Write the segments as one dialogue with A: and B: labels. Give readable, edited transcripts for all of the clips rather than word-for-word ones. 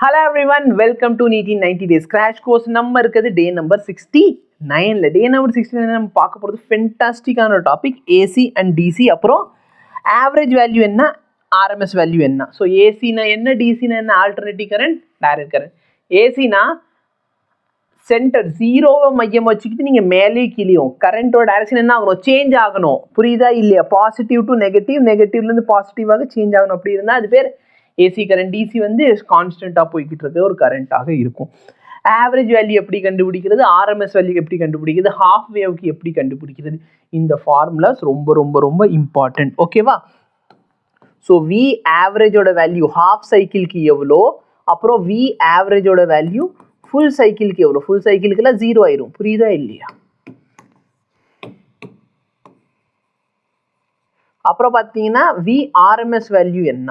A: Hello everyone, welcome to NEET in 90 days crash course. நம்ம இருக்குது டே number 69ல. டே number 69 நம்ம பார்க்க போகிறது ஃபென்டாஸ்டிக்கான ஒரு டாபிக், ஏசி அண்ட் டிசி. அப்புறம் ஆவரேஜ் வேல்யூ என்ன, ஆர்எம்எஸ் வேல்யூ என்ன. ஸோ ஏசினா என்ன, டிசினா என்ன, ஆல்டர்னேட்டிவ் கரண்ட், டைரக்ட் கரண்ட். ஏசினா சென்டர் ஜீரோவை மையம் வச்சுக்கிட்டு நீங்கள் மேலே கீழேயும் கரண்ட்டோட டைரக்ஷன் என்ன ஆகணும், சேஞ்ச் ஆகணும். புரியுதா இல்லையா? பாசிட்டிவ் டு நெகட்டிவ், நெகட்டிவ்லேருந்து பாசிட்டிவாக சேஞ்ச் ஆகணும். அப்படி இருந்தால் அது பேர் ஏசி கரண்ட். டிசி வந்து கான்ஸ்டன்ட்டாக போய்கிட்டு இருக்க ஒரு கரண்ட்டாக இருக்கும். ஆவரேஜ் வேல்யூ எப்படி கண்டுபிடிக்கிறது, ஆர்எம்எஸ் வேல்யூ எப்படி கண்டுபிடிக்கிறது, ஹாஃப் வேவ்க்கு எப்படி கண்டுபிடிக்கிறது, இந்த ஃபார்முலாஸ் ரொம்ப ரொம்ப ரொம்ப இம்பார்ட்டன்ட். ஓகேவா? ஸோ வி ஆவரேஜோட வேல்யூ ஹாஃப் சைக்கிள்க்கு எவ்வளோ, அப்புறம் வி ஆவரேஜோட வேல்யூ ஃபுல் சைக்கிள்க்கு எவ்வளோ. ஃபுல் சைக்கிள்க்குலாம் 0 ஆயிரும். புரியுதா இல்லையா? அப்புறம் பார்த்தீங்கன்னா வி ஆர்எம்எஸ் வேல்யூ என்ன,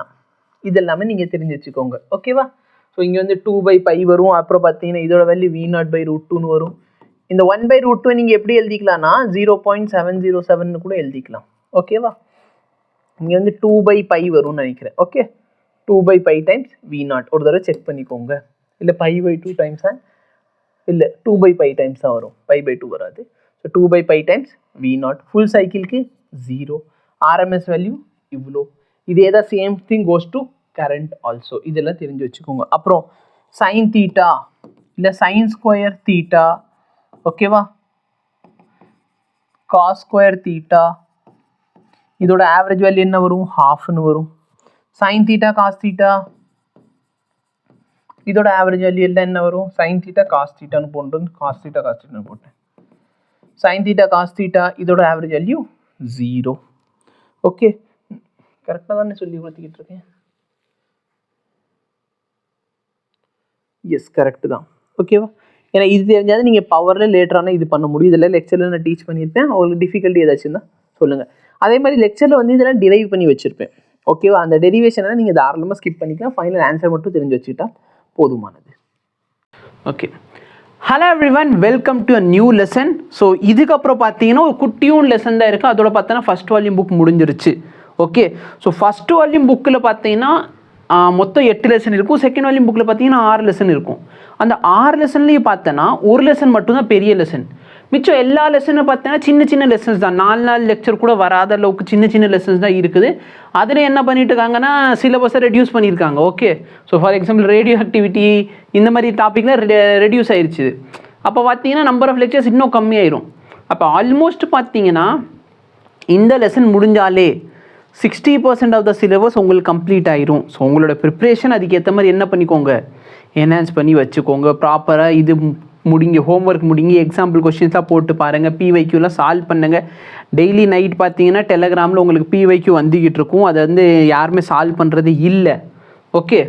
A: இதெல்லாமே நீங்கள் தெரிஞ்சு வச்சுக்கோங்க. ஓகேவா? ஸோ இங்கே வந்து 2/π வரும். அப்புறம் பார்த்தீங்கன்னா இதோட வேல்யூ V0/√2ன்னு வரும். இந்த 1/√2 நீங்கள் எப்படி எழுதிக்கலாம்னா 0.707 கூட எழுதிக்கலாம். ஓகேவா? இங்கே வந்து 2/π வரும்னு நினைக்கிறேன். ஓகே, 2/π டைம்ஸ் V0 ஒரு தடவை செக் பண்ணிக்கோங்க. இல்லை π/2 டைம்ஸா, இல்லை 2/π டைம்ஸ் தான் வரும், π/2 வராது. ஸோ 2/π டைம்ஸ் V0. ஃபுல் சைக்கிள்க்கு 0. ஆர்எம்எஸ் வேல்யூ இவ்வளோ. இதே தான் same thing goes to current also. இதெல்லாம் தெரிஞ்சு வச்சுக்கோங்க. அப்புறம் சைன் தீட்டா இல்லை சைன் ஸ்கொயர் தீட்டா, ஓகேவா, காஸ் ஸ்கொயர் தீட்டா, இதோட ஆவரேஜ் வேல்யூ என்ன வரும், ஹாஃப்னு வரும். சைன் தீட்டா காஸ் தீட்டா, இதோட ஆவரேஜ் வேல்யூ எல்லாம் என்ன வரும், சைன் தீட்டா காஸ் தீட்டான்னு போட்டு காஸ் தீட்டா காஸ் தீட்டான்னு போட்டேன். சைன் தீட்டா காஸ் தீட்டா, இதோட ஆவரேஜ் வேல்யூ 0. ஓகே, கரெக்டாக தானே சொல்லி கொடுத்துக்கிட்டு இருக்கேன்? எஸ், கரெக்டு தான். ஓகேவா? ஏன்னா இது தெரிஞ்சாலும் நீங்கள் பவரில் லேட்டரான இது பண்ண முடியும். இதெல்லாம் லெக்சரில் நான் டீச் பண்ணியிருப்பேன். அவங்களுக்கு டிஃபிகல்ட்டி ஏதாச்சும் தான் சொல்லுங்கள். அதே மாதிரி லெக்சரில் வந்து இதெல்லாம் டிரைவ் பண்ணி வச்சுருப்பேன். ஓகேவா? அந்த டெரிவேஷனை நீங்கள் தாராளமாக ஸ்கிப் பண்ணிக்கலாம். ஃபைனல் ஆன்சர் மட்டும் தெரிஞ்சு வச்சுக்கிட்டா போதுமானது. Okay, hello everyone, welcome to a new lesson. So இதுக்கப்புறம் பார்த்தீங்கன்னா ஒரு குட்டியும் லெசன் தான் இருக்குது. அதோட பார்த்தோன்னா ஃபஸ்ட் வால்யூம் புக் முடிஞ்சிருச்சு. ஓகே, ஸோ ஃபஸ்ட் வால்யூம் புக்கில் பார்த்தீங்கன்னா மொத்தம் 8 லெசன் இருக்கும். செகண்ட் வால்யூம் புக்கில் பார்த்தீங்கன்னா 6 லெசன் இருக்கும். அந்த 6 லெசன்லேயும் பார்த்தோன்னா ஒரு லெசன் மட்டும்தான் பெரிய லெசன். மிச்சம் எல்லா லெசனும் பார்த்தீங்கன்னா சின்ன சின்ன லெசன்ஸ் தான். 4 லெக்சர் கூட வராத அளவுக்கு சின்ன சின்ன லெசன்ஸ் தான் இருக்குது. அதில் என்ன பண்ணிட்டு இருக்காங்கன்னா சிலபஸை ரெடியூஸ் பண்ணியிருக்காங்க. Okay, so for example radio activity இந்த மாதிரி டாப்பிக்கில் ரெடியூஸ் ஆயிடுச்சு. அப்போ பார்த்தீங்கன்னா நம்பர் ஆஃப் லெக்சர்ஸ் இன்னும் கம்மியாயிரும். அப்போ ஆல்மோஸ்ட் பார்த்தீங்கன்னா இந்த லெசன் முடிஞ்சாலே 60% ஆஃப் த சிலபஸ் உங்களுக்கு கம்ப்ளீட் ஆயிரும். ஸோ உங்களோட ப்ரிப்ரேஷன் அதுக்கேற்ற மாதிரி என்ன பண்ணிக்கோங்க, என்ஹான்ஸ் பண்ணி வச்சுக்கோங்க. ப்ராப்பராக இது முடிங்க, ஹோம்ஒர்க் முடிங்க, எக்ஸாம்பிள் கொஸ்டின்ஸாக போட்டு பாருங்கள், பிவைக்யூலாம் சால்வ் பண்ணுங்கள். டெய்லி நைட் பார்த்தீங்கன்னா டெலகிராமில் உங்களுக்கு பிவைக்யூ வந்துக்கிட்டு இருக்கும். அதை வந்து யாருமே சால்வ் பண்ணுறது இல்லை. Okay,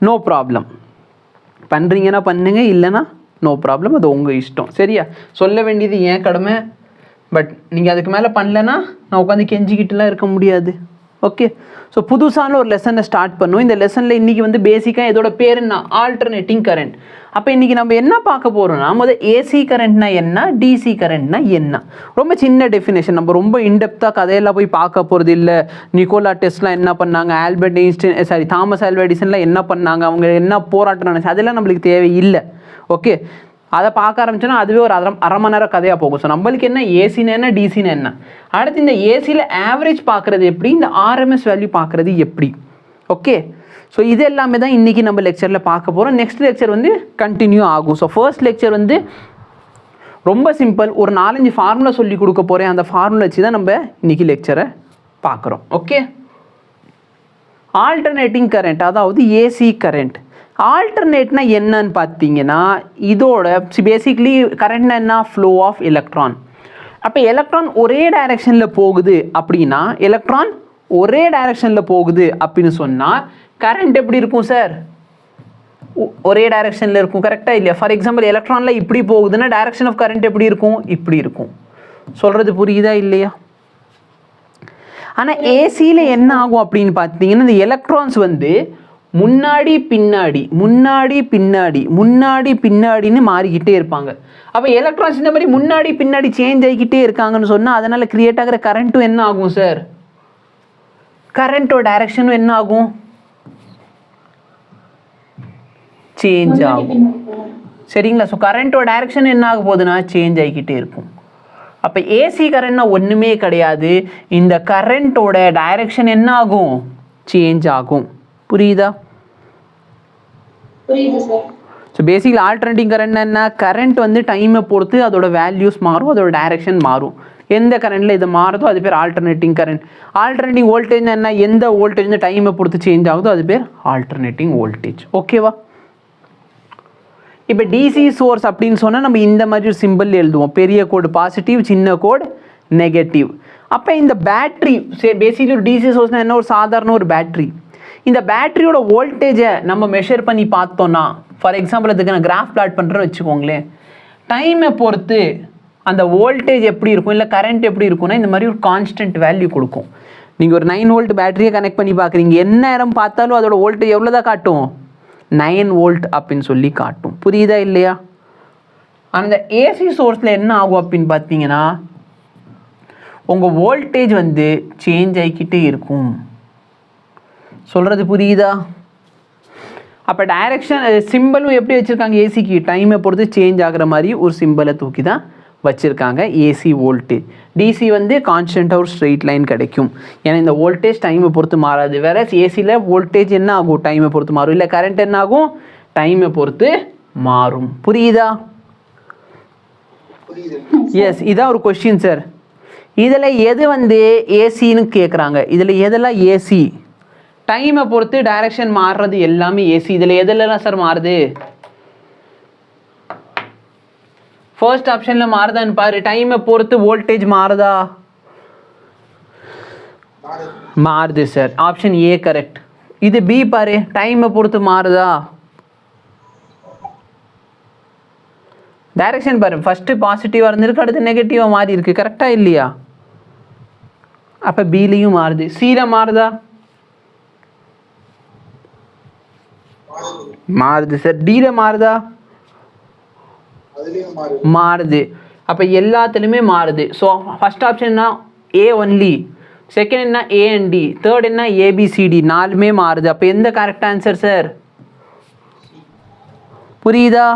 A: no problem. பண்ணுறீங்கன்னா பண்ணுங்க, இல்லைன்னா நோ ப்ராப்ளம், அது உங்கள் இஷ்டம். சரியா? சொல்ல வேண்டியது ஏன் கடமை. பட் நீங்கள் அதுக்கு மேலே பண்ணலன்னா நான் உட்காந்து கெஞ்சிக்கிட்டுலாம் இருக்க முடியாது. ஓகே, ஸோ புதுசான ஒரு லெசனை ஸ்டார்ட் பண்ணுவோம். இந்த லெசனில் இன்றைக்கி வந்து பேசிக்காக இதோட பேர் என்ன, ஆல்டர்னேட்டிங் கரண்ட். அப்போ இன்றைக்கி நம்ம என்ன பார்க்க போகிறோம்னா, முதல் ஏசி கரண்ட்னா என்ன, டிசி கரண்ட்னா என்ன, ரொம்ப சின்ன டெஃபினேஷன். நம்ம ரொம்ப இன்டெப்த்தாக கதையெல்லாம் போய் பார்க்க போகிறது இல்லை. நிக்கோலா டெஸ்லாம் என்ன பண்ணாங்க, ஆல்பர்ட் ஐன்ஸ்டைன் தாமஸ் ஆல்வா எடிசன்லாம் என்ன பண்ணாங்க, அவங்க என்ன போராட்டம் நினச்சி, அதெல்லாம் நம்மளுக்கு தேவையில்லை. ஓகே, அதை பார்க்க ஆரம்பிச்சோன்னா அதுவே ஒரு அரை மணி நேரம் கதையாக போகும். ஸோ நம்மளுக்கு என்ன ஏசினா என்ன, டிசினா என்ன. அடுத்து இந்த ஏசியில் ஆவரேஜ் பார்க்குறது எப்படி, இந்த ஆர்எம்எஸ் வேல்யூ பார்க்குறது எப்படி. ஓகே, ஸோ இது எல்லாமே தான் இன்றைக்கி நம்ம லெக்சரில் பார்க்க போகிறோம். நெக்ஸ்ட் லெக்சர் வந்து கண்டினியூ ஆகும். ஸோ ஃபர்ஸ்ட் லெக்சர் வந்து ரொம்ப சிம்பிள், ஒரு 4-5 ஃபார்முலா சொல்லி கொடுக்க போகிறேன். அந்த ஃபார்முலா வச்சு தான் நம்ம இன்றைக்கி லெக்சரை பார்க்குறோம். ஓகே, ஆல்டர்னேட்டிங் கரண்ட், அதாவது ஏசி கரண்ட். ஆல்டர்னேட்னா என்னன்னு பார்த்தீங்கன்னா, இதோட பேசிக்லி கரண்ட்னா என்ன, ஃப்ளோ ஆஃப் எலக்ட்ரான். அப்போ எலக்ட்ரான் ஒரே டைரெக்ஷனில் போகுது அப்படின்னா, எலக்ட்ரான் ஒரே டைரெக்ஷனில் போகுது அப்படின்னு சொன்னால் கரண்ட் எப்படி இருக்கும் சார், ஒரே டைரெக்ஷனில் இருக்கும். கரெக்டாக இல்லையா? ஃபார் எக்ஸாம்பிள் எலக்ட்ரானில் இப்படி போகுதுன்னா டைரெக்ஷன் ஆஃப் கரண்ட் எப்படி இருக்கும், இப்படி இருக்கும். சொல்கிறது புரியுதா இல்லையா? ஆனால் ஏசியில் என்ன ஆகும் அப்படின்னு பார்த்தீங்கன்னா, இந்த எலக்ட்ரான்ஸ் வந்து முன்னாடி பின்னாடி முன்னாடி பின்னாடி முன்னாடி பின்னாடின்னு மாறிக்கிட்டே இருப்பாங்க. அப்போ எலக்ட்ரான்ஸ் இந்த மாதிரி முன்னாடி பின்னாடி சேஞ்ச் ஆகிக்கிட்டே இருக்காங்கன்னு சொன்னால் அதனால் கிரியேட் ஆகிற கரண்ட்டும் என்ன ஆகும் சார், கரண்ட்டோட டைரக்ஷனும் என்ன ஆகும், சேஞ்ச் ஆகும். சரிங்களா? ஸோ கரண்ட்டோட டைரக்ஷன் என்ன ஆக போகுதுன்னா சேஞ்ச் ஆகிக்கிட்டே இருக்கும். அப்போ ஏசி கரண்ட்னா ஒன்றுமே கிடையாது, இந்த கரண்ட்டோட டைரக்ஷன் என்ன ஆகும்? சேஞ்ச் ஆகும். புரியுதா?
B: புரியுது sir.
A: So basically alternating current என்ன? கரண்ட் வந்து டைமை பொறுத்து அதோட வேல்யூஸ் மாறும், அதோட டைரக்ஷன் மாறும். எந்த கரண்ட்டில் இது மாறுதோ அது பேர் ஆல்டர்னேட்டிங் கரண்ட். ஆல்டர்னேட்டிங் வோல்டேஜ் என்ன? எந்த வோல்டேஜ் வந்து டைமை பொறுத்து சேஞ்ச் ஆகுதோ அது பேர் ஆல்டர்னேட்டிங் வோல்டேஜ். ஓகேவா? இப்போ டிசி சோர்ஸ் அப்படின்னு சொன்னால் நம்ம இந்த மாதிரி ஒரு சிம்பிள் எழுதுவோம், பெரிய கோடு பாசிட்டிவ், சின்ன கோடு நெகட்டிவ். அப்போ இந்த பேட்ரி பேசிக்கலி ஒரு டிசி சோர்ஸ்னால் என்ன? ஒரு சாதாரண ஒரு பேட்ரி. இந்த பேட்டரியோட வோல்டேஜை நம்ம மெஷர் பண்ணி பார்த்தோன்னா, ஃபார் எக்ஸாம்பிள் அதுக்கு நான் கிராஃப் பிளாட் பண்ணுறேன்னு வச்சுக்கோங்களேன், டைமை பொறுத்து அந்த வோல்டேஜ் எப்படி இருக்கும் இல்லை கரண்ட் எப்படி இருக்கும்னா இந்த மாதிரி ஒரு கான்ஸ்டன்ட் வேல்யூ கொடுக்கும். நீங்கள் ஒரு 9 வோல்ட் பேட்டரியை கனெக்ட் பண்ணி பார்க்குறீங்க, என்ன நேரம் பார்த்தாலும் அதோட வோல்டேஜ் எவ்வளோ தான் காட்டும்? 9 வோல்ட் அப்படின்னு சொல்லி காட்டும். புரியுதா இல்லையா? அந்த ஏசி சோர்ஸில் என்ன ஆகும் அப்படின்னு பார்த்தீங்கன்னா உங்கள் வோல்டேஜ் வந்து சேஞ்ச் ஆகிக்கிட்டே இருக்கும். சொல்கிறது புரியுதா? அப்போ டைரக்ஷன் சிம்பிளும் எப்படி வச்சுருக்காங்க? ஏசிக்கு டைமை பொறுத்து சேஞ்ச் ஆகிற மாதிரி ஒரு சிம்பிளை தூக்கி தான் வச்சுருக்காங்க. AC voltage. டிசி வந்து கான்ஸ்டன்ட்டாக ஒரு ஸ்ட்ரெயிட் லைன் கிடைக்கும், ஏன்னா இந்த வோல்டேஜ் டைமை பொறுத்து மாறாது. வேற ஏசியில் வோல்டேஜ் என்ன ஆகும்? டைமை பொறுத்து மாறும். இல்லை கரண்ட் என்ன ஆகும்? டைமை பொறுத்து மாறும். புரியுதா? எஸ், இதான் ஒரு கொஸ்டின் சார். இதில் எது வந்து ஏசின்னு கேட்குறாங்க? இதில் எதெல்லாம் ஏசி? டைமை பொறுத்து டைரக்ஷன் மாறுறது எல்லாமே ஏசி. இதில் எதெல்லாம் சார் மாறுது? ஃபர்ஸ்ட் ஆப்ஷனில் மாறுதான்னு பாரு. டைமை பொறுத்து வோல்டேஜ் மாறுதா? மாறுது சார். Option A correct. இது பி பாரு, டைமை பொறுத்து மாறுதா? டைரக்ஷன் பாரு, ஃபஸ்ட்டு பாசிட்டிவாக இருந்திருக்கு, அடுத்து நெகட்டிவாக மாறி இருக்கு. கரெக்டாக இல்லையா? அப்போ பிலையும் மாறுது. சியில் மாறுதா? மாறுது சார். டியில் மாறுதா? மாறுது. அப்போ எல்லாத்துலேயுமே மாறுது. ஸோ ஃபஸ்ட் ஆப்ஷன்னா ஏ ஒன்லி, செகண்ட் என்ன ஏ அண்ட் டி, தேர்ட் என்ன ஏபிசிடி, நாலுமே மாறுது. அப்போ எந்த கரெக்ட் ஆன்சர் சார்? புரியுதா?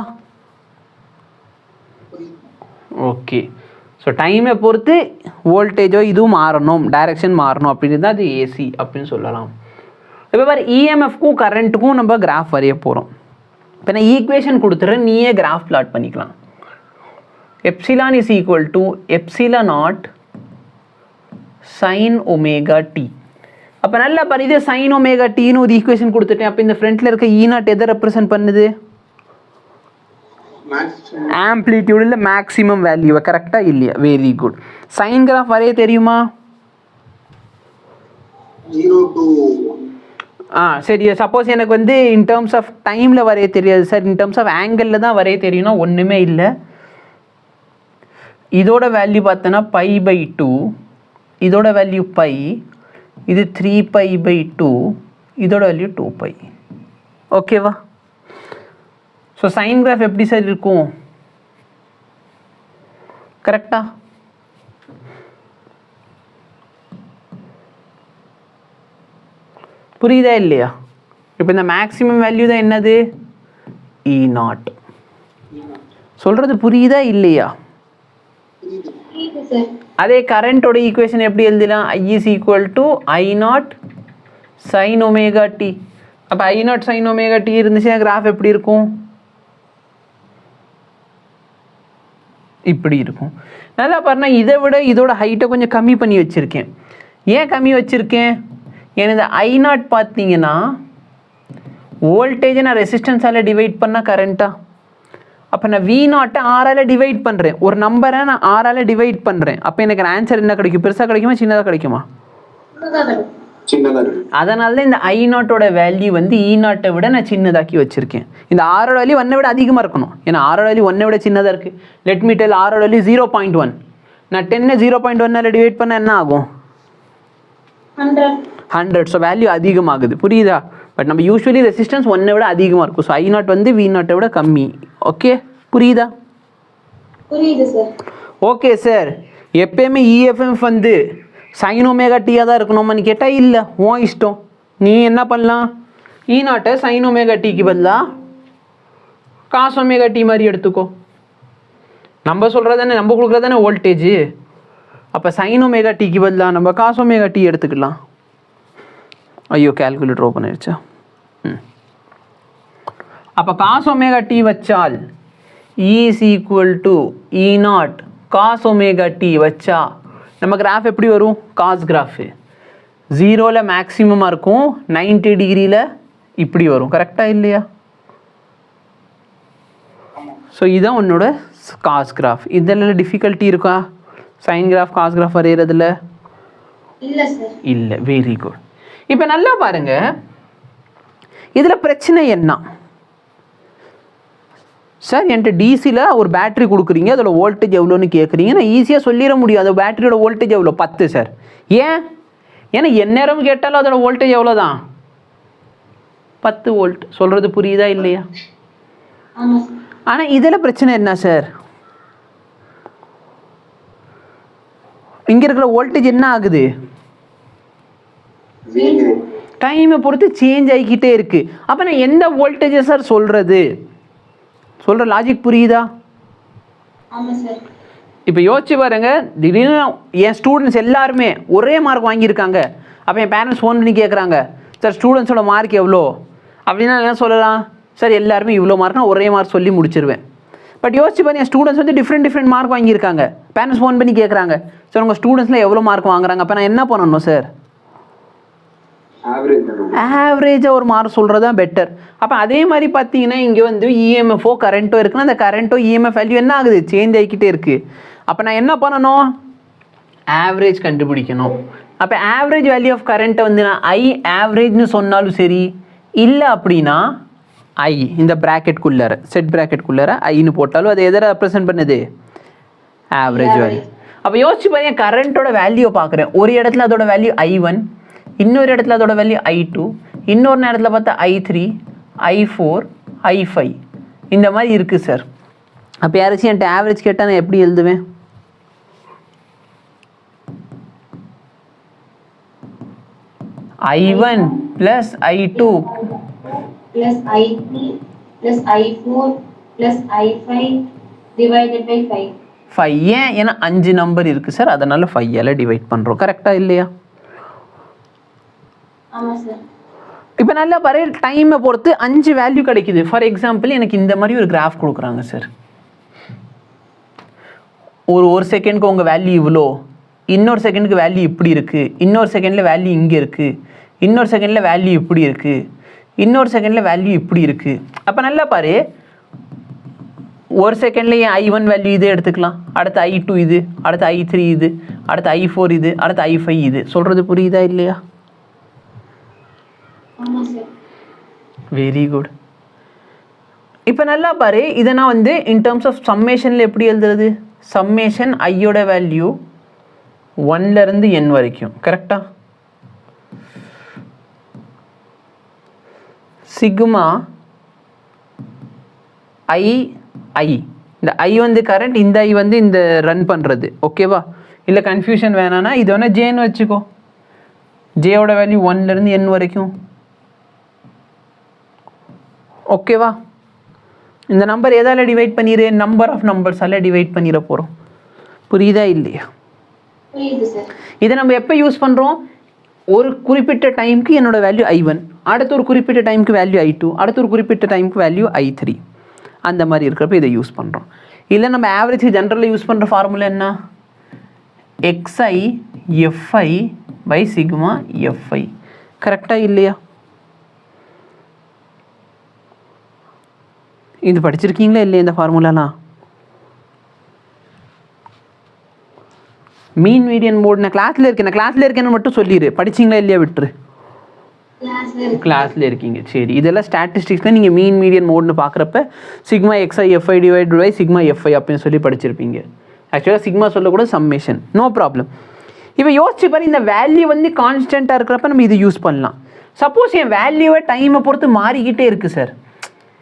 A: ஓகே. ஸோ டைமை பொறுத்து வோல்டேஜோ இதுவும் மாறணும், டைரக்ஷன் மாறணும் அப்படின்னு தான் அது ஏசி அப்படின்னு சொல்லலாம். இப்போ பாரு, இஎம்எஃப்க்கும் கரண்ட்டுக்கும் நம்ம கிராஃப் வரைய போகிறோம். இப்போ நான் ஈக்குவேஷன் கொடுத்துட்றேன், நீயே கிராஃப் பிளாட் பண்ணிக்கலாம். Epsilon is equal to epsilon naught sine omega t. அப்போ நல்லா பாரு, இது சைன் ஒமேகா டின்னு ஒரு ஈக்குவேஷன் கொடுத்துட்டேன். அப்போ இந்த ஃப்ரண்ட்டில் இருக்க இ நாட் எதை ரெப்ரசென்ட் பண்ணுது? ஆம்ப்ளிடியூட் இல்லை மேக்ஸிமம் வேல்யூவை. கரெக்டாக இல்லையா? Very good. சைன் கிராஃப் வரைய தெரியுமா? சரி. சப்போஸ் எனக்கு வந்து இன் டேர்ம்ஸ் ஆஃப் டைமில் வரைய தெரியாது சார், இன் டேர்ம்ஸ் ஆஃப் ஆங்கிளில் தான் வரைய தெரியும்னா ஒன்றுமே இல்லை. இதோட வேல்யூ பார்த்தோன்னா π/2, இதோட வேல்யூ π, இது 3π/2, இதோட வேல்யூ 2π. ஓகேவா? ஸோ சைன் கிராஃப் எப்படி சார் இருக்கும்? கரெக்டா? புரியுதா இல்லையா? இப்போ இந்த மேக்ஸிமம் வேல்யூ தான் என்னது? E0. சொல்கிறது புரியுதா இல்லையா? அதே கரண்ட்டோட ஈக்குவேஷன் எப்படி எழுதலாம்? I is equal to I0 sin omega t. அப்போ I0 sin omega t இருந்துச்சுன்னா கிராஃப் எப்படி இருக்கும்? இப்படி இருக்கும். நல்லா பாருன்னா, இதை விட இதோட ஹைட்டை கொஞ்சம் கம்மி பண்ணி வச்சுருக்கேன். ஏன் கம்மி வச்சுருக்கேன்? ஏன்னா இந்த I0 பார்த்தீங்கன்னா வோல்டேஜை நான் ரெசிஸ்டன்ஸால் டிவைட் பண்ணால் கரண்ட்டாக. அப்போ நான் V0 ஆரால் டிவைட் பண்ணுறேன், ஒரு நம்பரை நான் ஆரால் டிவைட் பண்ணுறேன். அப்போ எனக்கு ஆன்சர் என்ன கிடைக்கும்? பெருசாக கிடைக்குமா சின்னதாக கிடைக்குமா? அதனால தான் இந்த I0 வேல்யூ வந்து E0 விட நான் சின்னதாக்கி வச்சுருக்கேன். இந்த ஆரோட வேல்யூ 1 விட அதிகமாக இருக்கணும், ஏன்னா ஆரோட வேல்யூ 1 விட சின்னதாக இருக்குது. லெட் மீ டெல், ஆரோட வேல்யூ 0.1. நான் 10 0.1 டிவைட் பண்ணால் என்ன ஆகும்? 100. ஸோ வேல்யூ அதிகமாகுது. புரியுதா? பட் நம்ம யூஸ்வலி ரெசிஸ்டன்ஸ் 1 விட அதிகமாக இருக்கும். ஸோ I0 வந்து V0 விட கம்மி. ஓகே, புரியுதா?
B: புரியுது சார்.
A: Okay sir. எப்பயுமே இஎஃப்எஃப் வந்து சைன் ஒமேகா டீயாக தான் இருக்கணுமான்னு கேட்டால் இல்லை, உன் இஷ்டம். நீ என்ன பண்ணலாம்? E0 சைன் ஒமேகா டீக்கு பதிலாக
C: காஸ் ஒமேகா டி மாதிரி எடுத்துக்கோ. நம்ம சொல்கிறது தானே, நம்ம கொடுக்குறது தானே வோல்டேஜ். அப்போ சைன் ஒமேகா டிக்கு பதிலாக நம்ம காஸ் ஒமேகா டி எடுத்துக்கலாம். ஐயோ கால்குலேட்டர் ஓப்பன் ஆயிடுச்சா. அப்போ காஸ் ஒமேகா டி வச்சால் is equal to e naught cos omega t வச்சா நம்ம கிராஃப் எப்படி வரும்? காஸ் கிராஃபு 0ல் மேக்ஸிமமாக இருக்கும், 90 டிகிரியில் இப்படி வரும். கரெக்டாக இல்லையா? ஸோ இதுதான் உன்னோட காஸ் கிராஃப். இதில் டிஃபிகல்ட்டி இருக்கா சைன் கிராஃப் காஸ் கிராஃப் வரைகிறதுல?
B: இல்ல சார்.
C: இல்லை. Very good. இப்போ நல்லா பாருங்க, இதில் பிரச்சனை என்ன சார்? என்கிட்ட டிசியில் ஒரு பேட்டரி கொடுக்குறீங்க, அதோட வோல்டேஜ் எவ்வளோன்னு கேட்குறீங்க. நான் ஈஸியாக சொல்லிட முடியும் அந்த பேட்டரியோட வோல்டேஜ் எவ்வளோ? 10 சார். ஏன்? ஏன்னா எந்நேரம் கேட்டாலும் அதோட வோல்டேஜ் எவ்வளோ தான்? 10 வோல்ட். சொல்கிறது புரியுதா இல்லையா?
B: ஆமா சார்.
C: ஆனால் இதில் பிரச்சனை என்ன சார்? இங்கே இருக்கிற வோல்டேஜ் என்ன ஆகுது? டைமை பொறுத்து சேஞ்ச் ஆகிக்கிட்டே இருக்குது. அப்போ நான் எந்த வோல்டேஜை சார் சொல்கிறது? சொல்கிற லாஜிக் புரியுதா?
B: ஆமா சார்.
C: இப்போ யோசிச்சு பாருங்க, திடீர்னு என் ஸ்டூடெண்ட்ஸ் எல்லாருமே ஒரே மார்க் வாங்கியிருக்காங்க. அப்போ என் பேரண்ட்ஸ் ஃபோன் பண்ணி கேட்குறாங்க, சார் ஸ்டூடெண்ட்ஸோட மார்க் எவ்வளோ அப்படின்னா என்ன சொல்லலாம்? சார் எல்லாருமே இவ்வளோ மார்க்னா ஒரே மார்க் சொல்லி முடிச்சிருவேன். பட் யோசிச்சு பாருங்க, என் ஸ்டூடெண்ட்ஸ் வந்து டிஃப்ரெண்ட் மார்க் வாங்கியிருக்காங்க. பேரண்ட்ஸ் ஃபோன் பண்ணி கேட்குறாங்க, சார் உங்கள் ஸ்டூடெண்ட்ஸில் எவ்வளோ மார்க் வாங்குறாங்க? அப்போ நான் என்ன பண்ணணும் சார்? ஆவரேஜாக ஒரு மார்க் சொல்கிறது தான் பெட்டர். அப்போ அதே மாதிரி பார்த்தீங்கன்னா இங்கே வந்து இஎம்எஃப்ஓ கரண்ட்டோ இருக்குன்னா அந்த கரண்ட்டோ இஎம்எஃப் வேல்யூ என்ன ஆகுது? சேஞ்ச் ஆகிக்கிட்டே இருக்குது. அப்போ நான் என்ன பண்ணணும்? ஆவரேஜ் கண்டுபிடிக்கணும். அப்போ ஆவரேஜ் வேல்யூ ஆஃப் கரண்ட்டை வந்து நான் ஐ ஆவரேஜ்னு சொன்னாலும் சரி, இல்லை அப்படின்னா ஐ இந்த ப்ராக்கெட்குள்ளார செட் ப்ராக்கெட்குள்ளார ஐன்னு போட்டாலும் அது எதை ரெப்ரசென்ட் பண்ணுது? Average value. அப்போ யோசிச்சு பாருங்க, கரண்ட்டோட வேல்யூவை பார்க்குறேன். ஒரு இடத்துல அதோட வேல்யூ I1, இன்னொரு இடத்துல அதோட வேல்யூ I2, இன்னொரு நேரத்தில் பார்த்தா I3, I4, I5 இந்த மாதிரி இருக்குது சார். அப்போ யாராச்சும் என்கிட்ட ஆவரேஜ் கேட்டால் நான் எப்படி எழுதுவேன்? I1 + I2
B: + I3 + I4 + I5 divided by 5.
C: 5. ஏன்? ஏன்னா 5 நம்பர் இருக்குது சார், அதனால் 5ஆல் டிவைட் பண்ணுறோம். கரெக்டாக இல்லையா?
B: ஆமா சார்.
C: இப்போ நல்லா பாரு, டைமை பொறுத்து 5 வேல்யூ கிடைக்குது. ஃபார் எக்ஸாம்பிள் எனக்கு இந்த மாதிரி ஒரு கிராஃப் கொடுக்குறாங்க சார். ஒரு செகண்டுக்கு உங்கள் வேல்யூ இவ்வளோ, இன்னொரு செகண்டுக்கு வேல்யூ இப்படி இருக்குது, இன்னொரு செகண்டில் வேல்யூ இங்கே இருக்குது, இன்னொரு செகண்டில் வேல்யூ இப்படி இருக்குது, இன்னொரு செகண்டில் வேல்யூ இப்படி இருக்குது. அப்போ நல்லா பாரு, ஒரு செகண்ட்லேயே I1 வேல்யூ இது எடுத்துக்கலாம், அடுத்து I2 இது, அடுத்து I3 இது, அடுத்து I4 இது, அடுத்து I5 இது. சொல்கிறது புரியுதா இல்லையா?
B: ஆமா சார்.
C: Very good. இப்போ நல்லா பாரு, இதை நான் வந்து இன் டர்ம்ஸ் ஆஃப் சம்மேஷனில் எப்படி எழுதுறது? சம்மேஷன் ஐயோட வேல்யூ 1லேருந்து n வரைக்கும். கரெக்டாக? சிக்மா ஐ இந்த ஐ வந்து கரண்ட், இந்த ஐ வந்து இந்த ரன் பண்ணுறது. ஓகேவா? இல்லை கன்ஃபியூஷன் வேணான்னா இது வேணால் ஜேன்னு வச்சுக்கோ. ஜேயோட வேல்யூ 1லேருந்து n வரைக்கும். ஓகேவா? இந்த நம்பர் எதால் டிவைட் பண்ணிடு? நம்பர் ஆஃப் நம்பர்ஸால் டிவைட் பண்ணிட போகிறோம். புரியுதா இல்லையா?
B: புரியுது சார்.
C: இதை நம்ம எப்போ யூஸ் பண்ணுறோம்? ஒரு குறிப்பிட்ட டைமுக்கு என்னோட வேல்யூ I1, அடுத்த ஒரு குறிப்பிட்ட டைமுக்கு வேல்யூ I2, அடுத்த ஒரு குறிப்பிட்ட டைமுக்கு வேல்யூ I3. அந்த மாதிரி இருக்கிறப்ப இதை யூஸ் பண்ணுறோம். இல்லை நம்ம ஆவரேஜ் ஜென்ரலில் யூஸ் பண்ணுற ஃபார்முலா என்ன? XI FI by sigma FI. கரெக்டாக இல்லையா? இது படிச்சிருக்கீங்களா இல்லையா இந்த ஃபார்முலாலாம்? மீன் மீடியன் மோட் நான் கிளாஸில் இருக்கேன்னு மட்டும் சொல்லிடு. படிச்சிங்களா இல்லையா விட்டுரு. கிளாஸில் இருக்கீங்க, சரி. இதெல்லாம் ஸ்டாட்டிஸ்டிக்ஸில் நீங்கள் மீன் மீடியன் மோட்னு பார்க்குறப்ப sigma XI FI divide by sigma FI அப்படின்னு சொல்லி படிச்சிருப்பீங்க. ஆக்சுவலாக சிக்மா சொல்லக்கூட சம்மேஷன், நோ ப்ராப்ளம். இப்போ யோசிச்சு பாரு, இந்த வேல்யூ வந்து கான்ஸ்டண்ட்டாக இருக்கிறப்ப நம்ம இது யூஸ் பண்ணலாம். சப்போஸ் என் வேல்யூவை டைமை பொறுத்து மாறிக்கிட்டே இருக்குது சார்.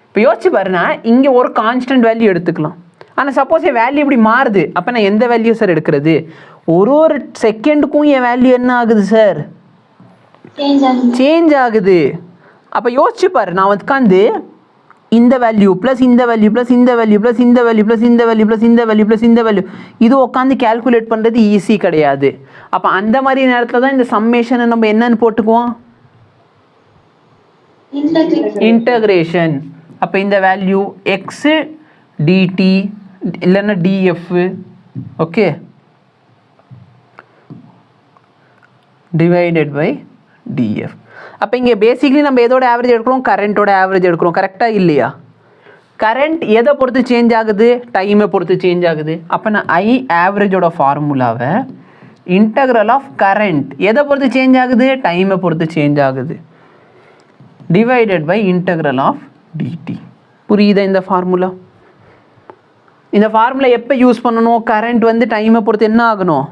C: இப்போ யோசிச்சு பாருன்னா, இங்கே ஒரு கான்ஸ்டன்ட் வேல்யூ எடுத்துக்கலாம். ஆனால் சப்போஸ் என் வேல்யூ இப்படி மாறுது, அப்போ நான் எந்த வேல்யூ சார் எடுக்கிறது? ஒரு செகண்டுக்கும் என் வேல்யூ என்ன ஆகுது சார்? சேஞ்ச் ஆகுது. அப்போ யோசிச்சு பாரு, நான் உட்காந்து இந்த வேல்யூ ப்ளஸ் இந்த வேல்யூ ப்ளஸ் இந்த வேல்யூ ப்ளஸ் இந்த வேல்யூ ப்ளஸ் இந்த வேல்யூ ப்ளஸ் இந்த வேல்யூ ப்ளஸ் இந்த வேல்யூ, இது உட்காந்து கேல்குலேட் பண்ணுறது ஈஸி கிடையாது. அப்போ அந்த மாதிரி நேரத்தில் தான் இந்த சம்மேஷனை நம்ம என்னன்னு போட்டுக்குவோம், இன்டகிரேஷன். அப்போ இந்த வேல்யூ எக்ஸு டிடி இல்லைன்னா df, okay, divided by df. அப்போ இங்கே பேசிக்லி நம்ம எதோட ஆவரேஜ் எடுக்கிறோம், கரண்ட்டோட ஆவரேஜ் எடுக்கிறோம், கரெக்டாக இல்லையா? கரண்ட் எதை பொறுத்து சேஞ்ச் ஆகுது, டைமை பொறுத்து சேஞ்ச் ஆகுது. அப்போ நான் ஐ ஆவரேஜோட ஃபார்முலாவை இன்டகிரல் ஆஃப் கரண்ட் எதை பொறுத்து சேஞ்ச் ஆகுது, டைமை பொறுத்து சேஞ்ச் ஆகுது, divided by integral of dt. புரியுதா இந்த ஃபார்முலா? இந்த ஃபார்முலா எப்போ யூஸ் பண்ணணும், கரண்ட் வந்து டைமை பொறுத்து என்ன ஆகணும்,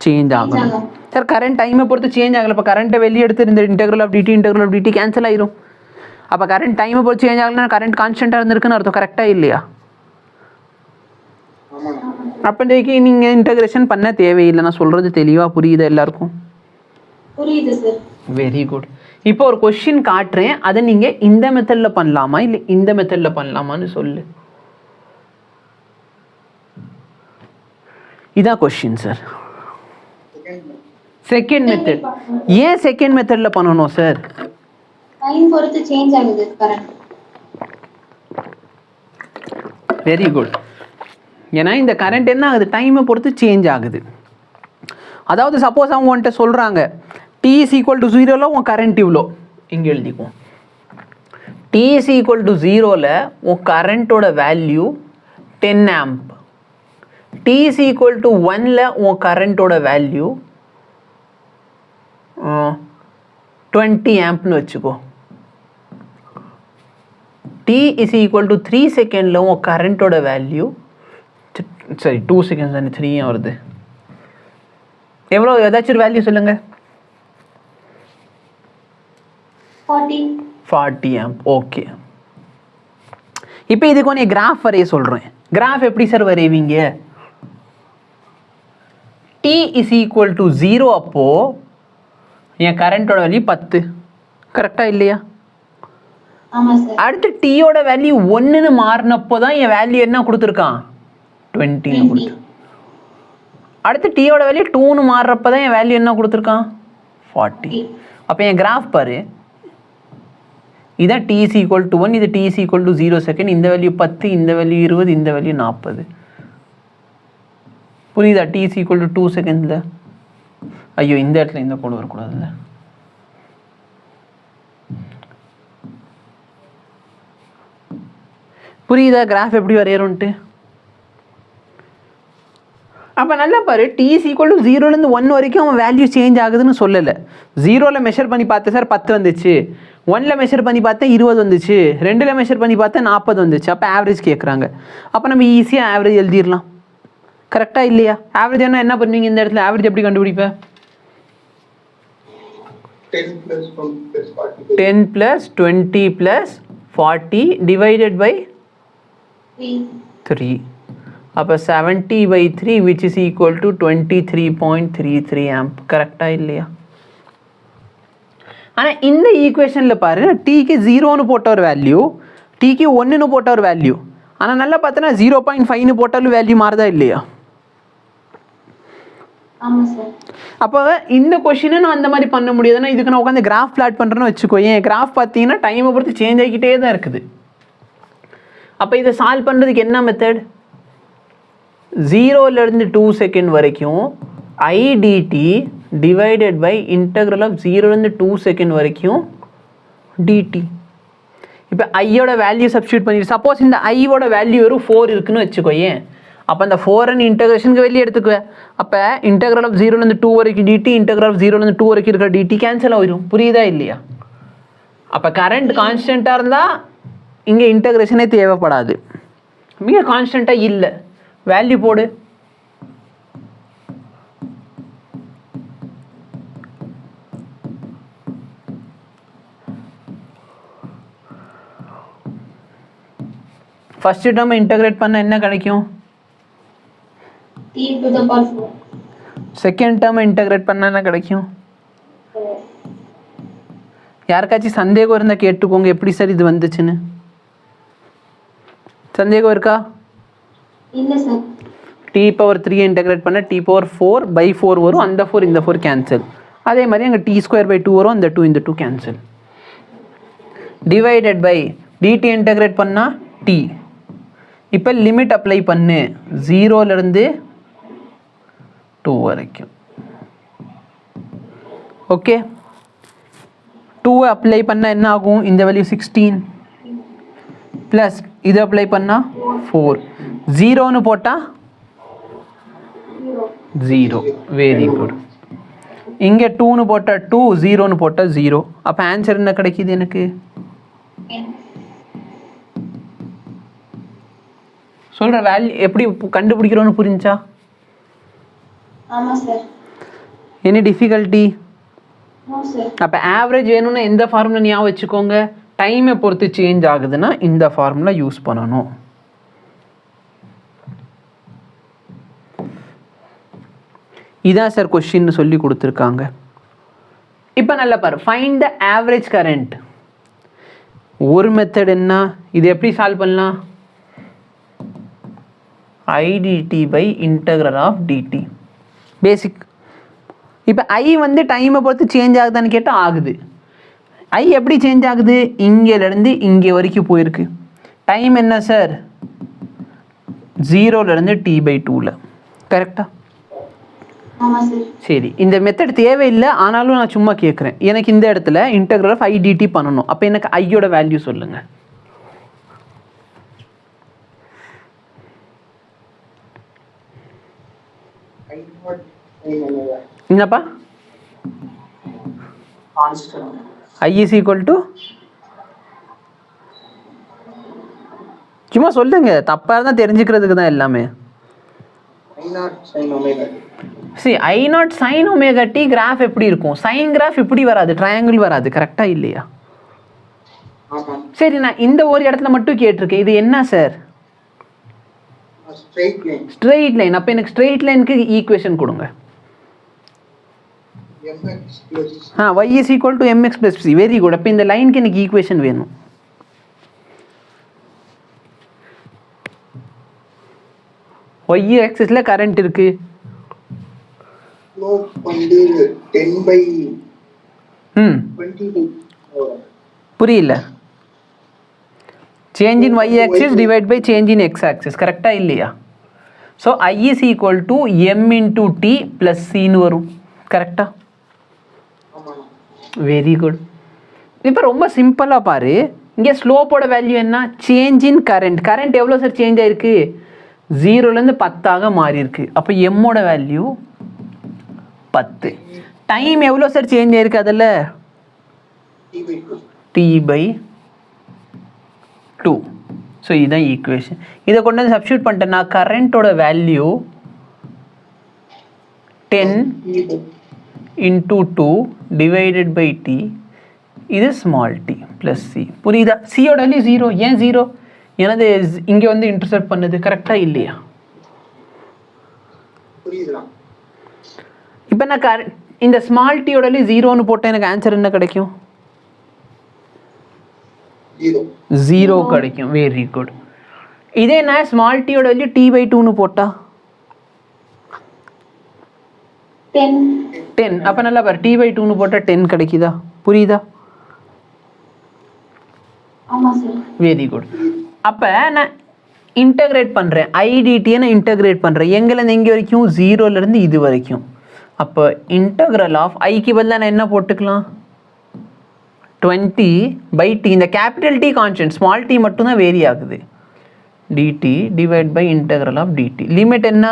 C: சேஞ்ச் ஆகணும். சார் கரண்ட் டைமை பொறுத்து சேஞ்ச் ஆகலை, இப்போ கரண்ட்டை வெளியே எடுத்து இந்த இன்டெக்ரல் ஆஃப் டிடி கேன்சல் ஆயிரும். அப்போ கரண்ட் டைமை பொறுத்து சேஞ்ச் ஆகலைன்னா கரண்ட் கான்ஸ்டன்ட்டாக இருந்திருக்குன்னு அர்த்தம், கரெக்டாக இல்லையா? அப்போதைக்கு நீங்கள் இன்டகிரேஷன் பண்ண தேவையில்லை. நான் சொல்கிறது தெளிவாக புரியுதா எல்லாருக்கும்?
B: புரியுது சார்.
C: Very good. இப்போ ஒரு கொஸ்டின் காட்டுறேன், அதை நீங்கள் இந்த மெத்தடில் பண்ணலாமா இல்லை இந்த மெத்தடில் பண்ணலாமான்னு சொல்லு. இதான் கொஸ்டின் சார். Second method. ஏன் செகண்ட் மெத்தடில் பண்ணணும் சார்?
B: டைம் பொறுத்து சேஞ்ச் ஆகுது கரண்ட்.
C: Very good. ஏன்னா இந்த கரண்ட் என்ன ஆகுது, டைமை பொறுத்து சேஞ்ச் ஆகுது. அதாவது சப்போஸ் அவங்க வந்துட்டு சொல்கிறாங்க டி இஸ் ஈக்குவல் டு 0ல் உன் கரண்ட் இவ்வளோ, இங்கே எழுதிக்குவோம். டி இஸ் ஈக்குவல் டு 0ல் உன் கரண்ட்டோட value 10 amp. T is equal to 1ல் உன் கரண்ட்டோட வேல்யூ 20 ஆம்ப்னு வச்சுக்கோ. டி இஸ் ஈக்குவல் டு 3 செகண்டில் உன் கரண்ட்டோட வேல்யூ, சரி 2 செகண்ட்ஸ் தானே, 3 வருது, எவ்வளோ ஏதாச்சும் ஒரு வேல்யூ சொல்லுங்கள். 40 ஆம்ப். ஓகே. இப்போ இதுக்கு ஒன்று கிராஃப் வரைய சொல்கிறேன். கிராஃப் எப்படி சார் வரைவீங்க? டி இஸ் ஈக்குவல் டு 0 அப்போது என் கரண்ட்டோட வேல்யூ 10, கரெக்டாக இல்லையா? அடுத்து டீயோட வேல்யூ 1ன்னு மாறினப்போ தான் என் வேல்யூ என்ன கொடுத்துருக்கான், 20ன்னு கொடுத்து. அடுத்து டீயோட வேல்யூ 2ன்னு மாறுறப்போ தான் என் வேல்யூ என்ன கொடுத்துருக்கான், 40. அப்போ என் கிராஃப் பாரு, இதான் டி இஸ் ஈக்குவல் டு 1, இது t is equal to 0 second, இந்த வேல்யூ 10, இந்த வேல்யூ 20, இந்த வேல்யூ 40. புரியுதா? டி இஸ் ஈக்குவல் டு 2 செகண்டில், ஐயோ இந்த இடத்துல இந்த கோடு வரக்கூடாதுல்ல. புரியுதா கிராஃப் எப்படி வரையறோன்ட்டு? அப்போ நல்லா பாரு, டி இஸ் ஈக்குவல் டு 0லேருந்து 1 வரைக்கும் அவன் வேல்யூ சேஞ்ச் ஆகுதுன்னு சொல்லலை. 0ல் மெஷர் பண்ணி பார்த்தேன் சார் 10 வந்துச்சு, 1ல் மெஷர் பண்ணி பார்த்தேன் 20 வந்துச்சு, 2ல் மெஷர் பண்ணி பார்த்தேன் 40 வந்துச்சு. அப்போ ஆவரேஜ் கேட்குறாங்க. அப்போ நம்ம ஈஸியாக ஆவரேஜ் எழுதிடலாம், கரெக்டாக இல்லையா? ஆவரேஜ் என்ன பண்ணுவீங்க இந்த இடத்துல, ஆவரேஜ் எப்படி கண்டுபிடிப்பேன்? 10 plus 20 plus 40 divided by 3. அப்போ 70/3 which is equal to 23.33 amp, கரெக்டாக இல்லையா? ஆனால் இந்த ஈக்குவேஷனில் பாரு, டீக்கு 0ன்னு போட்ட ஒரு வேல்யூ, டீக்கு 1ன்னு போட்ட ஒரு வேல்யூ, ஆனால் நல்லா பார்த்தோன்னா 0.5ன்னு போட்டாலும் வேல்யூ மாறுதா இல்லையா? அப்போ இந்த கொஷினை நான் அந்த மாதிரி பண்ண முடியாதுன்னா இதுக்கு நான் உட்காந்து கிராஃப் பிளாட் பண்ணுறேன்னு வச்சுக்கோ. ஏன் கிராஃப் பார்த்தீங்கன்னா டைமை பொறுத்து சேஞ்ச் ஆகிக்கிட்டே தான் இருக்குது. அப்போ இதை சால்வ் பண்ணுறதுக்கு என்ன மெத்தட், 0லேருந்து 2 செகண்ட் வரைக்கும் I dt divided by integral of 0லேருந்து 2 செகண்ட் வரைக்கும் டிடி. இப்போ ஐயோட வேல்யூ சப்ஸ்டியூட் பண்ணிட்டு, சப்போஸ் இந்த ஐயோட வேல்யூ வெறும் 4 இருக்குன்னு வச்சுக்கோ. ஏன் அப்போ அந்த 4 இன்டகிரேஷனுக்கு வெளியே எடுத்துக்குவேன். அப்போ இன்டகிரல் ஆஃப் 0லேருந்து 2 வரைக்கும் டிடி, இன்டகிரல் ஆஃப் 0லேருந்து 2 வரைக்கும் இருக்கிற டிடி கேன்சல் ஆகிடும். புரியுதா இல்லையா? அப்போ கரண்ட் கான்ஸ்டண்ட்டாக இருந்தால் இங்கே இன்டகிரேஷனே தேவைப்படாது. மிக கான்ஸ்டண்ட்டாக இல்லை, வேல்யூ போடு. ஃபர்ஸ்ட் டேர்ம் இன்டகிரேட் பண்ண என்ன கிடைக்கும்,
B: t to the power 4.
C: Second term integrate பண்ண என்ன கிடைக்கும்? யாருக்காச்சும் சந்தேகம் இருந்தால் கேட்டுக்கோங்க எப்படி சார் இது வந்துச்சுன்னு. சந்தேகம் இருக்கா?
B: இல்ல சார்.
C: டி பவர் 3 இன்டெகிரேட் பண்ண டி பவர் 4/4 வரும், அந்த 4 இந்த 4 கேன்சல். அதே மாதிரி அங்கே t²/2 வரும், அந்த 2 இந்த 2 cancel. Divided by dt integrate பண்ணால் t. இப்போ லிமிட் அப்ளை பண்ணு 0லேருந்து 2 வரைக்கும். ஓகே, 2 அப்ளை பண்ணால் என்ன ஆகும்? இந்த வேல்யூ 16 ப்ளஸ் இது அப்ளை பண்ணால் 4. 0ன்னு போட்டால் 0. Very good. இங்கே 2ன்னு போட்டால் 2, 0ன்னு போட்டால் 0. அப்போ ஆன்சர் என்ன கிடைக்கிது எனக்கு? சொல்கிற வேல்யூ எப்படி கண்டுபிடிக்கிறோன்னு புரிஞ்சா?
B: ஆமாம் sir.
C: Any difficulty?
B: No sir.
C: அப்போ ஆவரேஜ் வேணும்னா எந்த ஃபார்முலா ஞாபகம் வச்சுக்கோங்க. டைமை பொறுத்து சேஞ்ச் ஆகுதுன்னா இந்த ஃபார்முலா யூஸ் பண்ணணும். இதான் சார் கொஸ்டின் சொல்லி கொடுத்துருக்காங்க. இப்போ நல்லா பாரு, ஃபைண்ட் த ஆவரேஜ் கரண்ட். ஒரு மெத்தட் என்ன, இது எப்படி சால்வ் பண்ணலாம்? IDT by integral of dt பேசிக். இப்போ I வந்து டைமை பொறுத்து சேஞ்ச் ஆகுதான்னு கேட்டால் ஆகுது. I எப்படி சேஞ்ச் ஆகுது? இங்கேருந்து இங்கே வரைக்கும் போயிருக்கு. டைம் என்ன சார்? 0லேருந்து t/2ல. கரெக்டா?
B: ஆமாம் சார்.
C: சரி, இந்த மெத்தட் தேவையில்லை, ஆனாலும் நான் சும்மா கேட்குறேன். எனக்கு இந்த இடத்துல இன்டெக்ரல் ஆஃப் IDT பண்ணணும். அப்போ எனக்கு ஐயோட வேல்யூ சொல்லுங்கள். என்னப்பா? I is equal to, சும்மா சொல்லுங்க, தப்பாக இருந்தால் தெரிஞ்சுக்கிறதுக்கு தான் எல்லாமே. சரி, I0 sin omega t graph எப்படி இருக்கும்? சைன் கிராஃப் இப்படி வராது, ட்ரையாங்கிள் வராது. கரெக்டாக இல்லையா? சரி, நான் இந்த ஒரு இடத்துல மட்டும் கேட்டிருக்கேன். இது என்ன சார்? Straight line. அப்போ எனக்கு ஸ்ட்ரெயிட் லைனுக்கு ஈக்குவேஷன் கொடுங்க. y is equal to mx plus c. Very good. அப்போ இந்த லைனுக்கு எனக்கு ஈக்குவேஷன் வேணும். y ஆக்சிஸில் கரண்ட் இருக்கு. புரியல? Change in y axis divide by change in x axis. கரெக்டா இல்லையா? So I is equal to m into t plus cன்னு வரும். கரெக்டா? Very good. இப்போ ரொம்ப சிம்பிளாக பாரு, இங்கே ஸ்லோப்போட வேல்யூ என்ன? Change in current. கரண்ட் எவ்வளோ சார் சேஞ்ச் ஆயிருக்கு? 0லேருந்து 10 மாறி இருக்கு. அப்போ எம்மோட வேல்யூ 10. டைம் எவ்வளோ சார் சேஞ்ச் ஆயிருக்கு? அதில் t/2. ஸோ இதுதான் ஈக்குவேஷன். இதை கொண்டு வந்து சப்ஸ்டியூட் பண்ணிட்டேன்னா கரண்ட்டோட value 10 into 2 divided by t. இது ஸ்மால் t plus c. புரியுதா? சியோட வேல்யூ 0. ஏன் 0? எனது இங்கே வந்து இன்டர்செப்ட் பண்ணுது. கரெக்டாக இல்லையா? இப்போ நான் இந்த ஸ்மால் டீயோட வேல்யூ 0ன்னு போட்டால் எனக்கு ஆன்சர் என்ன கிடைக்கும்? 0 கிடைக்கும். Very good. இதே நான் ஸ்மால் டீயோட வேல்யூ t/2ன்னு போட்டா 10. அப்போ நல்லா பாரு, t/2ன்னு போட்டால் 10 கிடைக்குதா? புரியுதா? Very good. அப்போ நான் இன்டகிரேட் பண்ணுறேன், IDT நான் இன்டகிரேட் பண்ணுறேன். எங்கேருந்து எங்கே வரைக்கும்? 0லேருந்து இது வரைக்கும். அப்போ இன்டகிரல் ஆஃப் ஐக்கு பதிலாக நான் என்ன போட்டுக்கலாம்? 20/t. இந்த capital T constant, small t மட்டும்தான் வேரி ஆகுது. dt divide by integral of dt. Limit என்ன?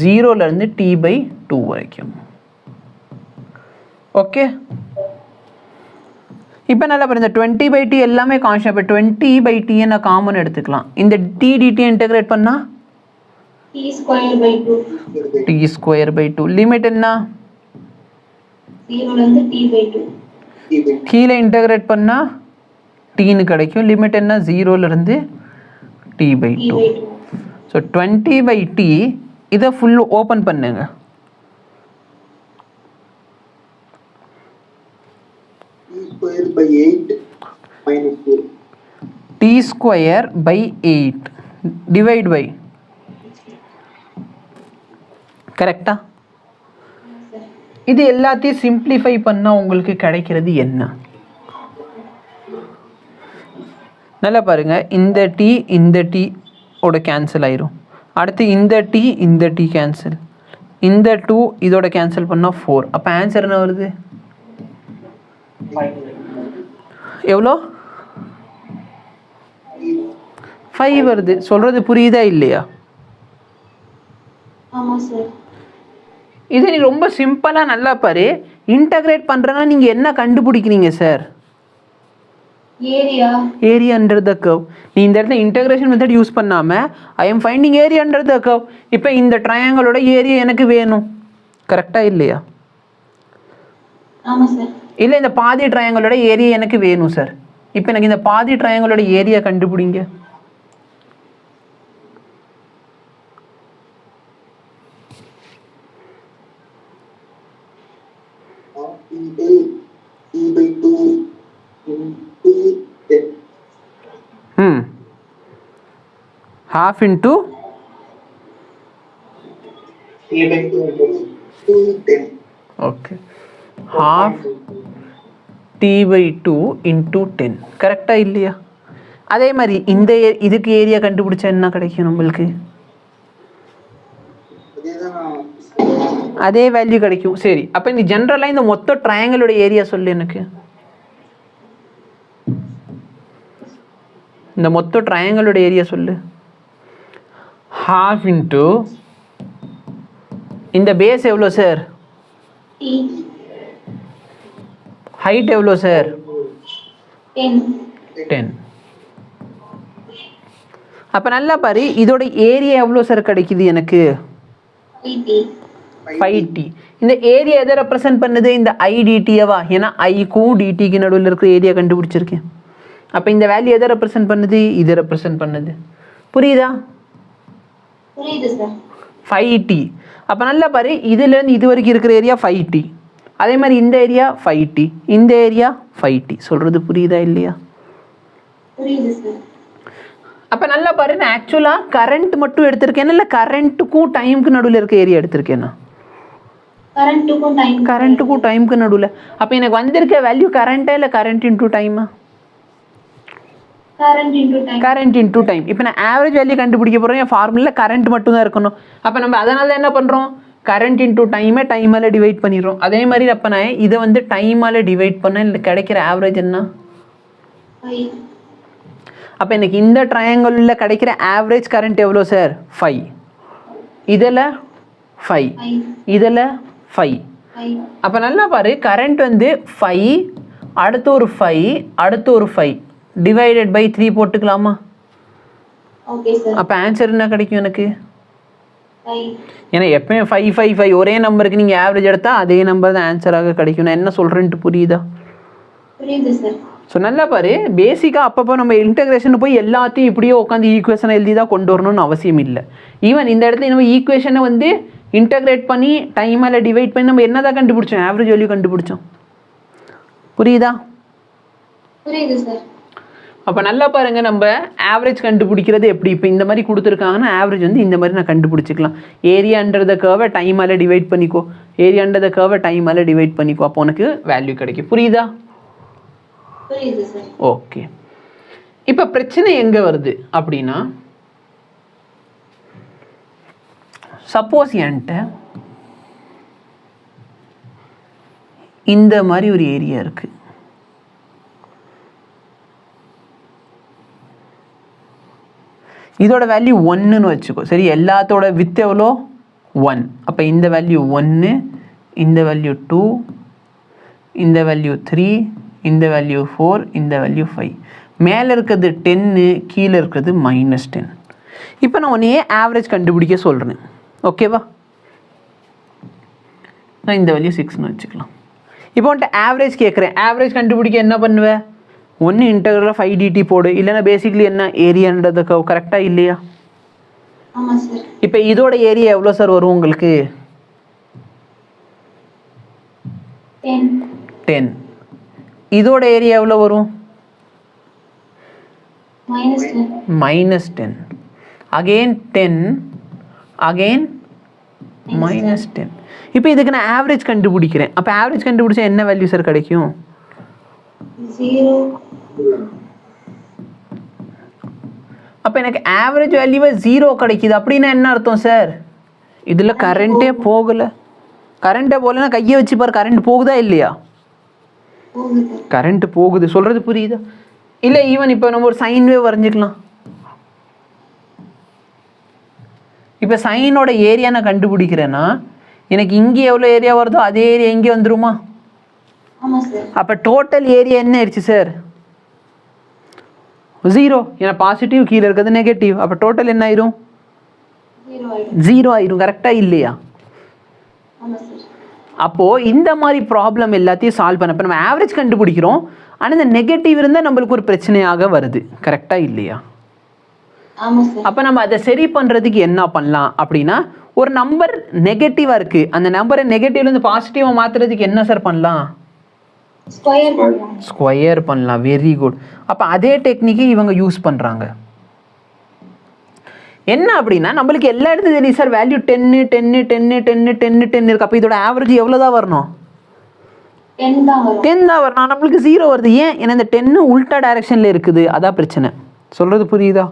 C: 0லேருந்து t/2 வரைக்கும். ஓகே, இப்போ நல்லா பாருங்க, இந்த 20/t எல்லாமே கான்ஸ்டன்ட். இப்போ 20/t நான் காமன் எடுத்துக்கலாம். இந்த dt இன்டகிரேட் பண்ணா t²/2. லிமிட் என்ன?
B: 0லேருந்து t/2.
C: கீழே இன்டகிரேட் பண்ணா tன்னு கிடைக்கும். லிமிட் என்ன? 0லேருந்து t/2. ஸோ 20/t இதை ஃபுல் ஓப்பன் பண்ணுங்க. t² by 8 டிவைட் பை கரெக்டா? இது எல்லாத்தையும் சிம்பிளிஃபை பண்ணால் உங்களுக்கு கிடைக்கிறது என்ன? நல்லா பாருங்க, இந்த டி ஓட கேன்சல் ஆயிரும். அடுத்து இந்த டி கேன்சல், இந்த 2 இதோட கேன்சல் பண்ணால் 4. அப்போ ஆன்சர் என்ன வருது? எவ்வளோ? 5 வருது. சொல்கிறது புரியுதா இல்லையா?
B: ஆமாம் சார்.
C: இதை நீ ரொம்ப சிம்பிளாக நல்லா பாரு. இன்டகிரேட் பண்ணுறேன்னா நீங்கள் என்ன கண்டுபிடிக்கிறீங்க sir? Area under the curve. நீ இந்த இடத்துல இன்டகிரேஷன் மெத்தட் யூஸ் பண்ணாமல் I am finding area under the curve. இப்போ இந்த ட்ரையாங்கிளோட ஏரியா எனக்கு வேணும், கரெக்டாக இல்லையா?
B: ஆமாம் சார்.
C: இல்லை, இந்த பாதி ட்ரையாங்கிளோட ஏரியா எனக்கு வேணும் சார். இப்போ எனக்கு இந்த பாதி ட்ரையாங்கிளோட ஏரியா கண்டுபிடிங்க. half into okay, half t by 2 into 10. கரெக்டா இல்லையா? அதே மாதிரி இந்த இதுக்கு ஏரியா கண்டுபிடிச்சா என்ன கிடைக்கும் நம்மளுக்கு? அதே வேல்யூ கிடைக்கும். சரி, அப்போ இந்த ஜென்ரலாக இந்த மொத்த ட்ரையாங்கிளோட ஏரியா சொல்லு எனக்கு. இந்த மொத்த ட்ரையாங்கிளோட ஏரியா சொல்லு. half into இந்த பேஸ் எவ்வளோ சார்? ஹைட் எவ்வளோ சார்? 10. அப்போ நல்லா பாரு, இதோட ஏரியா எவ்வளோ சார் கிடைக்குது எனக்கு? 5t. இந்த ஏரியா எதை ரெப்ரசன்ட் பண்ணுது? இந்த ஐடிடியவா? ஏன்னா ஐக்கும் டிடிக்கு நடுவில் இருக்கிற ஏரியா கண்டுபிடிச்சிருக்கேன். அப்போ இந்த வேல்யூ எதை ரெப்ரசன்ட் பண்ணுது? இதை ரெப்ரசன்ட் பண்ணுது. புரியுதா?
B: புரியுது சார்.
C: 5t. அப்போ நல்லா பாரு, இதுலேருந்து இது வரைக்கும் இருக்கிற ஏரியா 5t. அதே மாதிரி இந்த ஏரியா 5t, இந்த ஏரியா 5t. சொல்கிறது புரியுதா இல்லையா?
B: புரியுது சார்.
C: அப்போ நல்லா பாரு, நான் ஆக்சுவலாக கரண்ட் மட்டும் எடுத்திருக்கேன், இல்லை கரண்ட்டுக்கும் டைமுக்கு நடுவில் இருக்க ஏரியா எடுத்திருக்கேன்னா? கரண்ட்டுக்கும் டைமுக்கு நடுவில். அப்போ எனக்கு வந்திருக்க வேல்யூ கரண்ட்டா இல்லை கரண்ட் இன்டூ டைமா? Current into time. இப்போ நான் ஆவரேஜ் வேல்யூ கண்டுபிடிக்க போகிறேன். என் ஃபார்முலா கரண்ட் மட்டும் தான் இருக்கணும். அப்போ நம்ம அதனால என்ன பண்ணுறோம்? கரண்ட் இன்டூ டைமை டைமால் டிவைட் பண்ணிடுறோம். அதே மாதிரி அப்போ நான் இதை வந்து டைமால் டிவைட் பண்ண இல்லை கிடைக்கிற ஆவரேஜ் என்ன? அப்போ எனக்கு இந்த ட்ரையாங்கிளில் கிடைக்கிற ஆவரேஜ் கரண்ட் எவ்வளோ சார்? 5. இதில் 5, இதில் 5. அப்போ நல்லா பாரு, கரண்ட் வந்து 5, அடுத்து ஒரு 5, அடுத்து ஒரு 5 டிவைடட் பை 3 போட்டுக்கலாமா? அப்போ ஆன்சர் என்ன கிடைக்கும் எனக்கு? ஏன்னா எப்பயும் 5 5 5 ஒரே நம்பருக்கு நீங்கள் ஆவரேஜ் எடுத்தால் அதே நம்பர் தான் ஆன்சராக கிடைக்கும். நான் என்ன சொல்கிறேன்ட்டு புரியுதா?
B: புரியுது சார்.
C: ஸோ நல்லா பாரு, பேசிக்காக அப்பப்போ நம்ம இன்டகிரேஷன் போய் எல்லாத்தையும் இப்படியே உட்காந்து ஈக்குவேஷனை எழுதி தான் கொண்டு வரணும்னு அவசியம் இல்லை. ஈவன் இந்த இடத்துல நம்ம ஈக்குவேஷனை வந்து இன்டகிரேட் பண்ணி டைமால் டிவைட் பண்ணி நம்ம என்ன தான் கண்டுபிடிச்சோம்? ஆவரேஜ் வேல்யூ கண்டுபிடிச்சோம். புரியுதா?
B: புரியுது சார்.
C: அப்போ நல்லா பாருங்கள், நம்ம ஆவரேஜ் கண்டுபிடிக்கிறது எப்படி? இப்போ இந்த மாதிரி கொடுத்துருக்காங்கன்னா ஆவரேஜ் வந்து இந்த மாதிரி நான் கண்டுபிடிச்சிக்கலாம். ஏரியா அண்டர் த கர்வை டைமால் டிவைட் பண்ணிக்கோ, ஏரியா அண்டர் த கர்வை டைமால் டிவைட் பண்ணிக்கோ, அப்போ உனக்கு வேல்யூ கிடைக்கும். புரியுதா?
B: புரியுது சார்.
C: ஓகே. இப்போ பிரச்சனை எங்கே வருது அப்படின்னா, சப்போஸ் என்கிட்ட இந்த மாதிரி ஒரு ஏரியா இருக்குது. இதோட வேல்யூ 1ன்னு வச்சுக்கோ. சரி, எல்லாத்தோட வித் எவ்வளோ? 1. அப்போ இந்த வேல்யூ 1, இந்த வேல்யூ 2, இந்த வேல்யூ 3, இந்த வேல்யூ 4, இந்த வேல்யூ 5. மேலே இருக்கிறது 10, கீழே இருக்கிறது -10. இப்போ நான் உன்னையே ஆவரேஜ் கண்டுபிடிக்க சொல்கிறேன். ஓகேவா? நான் இந்த வேல்யூ 6ன்னு வச்சுக்கலாம். இப்போ வந்துட்டு ஆவரேஜ் கேட்குறேன். ஆவரேஜ் கண்டுபிடிக்க என்ன பண்ணுவேன்? ஒன்று இன்டகிரல் ஆஃப் ஐடிடி போடு, இல்லைன்னா பேசிக்லி என்ன ஏரியான்றது கர்வ். கரெக்டாக இல்லையா?
B: ஆமாம் சார்.
C: இப்போ இதோட ஏரியா எவ்வளோ சார் வரும் உங்களுக்கு? 10. இதோட ஏரியா எவ்வளோ வரும்?
B: -10.
C: Again 10 again -10. இப்போ இதுக்கு நான் ஆவரேஜ் கண்டுபிடிக்கிறேன். அப்போ ஆவரேஜ் கண்டுபிடிச்சா என்ன வேல்யூ சார் கிடைக்கும்?
B: 0.
C: அப்போ எனக்கு ஆவரேஜ் வேல்யூவை 0 கிடைக்குது. அப்படின்னா என்ன அர்த்தம் சார்? இதில் கரண்ட்டே போகலை. கரண்ட்டே போகலைன்னா கையை வச்சு பாரு, கரண்ட் போகுதா இல்லையா?
B: போகுது.
C: கரண்ட் போகுது. சொல்கிறது புரியுதா? இல்லை ஈவன் இப்போ நம்ம ஒரு சைன் வேவ் வரைஞ்சிக்கலாம். இப்போ சைனோட ஏரியா நான் கண்டுபிடிக்கிறேன்னா எனக்கு இங்கே எவ்வளோ ஏரியா வருதோ அதே ஏரியா இங்கே வந்துருமா?
B: ஆமாம் சார்.
C: அப்போ டோட்டல் ஏரியா என்ன ஆயிடுச்சு சார்? 0. ஏன்னா பாசிட்டிவ் கீழே இருக்கிறது நெகட்டிவ். அப்போ டோட்டல் என்ன ஆயிரும்?
B: 0 ஆயிடும்.
C: 0 ஆயிரும். கரெக்டாக இல்லையா?
B: ஆமாம் சார்.
C: அப்போது இந்த மாதிரி ப்ராப்ளம் எல்லாத்தையும் சால்வ் பண்ண இப்போ நம்ம ஆவரேஜ் கண்டுபிடிக்கிறோம். ஆனால் இந்த நெகட்டிவ் இருந்தால் நம்மளுக்கு ஒரு பிரச்சனையாக வருது. கரெக்டாக இல்லையா?
B: ஆமாம் சார்.
C: அப்போ நம்ம அதை சரி பண்ணுறதுக்கு என்ன பண்ணலாம் அப்படின்னா, ஒரு நம்பர் நெகட்டிவாக இருக்குது, அந்த நம்பரை நெகட்டிவ்லேருந்து பாசிட்டிவாக மாற்றுறதுக்கு என்ன சார் பண்ணலாம்?
B: ஸ்கொயர் பண்ணலாம்.
C: ஸ்கொயர் பண்ணலாம். Very good. அப்போ அதே டெக்னிக்கை இவங்க யூஸ் பண்ணுறாங்க. என்ன அப்படின்னா நம்மளுக்கு எல்லா இடத்துல தெரியும் சார் வேல்யூ 10 10 10 10 10 10 இருக்கு. அப்போ இதோட ஆவரேஜ் எவ்வளோ தான் வரணும்?
B: 10 தான் வரும்.
C: 10 தான் வரணும். நம்மளுக்கு 0 வருது. ஏன்? ஏன்னா இந்த 10 உல்டா டைரக்ஷனில் இருக்குது. அதான் பிரச்சனை. சொல்கிறது புரியுதா?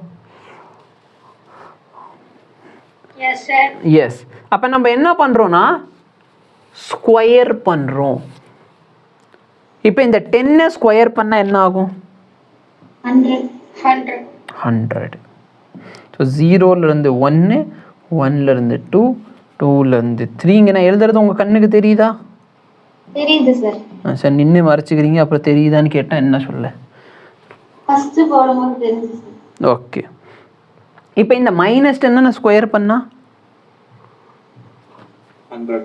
B: Yes sir.
C: எஸ். அப்போ நம்ம என்ன பண்ணுறோன்னா ஸ்கொயர் பண்ணுறோம். இப்போ இந்த 10 ஸ்கொயர் பண்ணால் என்ன ஆகும்?
B: 100.
C: 100. ஸோ 0லேருந்து 1, 1லேருந்து 2, 2லேருந்து 3. இங்கே நான் எழுதுறது உங்கள் கண்ணுக்கு தெரியுதா?
B: தெரியுது சார்.
C: சார் நின்று மறைச்சிக்கிறீங்க, அப்புறம் தெரியுதான்னு கேட்டால் என்ன சொல்ல?
B: ஃபர்ஸ்ட் போடும்போது தெரியுது சார்.
C: ஓகே. இப்போ இந்த -10 நான் ஸ்கொயர் பண்ணா
B: 100.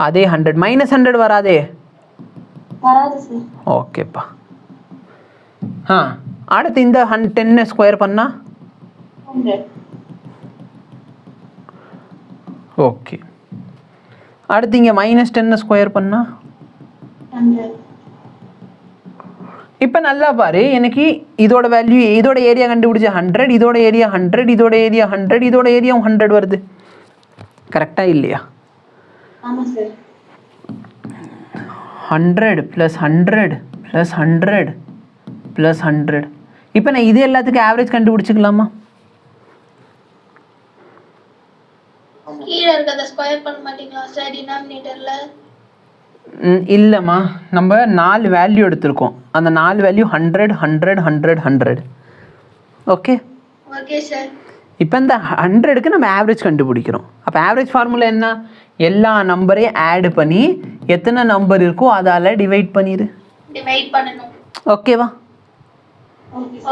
C: அதே 100. -100 வராதே.
B: வராது சார்.
C: ஓகேப்பா. அடுத்து இந்த 10 ஸ்கொயர் பண்ணா
B: 100.
C: ஓகே. அடுத்து இங்கே -10 ஸ்கொயர் பண்ணா
B: 100.
C: இப்போ நல்லா பாரு, எனக்கு இதோட வேல்யூ இதோட ஏரியா கண்டுபிடிச்ச 100, இதோட ஏரியா 100, இதோட ஏரியா 100, இதோட ஏரியா 100 வருது. கரெக்டாக இல்லையா?
B: ஆமாம் சார்.
C: 100 + 100 + 100 + 100. இப்போ நான் இது எல்லாத்துக்கும் ஆவரேஜ் கண்டுபிடிச்சிக்கலாமா?
B: கீழே இருக்கிறத ஸ்கொயர் பண்ண மாட்டீங்களா சார் டினாமினேட்டர்ல?
C: இல்லைம்மா, நம்ம 4 வேல்யூ எடுத்திருக்கோம். அந்த 4 வேல்யூ 100 100 100 100. ஓகே.
B: Okay sir.
C: இப்போ இந்த 100க்கு நம்ம ஆவரேஜ் கண்டுபிடிக்கிறோம். அப்போ ஆவரேஜ் ஃபார்முலா என்ன? எல்லா நம்பரையும் ஆட் பண்ணி எத்தனை நம்பர் இருக்கோ அதால் டிவைட் பண்ணிடு.
B: டிவைட் பண்ணணும்.
C: ஓகேவா?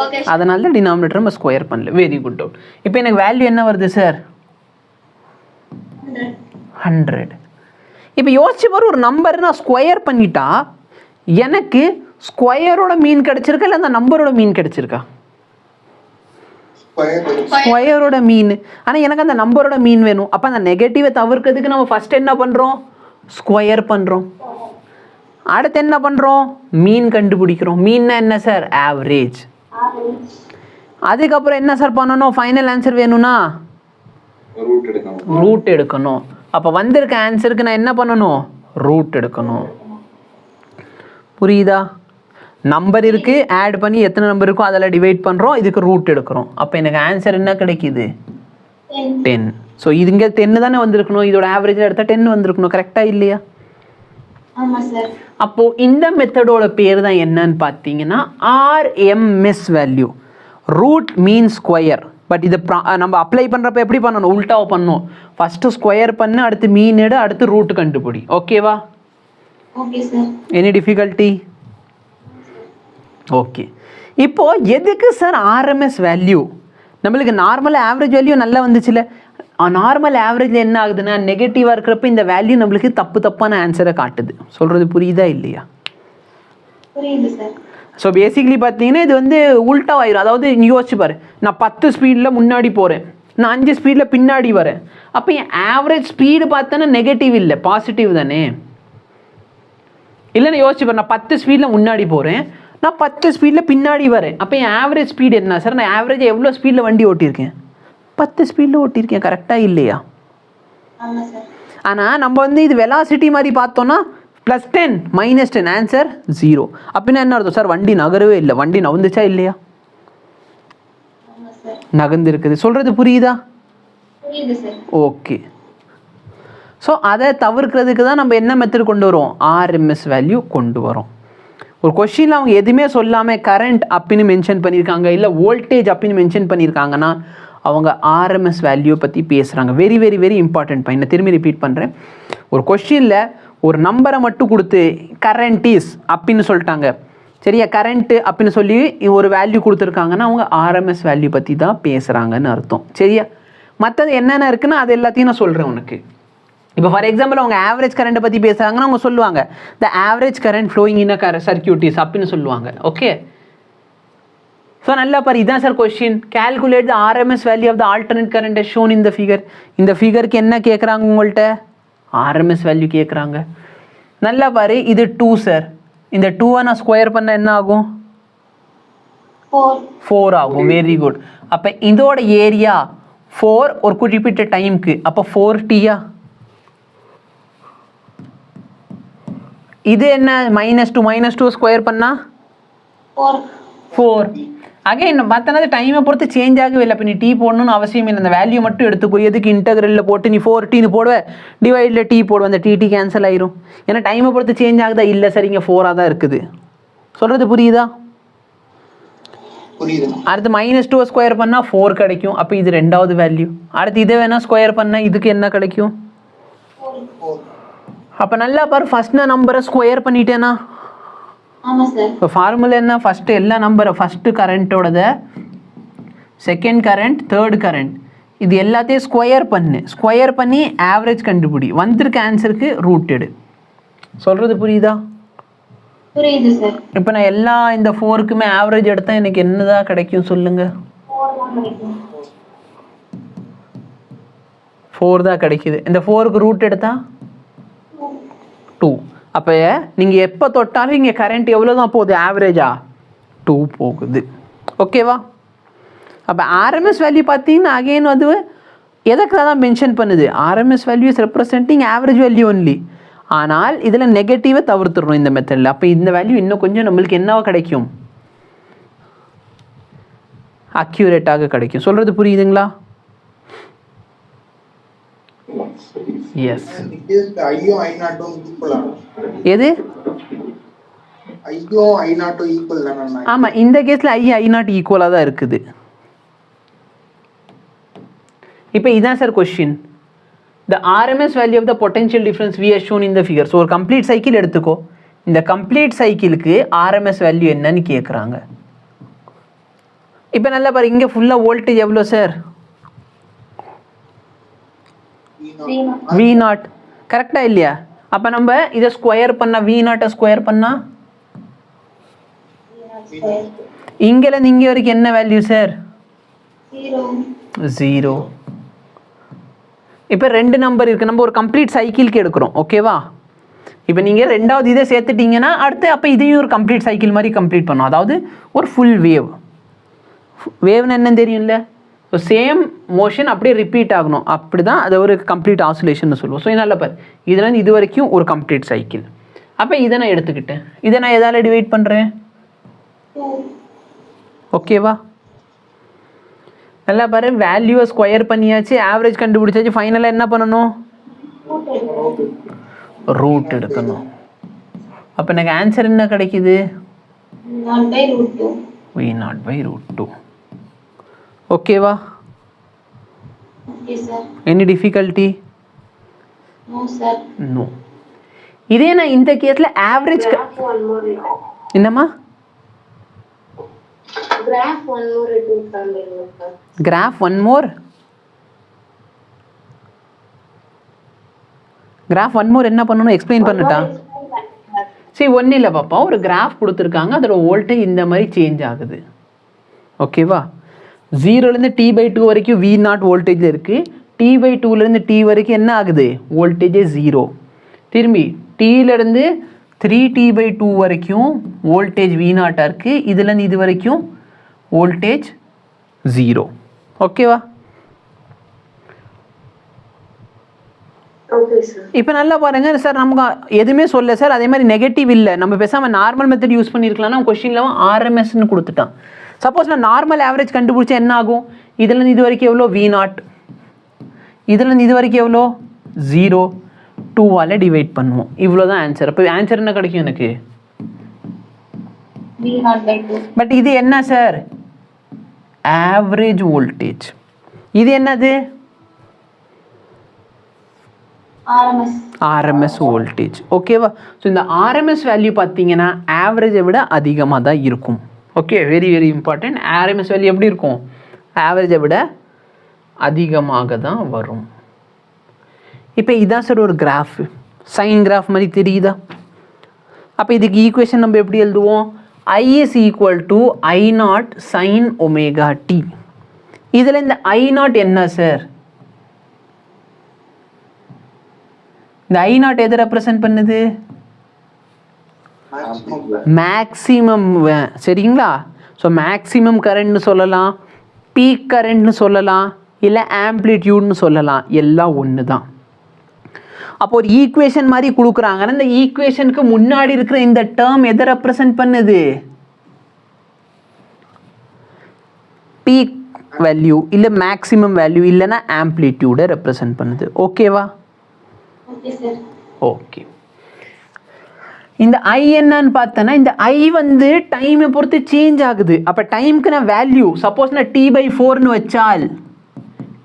B: ஓகே.
C: அதனால தான் டினாமினேட்டர் நம்ம ஸ்கொயர் பண்ணல. Very good doubt. இப்போ எனக்கு வேல்யூ என்ன வருது சார்? 100. இப்போ யோசிச்சு பாரு, ஒரு நம்பர் நான் ஸ்கொயர் பண்ணிட்டா எனக்கு ஸ்கொயரோட மீன் கிடைச்சிருக்கா இல்லை அந்த நம்பரோட மீன் கிடைச்சிருக்கா? ஸ்கொயரோட மீன். ஆனால் எனக்கு அந்த நம்பரோட மீன் வேணும். அப்போ அந்த நெகட்டிவை தவிர்க்கிறதுக்கு நம்ம ஃபர்ஸ்ட் என்ன பண்ணுறோம்? ஸ்கொயர் பண்ணுறோம். அடுத்து என்ன பண்ணுறோம்? மீன் கண்டுபிடிக்கிறோம். மீன்னா என்ன சார்? ஆவரேஜ். அதுக்கப்புறம் என்ன சார் பண்ணணும்? ஃபைனல் ஆன்சர் வேணும்னா ரூட் எடுக்கணும். அப்போ வந்திருக்க ஆன்சருக்கு நான் என்ன பண்ணணும்? ரூட் எடுக்கணும். புரியுதா? நம்பர் இருக்குது, ஆட் பண்ணி எத்தனை நம்பர் இருக்கோ அதில் டிவைட் பண்ணுறோம், இதுக்கு ரூட் எடுக்கிறோம். அப்போ எனக்கு ஆன்சர் என்ன கிடைக்கிது? 10. ஸோ இது இங்கே 10 தானே வந்திருக்கணும். இதோட ஆவரேஜில் எடுத்தால் 10 வந்திருக்கணும். கரெக்டாக இல்லையா?
B: ஆமாம் சார்.
C: அப்போது இந்த மெத்தடோட பேர் தான் என்னன்னு பார்த்தீங்கன்னா RMS value, root mean square. But இது நம்ம அப்ளை பண்ணுறப்ப எப்படி பண்ணணும்? உல்ட்டாவை பண்ணணும். ஃபஸ்ட்டு ஸ்கொயர் பண்ணு, அடுத்து மீன் எடு, அடுத்து ரூட் கண்டுபிடி. ஓகேவா?
B: Okay sir.
C: Any difficulty? Okay. இப்போது எதுக்கு சார் RMS வேல்யூ? நம்மளுக்கு நார்மல் ஆவரேஜ் வேல்யூ நல்லா வந்துச்சுல. நார்மல் ஆவரேஜில் என்ன ஆகுதுன்னா நெகட்டிவாக இருக்கிறப்ப இந்த வேல்யூ நம்மளுக்கு தப்பான ஆன்சரை காட்டுது. சொல்கிறது புரியுதா இல்லையா?
B: புரியுது சார்.
C: ஸோ பேசிக்லி பார்த்தீங்கன்னா இது வந்து உல்ட்டாவாயிரும். அதாவது யோசிச்சு பாரு, நான் 10 ஸ்பீடில் முன்னாடி போகிறேன், நான் 5 ஸ்பீடில் பின்னாடி வரேன். அப்போ என் ஆவரேஜ் ஸ்பீடு பார்த்தோன்னா நெகட்டிவ் இல்லை, பாசிட்டிவ் தானே? இல்லைன்னா யோசிச்சு பாரு, நான் 10 ஸ்பீடில் முன்னாடி போகிறேன், நான் 10 ஸ்பீடில் பின்னாடி வரேன். அப்போ என் ஆவரேஜ் ஸ்பீடு என்ன சார்? நான் ஆவரேஜ் எவ்வளோ ஸ்பீடில் வண்டி ஓட்டியிருக்கேன்? 10 ஸ்பீடில் ஓட்டியிருக்கேன், கரெக்டாக இல்லையா?
B: ஆமா சார்.
C: ஆனால் நம்ம வந்து இது வெலாசிட்டி மாதிரி பார்த்தோன்னா +10 -10 ஆன்சர் 0. அப்படின்னா என்ன அர்த்தம் சார்? வண்டி நகரவே இல்லை. வண்டி நகர்ந்துச்சா இல்லையா?
B: ஆமா சார்.
C: நகர்ந்து இருக்குது. சொல்கிறது புரியுதா?
B: புரியுது சார்.
C: ஓகே. ஸோ அதை தவிர்க்கிறதுக்கு தான் நம்ம என்ன மெத்தட் கொண்டு வரோம்? RMS வேல்யூ கொண்டு வரோம். ஒரு கொஷினில் அவங்க எதுவுமே சொல்லாமல் கரண்ட் அப்படின்னு மென்ஷன் பண்ணியிருக்காங்க, இல்லை வோல்டேஜ் அப்படின்னு மென்ஷன் பண்ணியிருக்காங்கன்னா அவங்க RMS வேல்யூ பற்றி பேசுகிறாங்க. Very very very important point. நான் திரும்பி ரிப்பீட் பண்ணுறேன். ஒரு கொஷினில் ஒரு நம்பரை மட்டும் கொடுத்து கரண்ட் இஸ் அப்படின்னு சொல்லிட்டாங்க, சரியா? கரண்ட்டு அப்படின்னு சொல்லி ஒரு வேல்யூ கொடுத்துருக்காங்கன்னா அவங்க RMS வேல்யூ பற்றி தான் பேசுகிறாங்கன்னு அர்த்தம், சரியா? மற்றது என்னென்ன இருக்குன்னா அது எல்லாத்தையும் நான் சொல்கிறேன் உனக்கு. இப்போ ஃபார் எக்ஸாம்பிள் அவங்க ஆவரேஜ் கரண்ட்டை பற்றி பேசுகிறாங்கன்னா அவங்க சொல்லுவாங்க the average current flowing in a circuit is அப்படின்னு சொல்லுவாங்க. ஓகே, ஸோ நல்லா பாரு, இதான் sir question. Calculate the RMS value of the alternate current as shown in the figure. இந்த ஃபிகருக்கு என்ன கேட்குறாங்க உங்கள்கிட்ட? RMS வேல்யூ கேட்குறாங்க. நல்லா பாரு, இது 2 சார். இந்த 2 நான் ஸ்கொயர் பண்ண என்ன ஆகும்? 4 ஆகும். Very good. அப்போ இதோட ஏரியா 4 ஒரு குறிப்பிட்ட டைமுக்கு, அப்போ 4T-யா? இது என்ன? -2 ஸ்கொயர் பண்ணா 4. அகைன் பார்த்தனா டைமை பொறுத்து சேஞ்ச் ஆகவே இல்லை. இப்போ நீ டீ போடணும்னு அவசியம் இல்லை. அந்த வேல்யூ மட்டும் எடுத்துக்கோ. எதுக்கு இன்டகிரலில் போட்டு நீ 4Tன்னு போடுவேன், டிவைடில் டீ போடுவேன், அந்த டி கேன்சல் ஆயிரும். ஏன்னா டைமை பொறுத்து சேஞ்ச் ஆகுதா? இல்லை சார், இங்கே 4ஆக தான் இருக்குது. சொல்கிறது புரியுதா? புரியுது. அடுத்து -2 ஸ்கொயர் பண்ணால் 4 கிடைக்கும். அப்போ இது ரெண்டாவது வேல்யூ. அடுத்து இதை வேணால் ஸ்கொயர் பண்ணால் இதுக்கு என்ன கிடைக்கும்? அப்போ நல்லா பாரு, ஃபர்ஸ்ட் நான் நம்பரை ஸ்கொயர் பண்ணிட்டேனா?
B: ஆமாம் சார்.
C: இப்போ ஃபார்முலா என்ன? ஃபஸ்ட்டு எல்லா நம்பரை ஃபஸ்ட்டு கரண்ட்டோடத, செகண்ட் கரண்ட், தேர்ட் கரண்ட், இது எல்லாத்தையும் ஸ்கொயர் பண்ணு. ஸ்கொயர் பண்ணி ஆவரேஜ் கண்டுபிடி. வந்திருக்க ஆன்சருக்கு ரூட் எடு. சொல்கிறது புரியுதா?
B: புரியுது சார்.
C: இப்போ நான் எல்லா இந்த 4க்குமே ஆவரேஜ் எடுத்தால் எனக்கு என்னதான் கிடைக்கும் சொல்லுங்க? 4 தான் கிடைக்குது. இந்த 4க்கு ரூட் எடுத்தா 2. அப்போ நீங்கள் எப்போ தொட்டாலும் இங்கே கரண்ட் எவ்வளோ தான் போகுது? ஆவரேஜா 2 போகுது. ஓகேவா? அப்போ RMS வேல்யூ பார்த்தீங்கன்னா அகெயின் வந்து எதுக்கு தான் மென்ஷன் பண்ணுது? RMS value is representing average value only. ஆனால் இதில் நெகட்டிவை தவிர்த்துடணும் இந்த மெத்தடில். அப்போ இந்த வேல்யூ இன்னும் கொஞ்சம் நம்மளுக்கு என்னவா கிடைக்கும்? அக்யூரேட்டாக கிடைக்கும். சொல்கிறது புரியுதுங்களா? எஸ். எது? ஆமாம், இந்த கேஸில் I0 ஈக்குவலாக தான் இருக்குது. இப்போ இதான் sir question. The RMS value of the potential difference we are shown in the figure. So ஒரு கம்ப்ளீட் சைக்கிள் எடுத்துக்கோ. இந்த கம்ப்ளீட் சைக்கிளுக்கு RMS வேல்யூ என்னன்னு கேட்குறாங்க. இப்போ நல்லா பாரு, இங்கே ஃபுல்லாக வோல்டேஜ் எவ்வளோ சார்? V0. கரெக்டாக இல்லையா? அப்போ நம்ம இதை ஸ்கொயர் பண்ணால் V0 ஸ்கொயர் பண்ணால் இங்கேருந்து இங்கே வரைக்கும் என்ன வேல்யூ சார்? 0. இப்போ 2 நம்பர் இருக்குது. நம்ம ஒரு கம்ப்ளீட் சைக்கிளுக்கு எடுக்கிறோம். ஓகேவா? இப்போ நீங்கள் ரெண்டாவது இதை சேர்த்துட்டிங்கன்னா அடுத்து அப்போ இதையும் ஒரு கம்ப்ளீட் சைக்கிள் மாதிரி கம்ப்ளீட் பண்ணோம். அதாவது ஒரு ஃபுல் வேவ். வேவ்னு என்னன்னு தெரியும்ல? ஸோ சேம் மோஷன் அப்படியே ரிப்பீட் ஆகணும். அப்படி தான் அதை ஒரு கம்ப்ளீட் ஆசிலேஷன் சொல்லுவோம். ஸோ நல்லா பாரு, இதில் இது வரைக்கும் ஒரு கம்ப்ளீட் சைக்கிள். அப்போ இதை நான் எடுத்துக்கிட்டேன். இதை நான் எதால் டிவைட் பண்ணுறேன்? ஓகேவா? நல்லா பாரு, வேல்யூவை ஸ்கொயர் பண்ணியாச்சு, ஆவரேஜ் கண்டுபிடிச்சாச்சு. ஃபைனலாக என்ன பண்ணணும்? ரூட் எடுக்கணும். அப்போ எனக்கு ஆன்சர் என்ன கிடைக்குது? V0/√2. ஓகேவா? Any difficulty? நோ. இதே நான் இந்த கேஸில் ஆவரேஜ் என்னம்மா? கிராஃப் ஒன் மோர் என்ன பண்ணணும்? எக்ஸ்பிளைன் பண்ணட்டா? சரி, ஒன்றும் இல்லை பாப்பா. ஒரு கிராஃப் கொடுத்துருக்காங்க, அதோட வோல்டேஜ் இந்த மாதிரி சேஞ்ச் ஆகுது. ஓகேவா? 0லேருந்து T/2 வரைக்கும் V0 வோல்டேஜில் இருக்குது. T/2லேருந்து T வரைக்கும் என்ன ஆகுது? வோல்டேஜே 0. திரும்பி Tலேருந்து 3T/2 வரைக்கும் வோல்டேஜ் V0 இருக்குது. இதுலேருந்து இது வரைக்கும் வோல்டேஜ் 0. ஓகேவா? இப்போ நல்லா பாருங்க சார், நமக்கு எதுவுமே சொல்ல சார், அதே மாதிரி நெகட்டிவ் இல்லை, நம்ம பேசாமல் நார்மல் மெத்தட் யூஸ் பண்ணியிருக்கலாம். கொஸ்டின்ல ஆர்எம்எஸ்ன்னு கொடுத்துட்டான். சப்போஸ் நான் நார்மல் ஆவரேஜ் கண்டுபிடிச்சா என்ன ஆகும்? இதுலேருந்து இது வரைக்கும் எவ்வளோ V0, இதுலேருந்து இது வரைக்கும் எவ்வளோ 0, 2ஆல் டிவைட் பண்ணுவோம். இவ்வளோ தான் ஆன்சர். அப்போ ஆன்சர் என்ன கிடைக்கும் எனக்கு? பட் இது என்ன சார்? Average voltage. இது என்னது? RMS voltage. ஓகேவா? ஸோ இந்த RMS வேல்யூ பார்த்தீங்கன்னா ஆவரேஜை விட அதிகமாக தான் இருக்கும். Okay, very very important. RMS value எப்படி இருக்கும்? ஆவரேஜை விட அதிகமாக தான் வரும். இப்போ இதான் சார் ஒரு கிராஃப், சைன் கிராஃப் மாதிரி தெரியுதா? அப்போ இதுக்கு ஈக்குவேஷன் நம்ம எப்படி எழுதுவோம்? I is equal to I0 sin omega t. இதில் இந்த I0 என்ன சார்? இந்த I0 எதை ரெப்ரசன்ட் பண்ணுது? மேக்ஸிமம். சரிங்களா? ஸோ மேக்ஸிமம் கரண்ட்னு சொல்லலாம், பீக் கரண்ட்னு சொல்லலாம், இல்லை ஆம்ப்ளிடியூட்னு சொல்லலாம், எல்லாம் ஒன்று தான். அப்போ ஒரு ஈக்குவேஷன் மாதிரி கொடுக்குறாங்கன்னா இந்த ஈக்குவேஷனுக்கு முன்னாடி இருக்கிற இந்த டேர்ம் எதை ரெப்ரசன்ட் பண்ணுது? பீக் வேல்யூ, இல்லை மேக்ஸிமம் வேல்யூ, இல்லைன்னா ஆம்ப்ளிடியூடை ரெப்ரசன்ட் பண்ணுது. ஓகேவா? ஓகே. இந்த ஐ என்னன்னு பார்த்தோன்னா, இந்த ஐ வந்து டைமை பொறுத்து சேஞ்ச் ஆகுது. அப்போ டைமுக்கு நான் வேல்யூ சப்போஸ் நான் T/4ன்னு வச்சால்,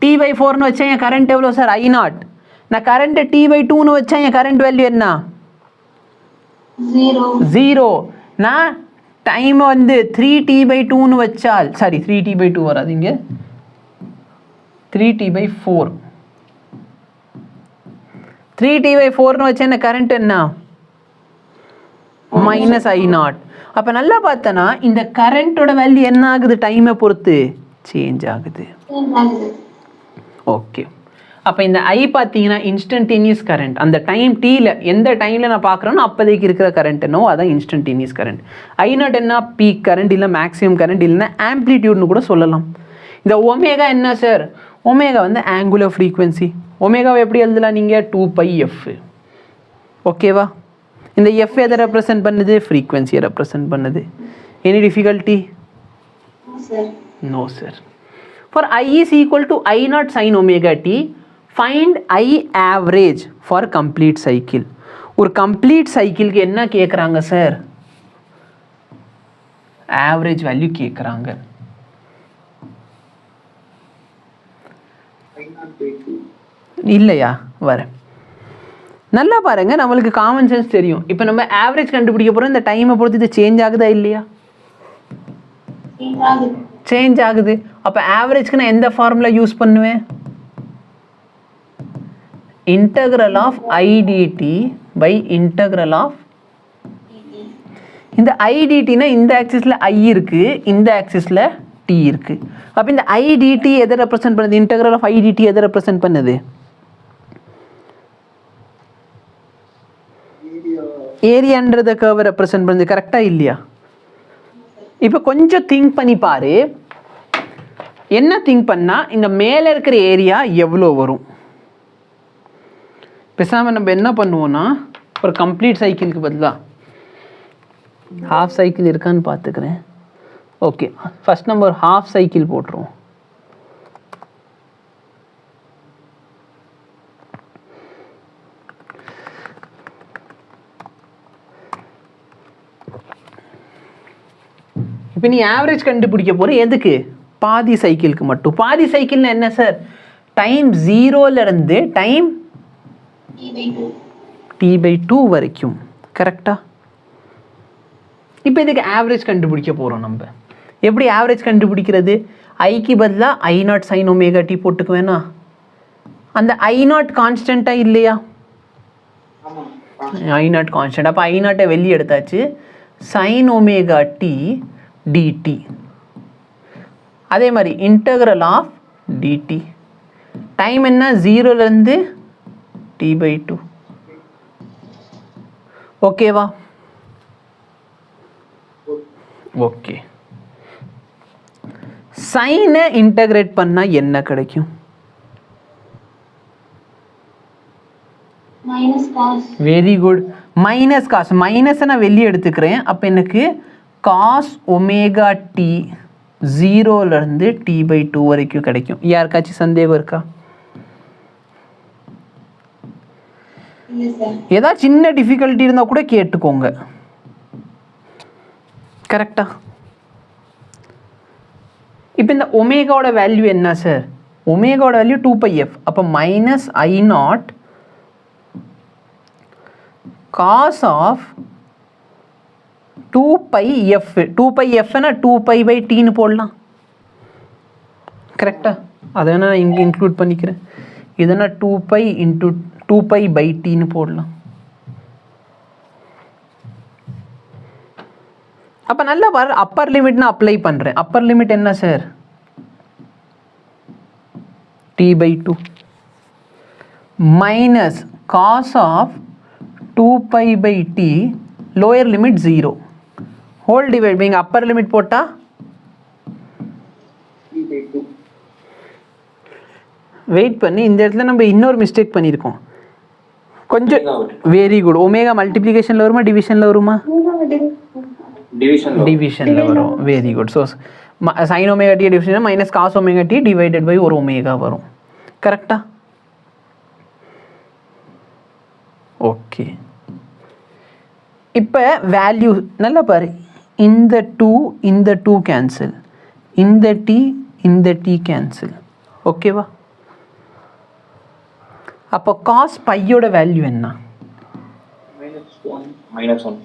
C: T/4ன்னு வச்சா என் கரண்ட் எவ்வளோ சார்? I0. நான் கரண்ட்டை T/2ன்னு வச்சா என் கரண்ட் வேல்யூ என்ன? 0. நான் டைம் வந்து 3T/2ன்னு வச்சால், சாரி 3T/2 வராது, இங்கே 3T/4. 3T/4ன்னு வச்சா என்ன கரண்ட் என்ன? -I0. அப்போ நல்லா பார்த்தனா இந்த கரண்ட்டோட வேல்யூ என்ன ஆகுது? டைமை பொறுத்து சேஞ்ச் ஆகுது. ஓகே. அப்போ இந்த ஐ பார்த்தீங்கன்னா இன்ஸ்டன்டேனியஸ் கரண்ட். அந்த டைம் டீயில் எந்த டைமில் நான் பார்க்குறேனோ அப்போதைக்கு இருக்கிற கரண்ட் என்னவோ அதான் இன்ஸ்டன்டேனியஸ் கரண்ட். I0 என்ன? பீக் கரண்ட், இல்லை மேக்ஸிமம் கரண்ட், இல்லைன்னா ஆம்ப்ளிடியூட்னு கூட சொல்லலாம். இந்த ஒமேகா என்ன சார்? ஒமேகா வந்து ஆங்குலர் ஃப்ரீக்வன்சி. ஒமேகாவை எப்படி எழுதலாம் நீங்கள்? 2πf. ஓகேவா? இந்த எஃப் எதை ரெப்ரசன்ட் பண்ணுது? ஃப்ரீக்வன்சியை ரெப்ரசன்ட் பண்ணுது. Any difficulty? No sir. For I is equal to I0 sin omega t, find I average for complete cycle. ஒரு கம்ப்ளீட் சைக்கிளுக்கு என்ன கேட்குறாங்க சார்? ஆவரேஜ் வேல்யூ கேட்குறாங்க. இல்லையா? வரேன். நல்லா பாருங்க, நம்மளுக்கு காமன் சென்ஸ் தெரியும். இப்போ நம்ம ஆவரேஜ் கண்டுபிடிக்க போகிறோம். இந்த டைமை பொறுத்து இது சேஞ்ச் ஆகுதா இல்லையா? சேஞ்ச் ஆகுது. அப்போ ஆவரேஜ்க்கு நான் எந்த ஃபார்முலா யூஸ் பண்ணுவேன்? Integral of IDT by integral of இந்த IDTனா இந்த ஆக்சிஸில் I இருக்குது, இந்த ஆக்சிஸில் T இருக்குது. அப்போ இந்த IDT எதை ரெப்ரசன்ட் பண்ணுது? இன்டகிரல் ஆஃப் IDT எதை ரெப்ரசன்ட் பண்ணுது? ஏரியான்றத கர்வை ரெப்ரசன்ட் பண்ணுது. கரெக்டாக இல்லையா? இப்போ கொஞ்சம் திங்க் பண்ணி பாரு. என்ன திங்க் பண்ணால் இந்த மேலே இருக்கிற ஏரியா எவ்வளோ வரும்? பேசாமல் நம்ம என்ன பண்ணுவோன்னா, ஒரு கம்ப்ளீட் சைக்கிளுக்கு பதிலாக ஹாஃப் சைக்கிள் இருக்கான்னு பார்த்துக்கிறேன். ஓகே, ஃபஸ்ட் நம்ம ஒரு ஹாஃப் சைக்கிள் போட்டுருவோம். இப்போ நீ ஆவரேஜ் கண்டுபிடிக்க போகிற எதுக்கு? பாதி சைக்கிளுக்கு மட்டும். பாதி சைக்கிள்னா என்ன சார்? டைம் 0லேருந்து டைம் T/2 வரைக்கும். கரெக்டா? இப்போ இதுக்கு ஆவரேஜ் கண்டுபிடிக்க போகிறோம். நம்ம எப்படி ஆவரேஜ் கண்டுபிடிக்கிறது? ஐக்கு பதிலாக I0 sin omega t போட்டுக்குவேனா? அந்த I0 கான்ஸ்டண்ட்டாக இல்லையா? I0 constant. அப்போ I0 வெளியே எடுத்தாச்சு. sin omega t dt. அதே மாதிரி இன்டகிரல் ஆஃப் dt. டைம் என்ன? 0லேருந்து T/2. ஓகேவா? ஓகே. சைனை இன்டகிரேட் பண்ணால் என்ன கிடைக்கும்?
B: Minus cos.
C: Very good. Minus cos, மைனஸை நான் வெளியே எடுத்துக்கிறேன். அப்போ எனக்கு காஸ் ஒமேகா டி 0லேருந்து t/2 வரைக்கும் கிடைக்கும். யாருக்காச்சும் சந்தேகம் இருக்கா? ஏதாவது சின்ன டிஃபிகல்ட்டி இருந்தால் கூட கேட்டுக்கோங்க. கரெக்டா? இப்போ இந்த ஒமேகாவோட வேல்யூ என்ன சார்? ஒமேகாவோட வேல்யூ 2πf. அப்போ -I0 cos of 2πf. 2πfனா 2π/tன்னு போடலாம். கரெக்டா? அதை நான் இங்கே இன்க்ளூட் பண்ணிக்கிறேன். இதனா 2π × 2π/tன்னு போடலாம். அப்போ நல்லா அப்பர் லிமிட் நான் அப்ளை பண்ணுறேன். அப்பர் லிமிட் என்ன sir? t/2 minus cos of 2π/t lower limit 0 whole divide by upper limit போட்டா வெயிட் பண்ணி இந்த இடத்துல நம்ம இன்னொரு மிஸ்டேக் பண்ணியிருக்கோம் கொஞ்சம். Very good. ஒமேகா மல்டிப்ளிகேஷனில் வருமா டிவிஷனில் வருமா? டிவிஷனில் வரும். Very good. So sin omega t division minus cos omega t divided by ஒரு ஒமேகா வரும். கரெக்டா? ஓகே. இப்போ வேல்யூ நல்லா பாரு. இந்த 2 கேன்சல், இந்த t கேன்சல். ஓகேவா? அப்போ காஸ் பையோட வேல்யூ என்ன? -1.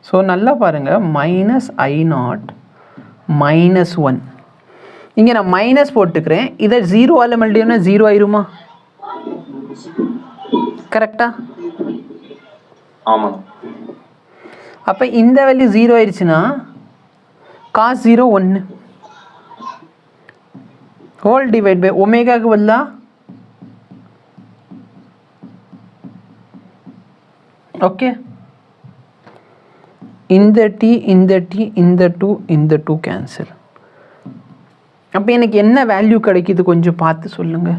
C: ஸோ நல்லா பாருங்க, -I0 -1. இங்கே நான் மைனஸ் போட்டுக்கிறேன். இதை 0ஆல் மல்டிப்ளை 0 ஆயிருமா? கரெக்டா?
D: ஆமாம்.
C: அப்போ இந்த வேல்யூ 0 ஆயிடுச்சுன்னா காஸ் 0 1 ஹோல் டிவைட் பை ஒமேகாவுக்கு பதிலா ஓகே இந்த t இந்த 2 கேன்சல். அப்போ எனக்கு என்ன வேல்யூ கிடைக்குது கொஞ்சம் பார்த்து சொல்லுங்க.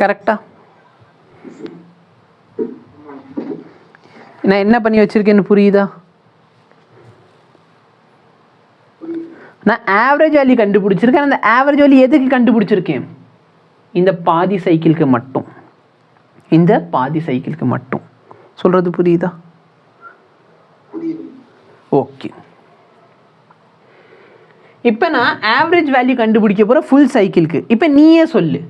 C: கரெக்டா? நான் என்ன பண்ணி வச்சிருக்கேன்னு புரியுதா? நான் ஆவரேஜ் வேல்யூ கண்டுபிடிச்சிருக்கேன். அந்த ஆவரேஜ் வேல்யூ எதுக்கு கண்டுபிடிச்சிருக்கேன்? இந்த பாதி சைக்கிளுக்கு மட்டும். இந்த பாதி சைக்கிளுக்கு மட்டும். சொல்றது புரியுதா? ஓகே. இப்போ நான் ஆவரேஜ் வேல்யூ கண்டுபிடிக்க போகிறேன் ஃபுல் சைக்கிளுக்கு. இப்போ நீயே சொல்லு,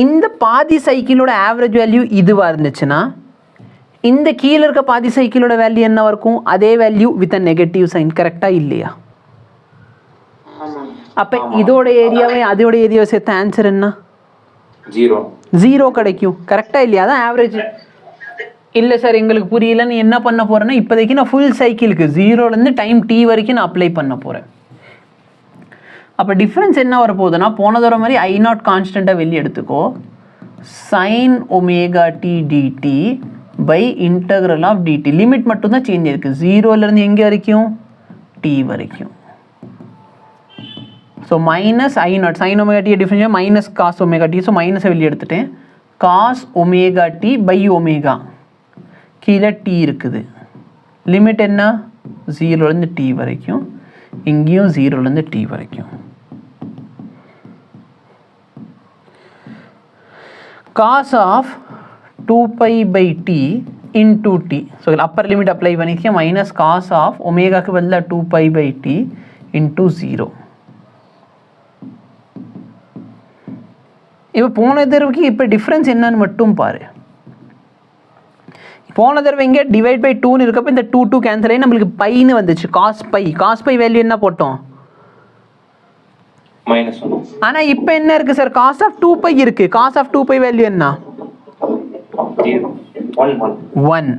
C: இந்த பாதி சைக்கிளோட ஆவரேஜ் வேல்யூ இதுவாக இருந்துச்சுன்னா இந்த கீழே இருக்க பாதி சைக்கிளோட வேல்யூ என்னவா இருக்கும்? அதே value with a negative sign. கரெக்டாக இல்லையா? அப்போ இதோட ஏரியாவை அதோட ஏரியாவை சேர்த்த ஆன்சர் என்ன? 0 கிடைக்கும். கரெக்டாக இல்லையா? அதான் ஆவரேஜ். இல்லை சார் எங்களுக்கு புரியலன்னு என்ன பண்ண போகிறேன்னா இப்போதைக்கு நான் ஃபுல் சைக்கிளுக்கு 0லேருந்து டைம் t வரைக்கும் நான் அப்ளை பண்ண போகிறேன். அப்போ டிஃப்ரென்ஸ் என்ன வரப்போகுதுன்னா போன தடவை மாதிரி I0 கான்ஸ்டண்ட்டாக வெளியே எடுத்துக்கோ. sin omega t dt by integral of dt. Limit மட்டும்தான் சேஞ்ச் ஆயிருக்கு. 0லேருந்து எங்கே வரைக்கும்? t வரைக்கும். So -I0 sin omega t differential minus cos omega t. So மைனஸை வெளியே எடுத்துட்டேன். Cos omega t by omega. கீழே t இருக்குது. லிமிட் என்ன? 0லேருந்து t வரைக்கும். இங்கேயும் 0லேருந்து t வரைக்கும். Cos of 2π/t into t. So upper limit apply பண்ணிக்க. மைனஸ் காஸ் ஆஃப் ஒமேகாக்கு பதிலாக 2π/t into 0. இப்போ போன தடவைக்கு இப்போ டிஃப்ரென்ஸ் என்னன்னு மட்டும் பாரு. போன தடவை இங்கே டிவைட் பை 2ன்னு இருக்கப்போ இந்த 2 கேன்சல் ஆகி நம்மளுக்கு பைன்னு வந்துச்சு. காஸ் பை வேல்யூ என்ன போட்டோம்?
D: -1.
C: ஆனால் இப்போ என்ன இருக்குது சார்? காஸ் ஆஃப் 2π இருக்குது. காஸ் ஆஃப் 2π வேல்யூ என்ன? 1.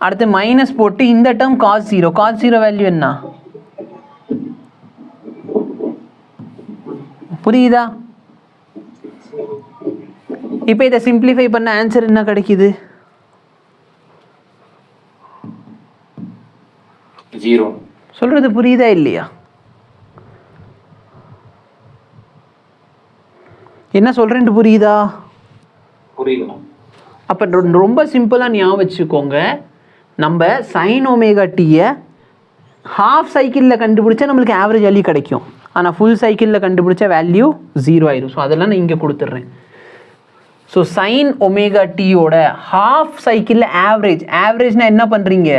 C: அடுத்து மைனஸ் போட்டு இந்த டேர்ம் காஸ் 0. காஸ் 0 வேல்யூ என்ன? புரியுதா? இப்போ இதை சிம்பிளிஃபை பண்ண ஆன்சர் என்ன கிடைக்குது?
D: 0.
C: சொல்றது புரியுதா இல்லையா? என்ன சொல்கிறேன்ட்டு புரியுதா?
D: புரியுதுண்ணா.
C: அப்போ ரொம்ப சிம்பிளாக ஞாபகம் வச்சுக்கோங்க, நம்ம சைன் ஒமேகா டீயை ஹாஃப் சைக்கிளில் கண்டுபிடிச்சா நம்மளுக்கு ஆவரேஜ் வேல்யூ கிடைக்கும். ஆனால் ஃபுல் சைக்கிளில் கண்டுபிடிச்சா வேல்யூ 0 ஆயிரும். ஸோ அதெல்லாம் நான் இங்கே கொடுத்துட்றேன். ஸோ சைன் ஒமேகா டீயோட ஹாஃப் சைக்கிளில் ஆவரேஜ்னால் என்ன பண்ணுறீங்க,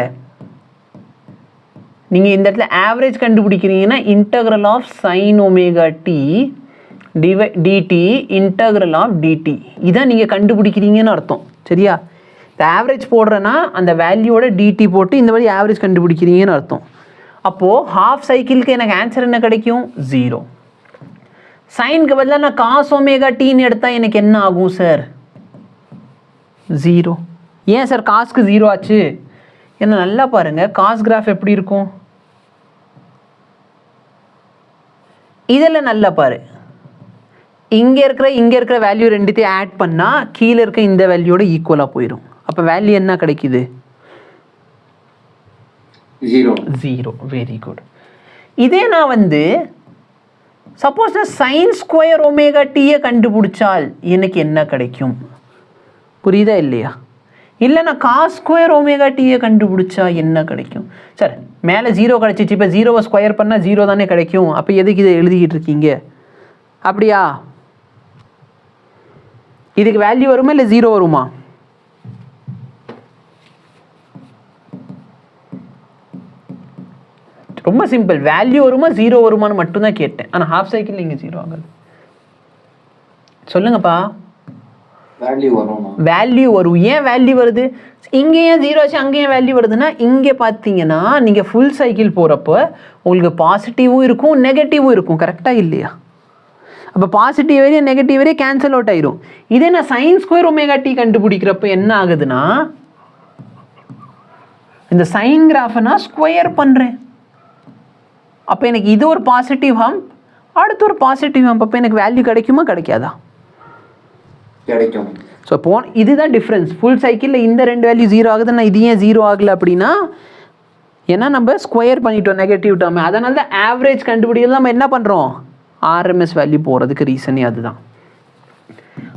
C: நீங்கள் இந்த இடத்துல ஆவரேஜ் கண்டுபிடிக்கிறீங்கன்னா integral of sine omega t dt integral of dt இதான் நீங்கள் கண்டுபிடிக்கிறீங்கன்னு அர்த்தம். சரியா? இந்த ஆவரேஜ் போடுறேன்னா அந்த வேல்யூவோட டிடி போட்டு இந்த மாதிரி ஆவரேஜ் கண்டுபிடிக்கிறீங்கன்னு அர்த்தம். அப்போது ஹாஃப் சைக்கிளுக்கு எனக்கு ஆன்சர் என்ன கிடைக்கும்? 0. சைனுக்கு பதிலாக நான் காஸ் ஒமேகா டீன்னு எடுத்தால் எனக்கு என்ன ஆகும் சார்? 0. ஏன் சார் காஸ்க்கு 0 ஆச்சு? என்ன நல்லா பாருங்கள், காஸ் கிராஃப் எப்படி இருக்கும், இதில் நல்லா பாரு, இங்கே இருக்கிற வேல்யூ ரெண்டுத்தையும் ஆட் பண்ணால் கீழே இருக்க இந்த வேல்யூவோட ஈக்குவலாக போயிடும். அப்போ வேல்யூ என்ன கிடைக்குது? 0. Very good. இதே நான் வந்து சப்போஸ் நான் சைன் ஸ்கொயர் ஒமேகா டீயை கண்டுபிடிச்சால் எனக்கு என்ன கிடைக்கும்? புரியுதா இல்லையா? இல்லை நான் காஸ் ஸ்கொயர் ஒமேகா டீயை கண்டுபிடிச்சா என்ன கிடைக்கும்? சார் மேலே 0 கிடச்சிச்சு, இப்போ 0வை ஸ்கொயர் பண்ணால் 0 தானே கிடைக்கும். அப்போ எதுக்கு இதை எழுதிக்கிட்டு இருக்கீங்க? அப்படியா? இதுக்கு வேல்யூ வருமா இல்லை 0 வருமா? ரொம்ப சிம்பிள், வேல்யூ வருமா 0 வருமானு மட்டும்தான் கேட்டேன். ஆனால் ஹாஃப் சைக்கிள் இங்கே 0 ஆகுது. சொல்லுங்கப்பா. வேல்யூ வரும். ஏன் வேல்யூ வருது? இங்கே ஏன் 0 ஆச்சு, அங்கே ஏன் வேல்யூ வருதுன்னா, இங்கே பார்த்தீங்கன்னா நீங்கள் ஃபுல் சைக்கிள் போகிறப்போ உங்களுக்கு பாசிட்டிவும் இருக்கும் நெகட்டிவும் இருக்கும். கரெக்டாக இல்லையா? அப்போ பாசிட்டிவ் வரையும் நெகட்டிவ் வரையும் கேன்சல் அவுட் ஆயிரும். இதே நான் சைன் ஸ்கொயர் ஒமேகா டி கண்டுபிடிக்கிறப்ப என்ன ஆகுதுன்னா, இந்த சைன் கிராஃபை நான் ஸ்கொயர் பண்ணுறேன். அப்போ எனக்கு இது ஒரு பாசிட்டிவ் ஹம்ப், அடுத்து ஒரு பாசிட்டிவ் ஹம்ப். அப்போ எனக்கு வேல்யூ கிடைக்குமா கிடைக்காதா?
D: கிடைக்கும்.
C: ஸோ இதுதான் டிஃப்ரென்ஸ். ஃபுல் சைக்கிளில் இந்த ரெண்டு வேல்யூ 0 ஆகுது, நான் இது ஏன் 0 ஆகலை அப்படின்னா, ஏன்னா நம்ம ஸ்கொயர் பண்ணிட்டோம் நெகட்டிவ் டேர்ம். அதனால தான் ஆவரேஜ் கண்டுபிடிக்கிறது நம்ம என்ன பண்ணுறோம், ஆர்எம்எஸ் வேல்யூ போகிறதுக்கு ரீசனே அதுதான்.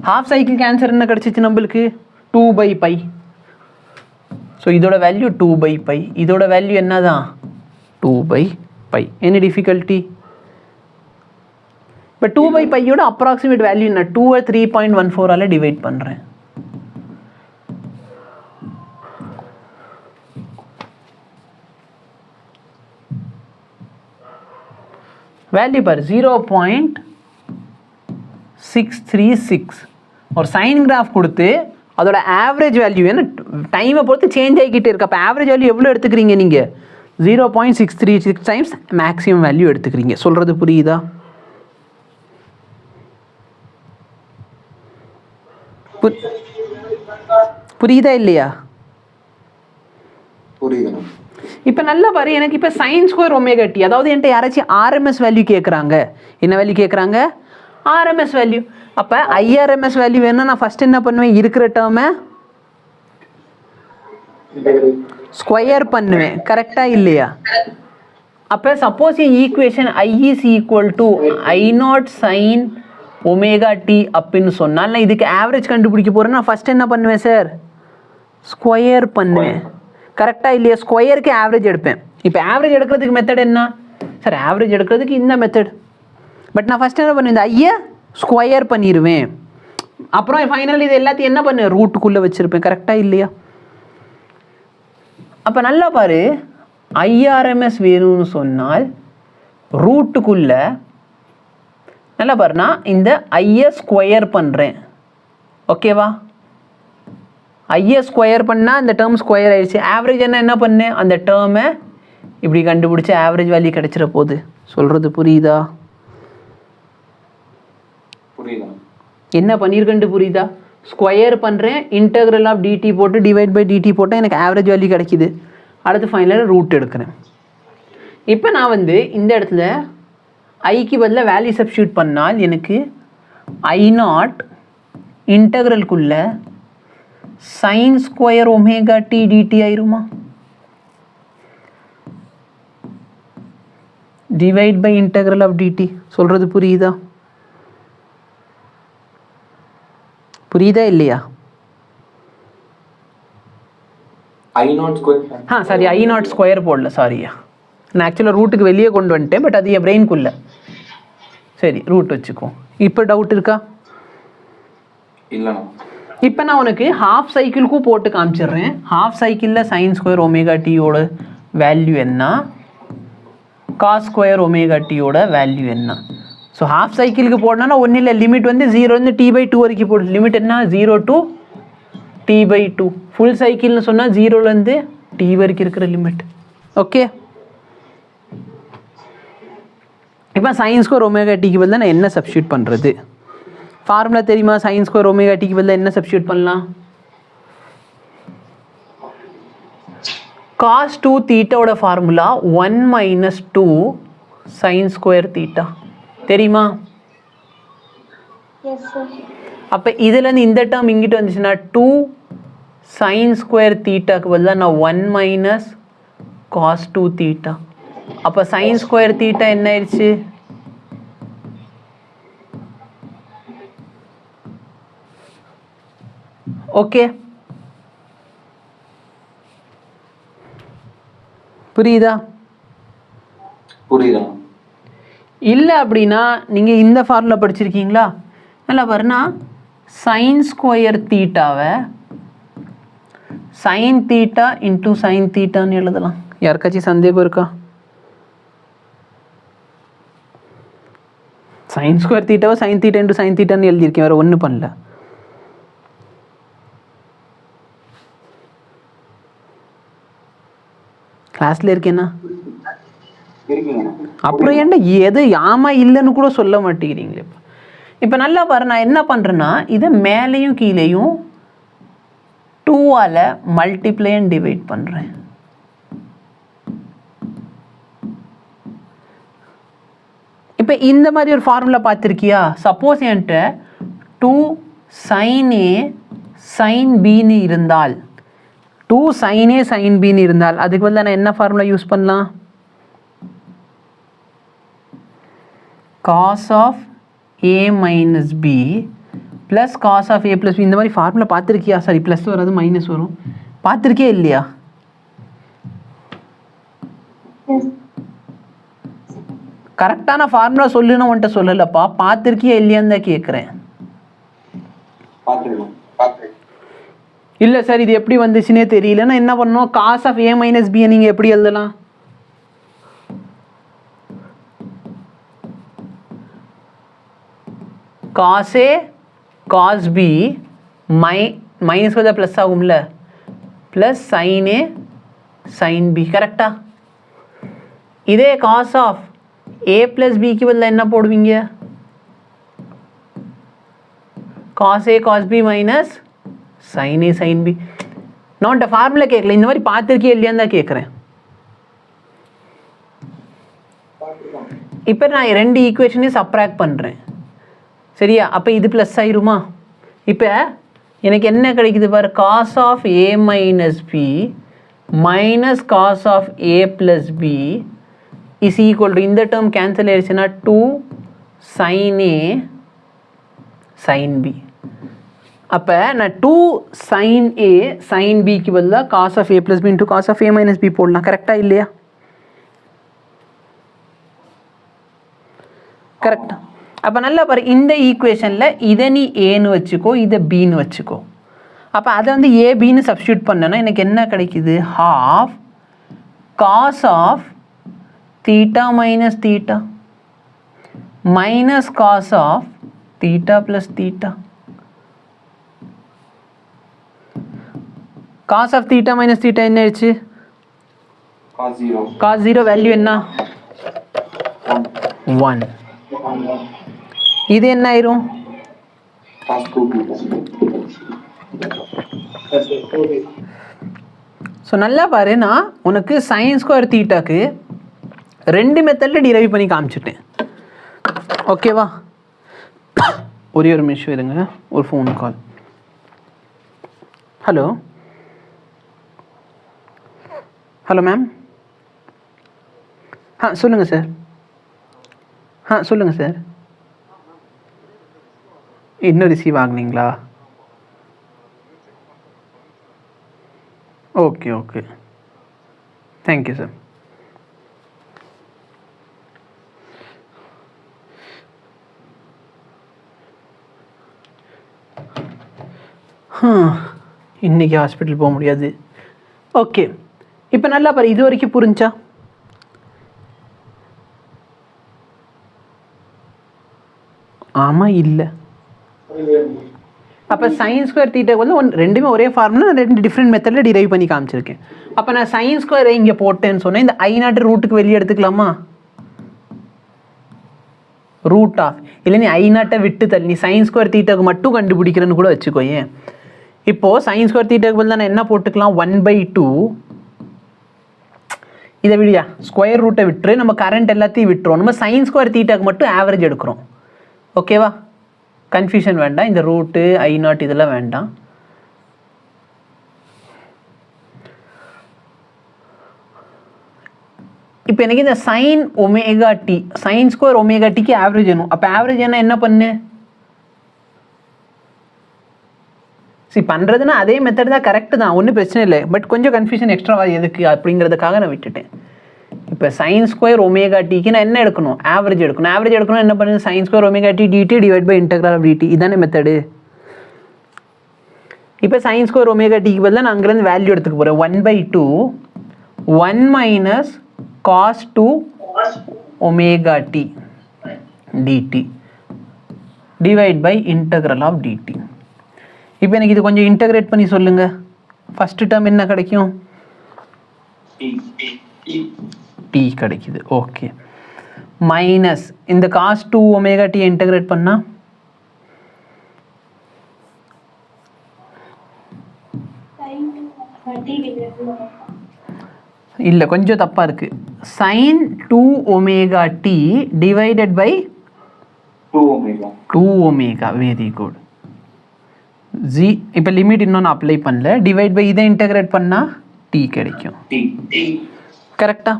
C: ஹாஃப் சைக்கிள் கேன்சர் என்ன கிடச்சிச்சு நம்மளுக்கு? 2/π. ஸோ இதோட வேல்யூ 2/π, இதோட வேல்யூ என்ன தான்? 2/π. என்ன டிஃபிகல்ட்டி? இப்போ 2/πயோட அப்ராக்சிமேட் வேல்யூ என்ன? 2 3.14 டிவைட் பண்ணுறேன். வேல்யூ பார் 0.636. ஒரு சைன் கிராஃப் கொடுத்து அதோட ஆவரேஜ் வேல்யூ என்ன டைமை பொறுத்து சேஞ்ச் ஆகிக்கிட்டே இருக்கு. அப்போ ஆவரேஜ் வேல்யூ எவ்வளோ எடுத்துக்கிறீங்க நீங்கள்? 0.636 டைம்ஸ் மேக்ஸிமம் வேல்யூ எடுத்துக்கிறீங்க. சொல்கிறது புரியுதா? புரியுதா இல்லையா?
D: புரியுது.
C: இப்போ நல்லா பாரு, எனக்கு இப்போ சைன் ஸ்கொயர் ஒமேகா டி, அதாவது என்கிட்ட யாராச்சும் ஆர்எம்எஸ் வேல்யூ கேட்குறாங்க. என்ன வேல்யூ கேட்குறாங்க? RMS value. அப்போ ஐஆர்எம்எஸ் வேல்யூ வேணும்னா நான் ஃபஸ்ட் என்ன பண்ணுவேன்? இருக்கிற டேர்மை ஸ்கொயர் பண்ணுவேன். கரெக்டாக இல்லையா? அப்போ சப்போஸ் என் equation I is equal to I0 sine omega t அப்படின்னு சொன்னால், நான் இதுக்கு ஆவரேஜ் கண்டுபிடிக்க போகிறேன்னா ஃபஸ்ட் என்ன பண்ணுவேன் சார்? ஸ்கொயர் பண்ணுவேன். கரெக்டாக இல்லையா? ஸ்கொயருக்கு ஆவரேஜ் எடுப்பேன். இப்போ ஆவரேஜ் எடுக்கிறதுக்கு மெத்தட் என்ன சார்? ஆவரேஜ் எடுக்கிறதுக்கு இந்த மெத்தட். பட் நான் ஃபஸ்ட் என்ன பண்ணுவேன்? இந்த ஐயை ஸ்கொயர் பண்ணிடுவேன். அப்புறம் ஃபைனல் இது எல்லாத்தையும் என்ன பண்ணுவேன்? ரூட்டுக்குள்ளே வச்சுருப்பேன். கரெக்டாக இல்லையா? அப்போ நல்லா பாரு, ஐஆர்எம்எஸ் வேணும்னு சொன்னால் ரூட்டுக்குள்ளே நல்லா பாரு, நான் இந்த ஐயை ஸ்கொயர் பண்ணுறேன். ஓகேவா? ஐயை ஸ்கொயர் பண்ணால் இந்த டேர்ம் ஸ்கொயர் ஆயிடுச்சு. ஆவரேஜ் என்ன பண்ணேன்? அந்த டேர்மை இப்படி கண்டுபிடிச்சி ஆவரேஜ் வேல்யூ கிடைச்சிட போகுது. சொல்கிறது புரியுதா?
D: புரியுது.
C: என்ன பண்ணியிருக்கேன்ட்டு புரியுதா? ஸ்கொயர் பண்ணுறேன், இன்டெக்ரல் ஆஃப் டிடி போட்டு டிவைட் பை டிடி போட்டால் எனக்கு ஆவரேஜ் வேல்யூ கிடைக்கிது. அடுத்து ஃபைனலாக ரூட் எடுக்கிறேன். இப்போ நான் வந்து இந்த இடத்துல ஐக்கு பதிலாக வேல்யூ சப்ஸ்டியூட் பண்ணால் எனக்கு I0 இன்டெக்ரலுக்குள்ள sine square omega t dt ஆயிருமா? Divide by integral of dt. சொல்கிறது புரியுதா? புரியுதா இல்லையா?
D: I0 square.
C: Sorry, I0 square போடல, சாரியா. நான் ஆக்சுவலாக ரூட்டுக்கு வெளியே கொண்டு வந்துட்டேன், பட் அது என் பிரெயின்குள்ளே. சரி, ரூட் வச்சுக்கோ. இப்போ டவுட் இருக்கா?
D: இல்லைண்ணா.
C: இப்போ நான் உனக்கு ஹாஃப் சைக்கிளுக்கும் போட்டு காமிச்சிடுறேன். ஹாஃப் சைக்கிளில் சைன் ஸ்கொயர் ஒமேகா டியோட வேல்யூ என்ன, காஸ் ஸ்கொயர் ஒமேகா டியோட வேல்யூ என்ன. ஸோ ஹாஃப் சைக்கிளுக்கு போடணும்னா ஒன்றும் இல்லை, லிமிட் வந்து 0 T/2 வரைக்கும் போடு. லிமிட் என்ன, 0 to T/2. ஃபுல் சைக்கிள்னு சொன்னால் 0 T வரைக்கும் இருக்கிற லிமிட். ஓகே, இப்போ சைன் ஸ்கொயர் ஒமேகா டிக்கு பதிலாக நான் என்ன சப்ஸ்டியூட் பண்ணுறது? ஃபார்முலா தெரியுமா? சைன் ஸ்கொயர் ஒமேகா டிக்கு பதிலாக என்ன சப்ஸ்டியூட் பண்ணலாம்? காஸ் 2 தீட்டாவோட ஃபார்முலா 1 - 2 சைன் ஸ்கொயர் தீட்டா தெரியுமா? அப்போ இதுலேருந்து இந்த டேர்ம் இங்கிட்ட வந்துச்சுன்னா 2 சைன் ஸ்கொயர் தீட்டாக்கு பதிலாக நான் 1 - காஸ் 2 தீட்டா. அப்போ சைன் ஸ்கொயர் தீட்டா என்ன ஆயிடுச்சு? ஓகே, புரியுதா?
D: புரியுதா?
C: இல்லை அப்படின்னா நீங்கள் இந்த ஃபார்முலா படிச்சிருக்கீங்களா? நல்லா பாருன்னா, சைன் ஸ்கொயர் தீட்டாவை சைன் தீட்டா இன்டூ சைன் தீட்டான்னு எழுதலாம். யாருக்காச்சும் சந்தேகம் இருக்கா? சைன் ஸ்கொயர் தீட்டாவை சைன் தீட்டா இன்டூ சைன் தீட்டான்னு எழுதியிருக்கேன், வேறு ஒன்றும் பண்ணல. கிளாஸில் இருக்கேன்னா அப்புறம் ஏன்டா எது ஆமாம் இல்லைன்னு கூட சொல்ல மாட்டேங்கிறீங்களே. இப்போ நல்லா பாரு, நான் என்ன பண்ணுறேன்னா இதை மேலேயும் கீழேயும் 2ஆல் மல்டிப்ளை அண்ட் டிவைட் பண்ணுறேன். இப்போ இந்த மாதிரி ஒரு ஃபார்முலா பார்த்துருக்கியா? சப்போஸ் என்கிட்ட 2 sin A sin Bன்னு இருந்தால், 2 sin A sin Bன்னு இருந்தால் அதுக்கு பதிலாக நான் என்ன ஃபார்முலா யூஸ் பண்ணலாம்? cos of A minus B plus cos of A plus B. இந்த மாதிரி ஃபார்முலா பார்த்துருக்கியா? சாரி, ப்ளஸ் வராது மைனஸ் வரும். பார்த்துருக்கே இல்லையா? கரெக்டான ஃபார்முலா சொல்லுன்னு உன்ட்ட சொல்லலப்பா, பார்த்துருக்கியா இல்லையான்னு தான் கேட்குறேன். இல்லை சார், இது எப்படி வந்துச்சுன்னே தெரியலன்னா என்ன பண்ணணும்? cos of A minus B நீங்கள் எப்படி எழுதலாம்? cos A cos B minus வந்து ப்ளஸ் ஆகும்ல, plus sin A sin B. கரெக்டா? இதே cos of A plus Bக்கு பதில் என்ன போடுவீங்க? cos A cos B minus sin A sin B. நான் ஃபார்முலா கேட்கல, இந்த மாதிரி பார்த்துருக்கே இல்லையான்னு தான் கேட்குறேன். இப்போ நான் ரெண்டு ஈக்குவேஷனையும் சப்ராக்ட் பண்ணுறேன், சரியா? அப்போ இது ப்ளஸ் ஆயிருமா? இப்போ எனக்கு என்ன கிடைக்குது பாரு, cos of A minus B minus cos of A plus B is equal to, இந்த டேர்ம் கேன்சல் ஆயிடுச்சுன்னா 2 sin A sin B. அப்போ நான் 2 sin A sin Bக்கு பதிலாக cos of A plus B into cos of A minus B போடலாம். கரெக்டா இல்லையா? கரெக்டா? அப்போ நல்லா பாரு, இந்த ஈக்குவேஷனில் இதை நீ ஏன்னு வச்சுக்கோ, இதை பின்னு வச்சுக்கோ. அப்போ அதை வந்து ஏபின்னு சப்ஸ்டியூட் பண்ணனா எனக்கு என்ன கிடைக்குது? Half cos of theta minus theta minus cos of theta plus theta. Cos of theta minus theta என்ன ஆயிடுச்சு? காஸ் 0 வேல்யூ என்ன? 1. இது என்ன ஆயிரும்? ஸோ நல்லா பாரு, நான் உனக்கு சைன் ஸ்கொயர் தீட்டாக்கு ரெண்டு மெத்தடில் டிரைவ் பண்ணி காமிச்சிட்டேன். ஓகேவா? ஒரே ஒரு நிமிஷம் இருங்க, ஒரு phone call. Hello hello ma'am. சொல்லுங்கள் சார். சொல்லுங்கள் சார். இன்னும் ரிசீவ் ஆகுனீங்களா? Okay okay, thank you sir. இன்றைக்கி ஹாஸ்பிட்டல் போக முடியாது. ஓகே, இப்போ நல்லா பாரு, இது வரைக்கும் புரிஞ்சா? ஆமாம் இல்லை. அப்போ சைன் ஸ்கொயர் தீட்டாக்கு வந்து ரெண்டுமே ஒரே ஃபார்முலா, நான் 2 டிஃப்ரெண்ட் மெத்தடில் டிரைவ் பண்ணி காமிச்சிருக்கேன். அப்போ நான் சைன் ஸ்கொயரை இங்கே போட்டேன்னு சொன்னேன், இந்த I0 ரூட்டுக்கு வெளியே எடுத்துக்கலாமா? ரூட் ஆஃப், இல்லை நீ I0 விட்டு தள்ளி நீ சைன் ஸ்கொயர் தீட்டாக்கு மட்டும் கண்டுபிடிக்கிறேன்னு கூட வச்சுக்கோயேன். இப்போது சைன் ஸ்கொயர் தீட்டாக்கு பதில் நான் என்ன போட்டுக்கலாம்? 1/2. இதை விடியா ஸ்கொயர் ரூட்டை விட்டுரு, நம்ம கரண்ட் எல்லாத்தையும் விட்டுரும், நம்ம சைன் ஸ்கொயர் தீட்டாக்கு மட்டும் ஆவரேஜ் எடுக்கிறோம். ஓகேவா? கன்ஃபியூஷன் வேண்டாம், இந்த ரூட்டு I0 இதெல்லாம் வேண்டாம். இப்போ எனக்கு இந்த sine omega t, sine square omega டிக்கு ஆவரேஜ் வேணும். அப்போ ஆவரேஜ் என்ன பண்ணு? சரி, பண்ணுறதுன்னா அதே மெத்தட் தான், கரெக்டு தான், ஒன்றும் பிரச்சனை இல்லை. பட் கொஞ்சம் கன்ஃபியூஷன் எக்ஸ்ட்ராவா எதுக்கு அப்படிங்கிறதுக்காக நான் விட்டுட்டேன். இப்போ சைன் ஸ்கொயர் ஒமேகா டிக்கு நான் என்ன எடுக்கணும்? ஆவரேஜ் எடுக்கணும். ஆவரேஜ் எடுக்கணும் என்ன பண்ணுது? Sine square omega t dt divide by integral of dt, இதானே மெத்தடு. இப்போ சைன் ஸ்கொயர் ஒமேகா டிக்கு பதிலாக நான் அங்கேருந்து வேல்யூ எடுத்துக்க போகிறேன். 1/2 1 மைனஸ் cos 2 omega t dt divide by integral of dt. இப்போ எனக்கு இது கொஞ்சம் இன்டகிரேட் பண்ணி சொல்லுங்கள். ஃபஸ்ட்டு டேர்ம் என்ன கிடைக்கும்? டி கிடைக்குது. ஓகே, மைனஸ் இந்த cos 2 ஒமேகா டி இன்டகிரேட் பண்ணால் இல்லை, கொஞ்சம் தப்பாக இருக்குது. sin 2 omega t divided by 2 omega. Very good. இப்போ லிமிட் இன்னும் நான் அப்ளை பண்ணல. டிவைட் பை இதை இன்டகிரேட் பண்ணால் டி கிடைக்கும். கரெக்டா?